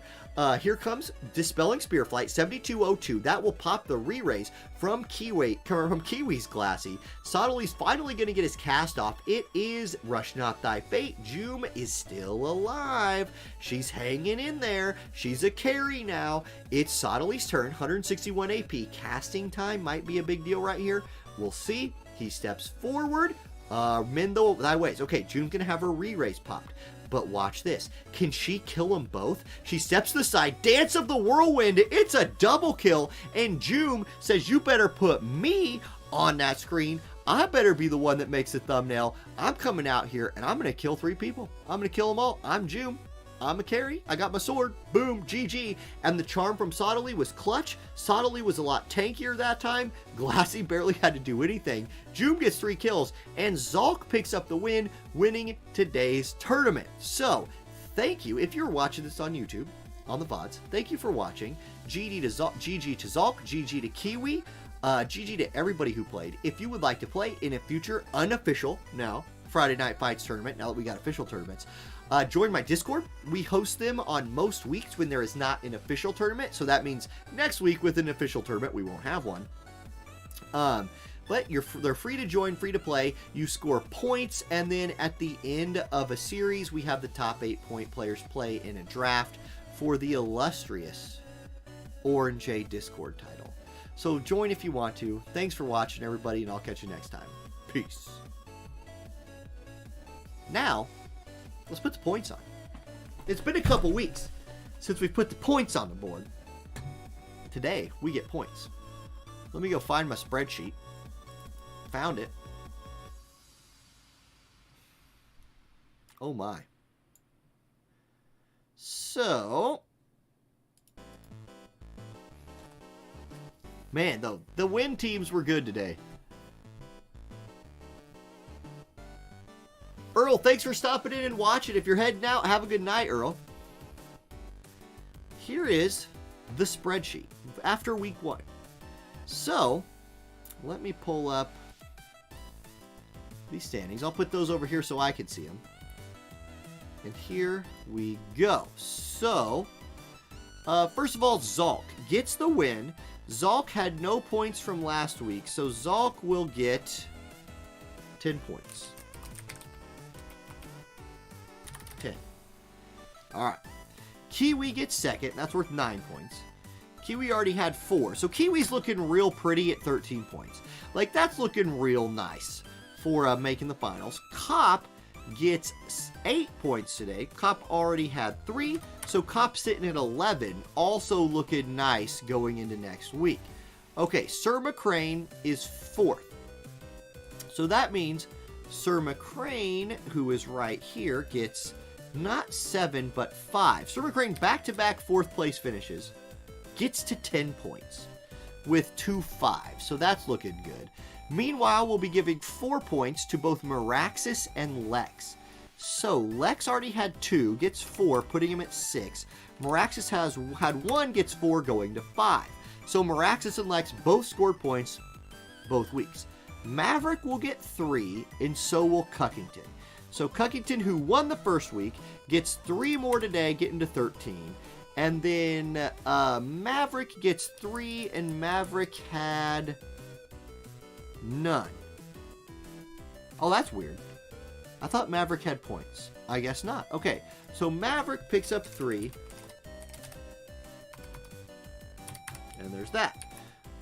Here comes Dispelling Spear Flight, 7202. That will pop the re-raise from Kiwi's Glassy. Sottily's finally going to get his cast off. It is Rush Not Thy Fate. Joom is still alive. She's hanging in there. She's a carry now. It's Sottily's turn, 161 AP. Casting time might be a big deal right here. We'll see. He steps forward. Mend thy ways. Okay, Joom's going to have her re-raise popped. But watch this. Can she kill them both? She steps to the side. Dance of the Whirlwind. It's a double kill. And Joom says, you better put me on that screen. I better be the one that makes the thumbnail. I'm coming out here and I'm going to kill 3 people. I'm going to kill them all. I'm Joom. I'm a carry. I got my sword. Boom. GG. And the charm from Sottily was clutch. Sottily was a lot tankier that time. Glassy barely had to do anything. Joom gets 3 kills. And Zalk picks up the win, winning today's tournament. So, thank you. If you're watching this on YouTube, on the VODs, thank you for watching. GG to Zalk. GG to Kiwi. GG to everybody who played. If you would like to play in a future unofficial, now, Friday Night Fights tournament, now that we got official tournaments, join my Discord. We host them on most weeks when there is not an official tournament. So that means next week with an official tournament, we won't have one. But they're free to join, free to play. You score points, and then at the end of a series, we have the top 8-point players play in a draft for the illustrious Orange A Discord title. So join if you want to. Thanks for watching, everybody, and I'll catch you next time. Peace. Now, let's put the points on. It's been a couple weeks since we put the points on the board. Today, we get points. Let me go find my spreadsheet. Found it. Oh my. So, man, the win teams were good today. Earl, thanks for stopping in and watching. If you're heading out, have a good night, Earl. Here is the spreadsheet after week 1. So, let me pull up these standings. I'll put those over here so I can see them. And here we go. So, first of all, Zalk gets the win. Zalk had no points from last week, so Zalk will get 10 points. 10. Alright. Kiwi gets second. That's worth 9 points. Kiwi already had 4. So Kiwi's looking real pretty at 13 points. Like, that's looking real nice for making the finals. Cop gets 8 points today. Cop already had 3. So Cop's sitting at 11. Also looking nice going into next week. Okay, Sir McCrane is 4th. So that means Sir McCrane, who is right here, gets not 7, but 5. Sir McCrane back-to-back 4th place finishes. Gets to 10 points with 2 5s. So that's looking good. Meanwhile, we'll be giving 4 points to both Meraxis and Lex. So Lex already had 2, gets 4, putting him at 6. Meraxis had 1, gets 4, going to 5. So Meraxis and Lex both scored points both weeks. Maverick will get 3, and so will Cuckington. So Cuckington, who won the first week, gets 3 more today, getting to 13. And then Maverick gets 3, and Maverick had none. Oh, that's weird. I thought Maverick had points. I guess not. Okay, so Maverick picks up 3. And there's that.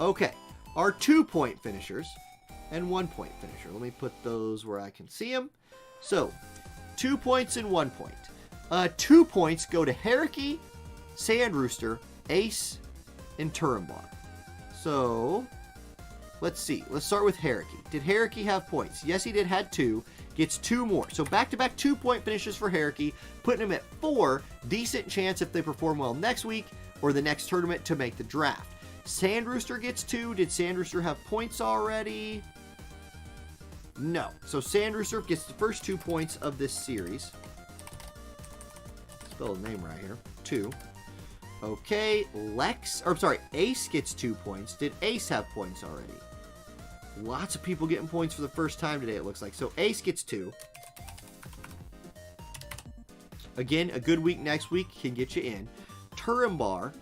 Okay, our 2-point finishers and 1-point finisher. Let me put those where I can see them. So, 2 points and 1 point. 2 points go to Hariki, Sand Rooster, Ace, and Turambar. So, let's see. Let's start with Hariki. Did Hariki have points? Yes, he did. Had 2. Gets 2 more. So back-to-back 2-point finishes for Hariki, putting him at 4. Decent chance if they perform well next week or the next tournament to make the draft. Sand Rooster gets 2. Did Sand Rooster have points already? No. So Sand Rooster gets the first 2 points of this series. Spell his name right here. 2. Okay, Ace gets 2 points. Did Ace have points already? Lots of people getting points for the first time today, it looks like. So Ace gets 2. Again, a good week next week can get you in. Turambar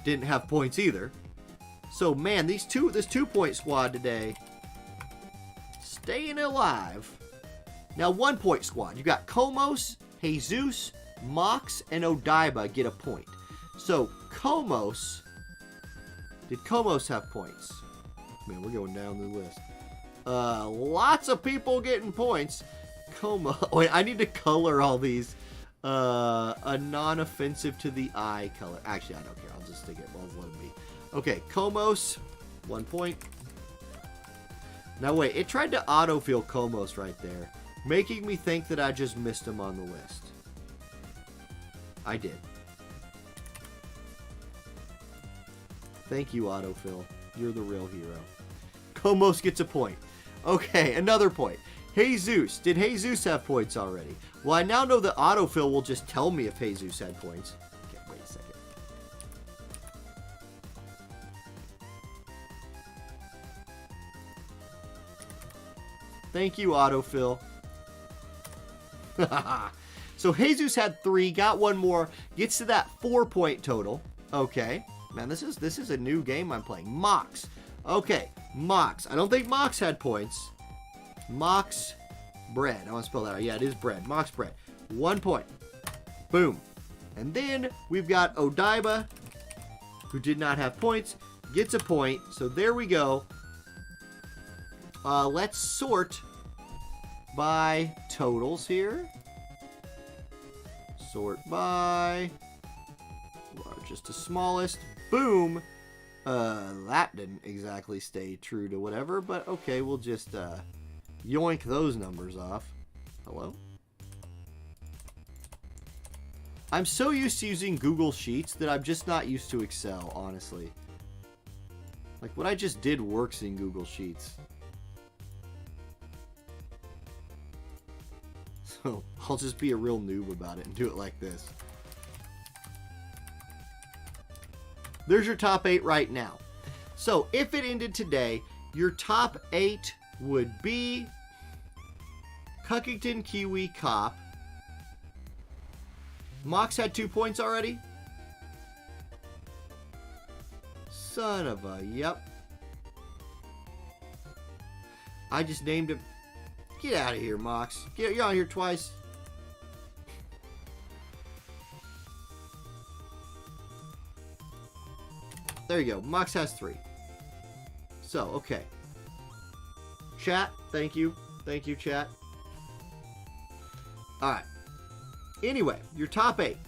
didn't have points either. So, man, this 2-point squad today, staying alive. Now, 1-point squad. You got Komos, Jesus, Mox, and Odaiba get a point. So, Komos, did Komos have points? Man, we're going down the list. Lots of people getting points. Wait, I need to color all these. A non-offensive to the eye color. Actually, I don't care. I'll just stick it. I'll let it be. Okay, Komos, 1 point. Now, wait. It tried to autofill Komos right there, making me think that I just missed him on the list. I did. Thank you, autofill. You're the real hero. Komos gets a point. Okay, another point. Jesus. Did Jesus have points already? Well, I now know that autofill will just tell me if Jesus had points. Okay, wait a second. Thank you, autofill. So Jesus had 3, got 1 more, gets to that 4-point total. Okay. Man, this is a new game I'm playing. Mox. Okay, Mox. I don't think Mox had points. Mox bread. I want to spell that out. Yeah, it is bread. Mox bread. 1 point. Boom. And then we've got Odaiba, who did not have points, gets a point. So there we go. Let's sort by totals here. Sort by largest to smallest. Boom. That didn't exactly stay true to whatever, but okay, we'll just yoink those numbers off. Hello? I'm so used to using Google Sheets that I'm just not used to Excel, honestly. Like, what I just did works in Google Sheets. So, I'll just be a real noob about it and do it like this. There's your top 8 right now. So, if it ended today, your top 8 would be Cuckington, Kiwi, Cop. Mox had 2 points already. Son of a, yep. I just named him. Get out of here, Mox. You're on here twice. There you go. Mox has 3. So, okay. Chat, thank you. Thank you, chat. Alright. Anyway, your top 8.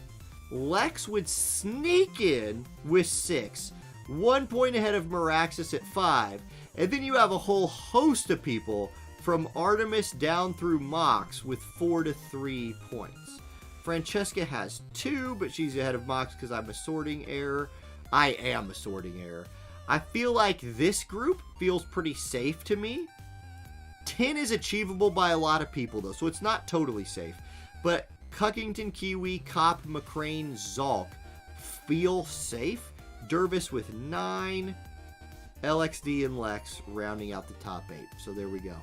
Lex would sneak in with 6. 1 point ahead of Meraxis at 5. And then you have a whole host of people from Artemis down through Mox with 4 to 3 points. Francesca has 2, but she's ahead of Mox because I'm a sorting error. I am a sorting error. I feel like this group feels pretty safe to me. 10 is achievable by a lot of people, though, so it's not totally safe. But Cuckington, Kiwi, Cop, McCrane, Zalk feel safe. Dervis with 9. LXD and Lex rounding out the top 8. So there we go.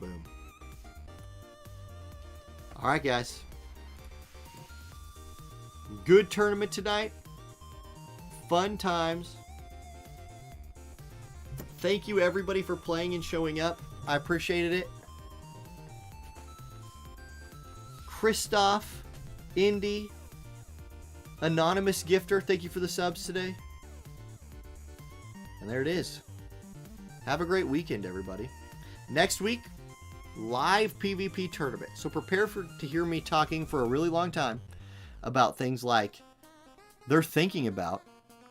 Boom. Alright, guys. Good tournament tonight. Fun times. Thank you, everybody, for playing and showing up. I appreciated it. Christoph, Indy, Anonymous Gifter, thank you for the subs today. And there it is. Have a great weekend, everybody. Next week, live PvP tournament. So prepare to hear me talking for a really long time about things like they're thinking about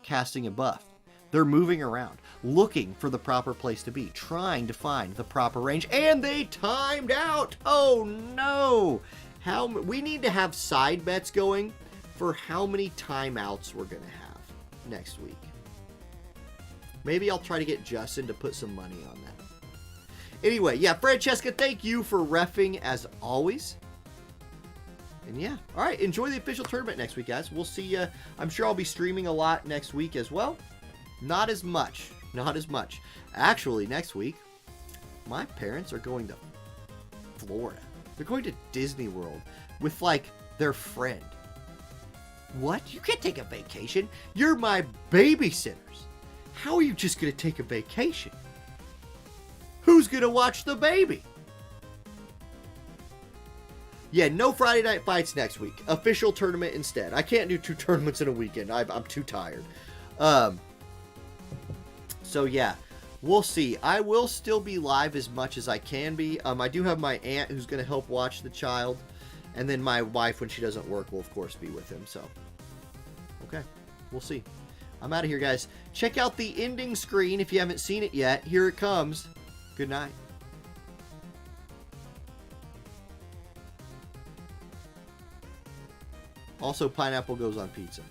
casting a buff. They're moving around, looking for the proper place to be, trying to find the proper range, and they timed out. Oh no! We need to have side bets going for how many timeouts we're going to have next week. Maybe I'll try to get Justin to put some money on that. Anyway, yeah, Francesca, thank you for reffing as always. And yeah, all right, enjoy the official tournament next week, guys. We'll see you. I'm sure I'll be streaming a lot next week as well. Not as much. Actually, next week, my parents are going to Florida. They're going to Disney World with, like, their friend. What? You can't take a vacation. You're my babysitters. How are you just going to take a vacation? Who's going to watch the baby? Yeah, no Friday night fights next week. Official tournament instead. I can't do 2 tournaments in a weekend. I'm too tired. So yeah, we'll see. I will still be live as much as I can be. I do have my aunt who's going to help watch the child. And then my wife, when she doesn't work, will of course be with him. So, okay, we'll see. I'm out of here, guys. Check out the ending screen if you haven't seen it yet. Here it comes. Good night. Also, pineapple goes on pizza.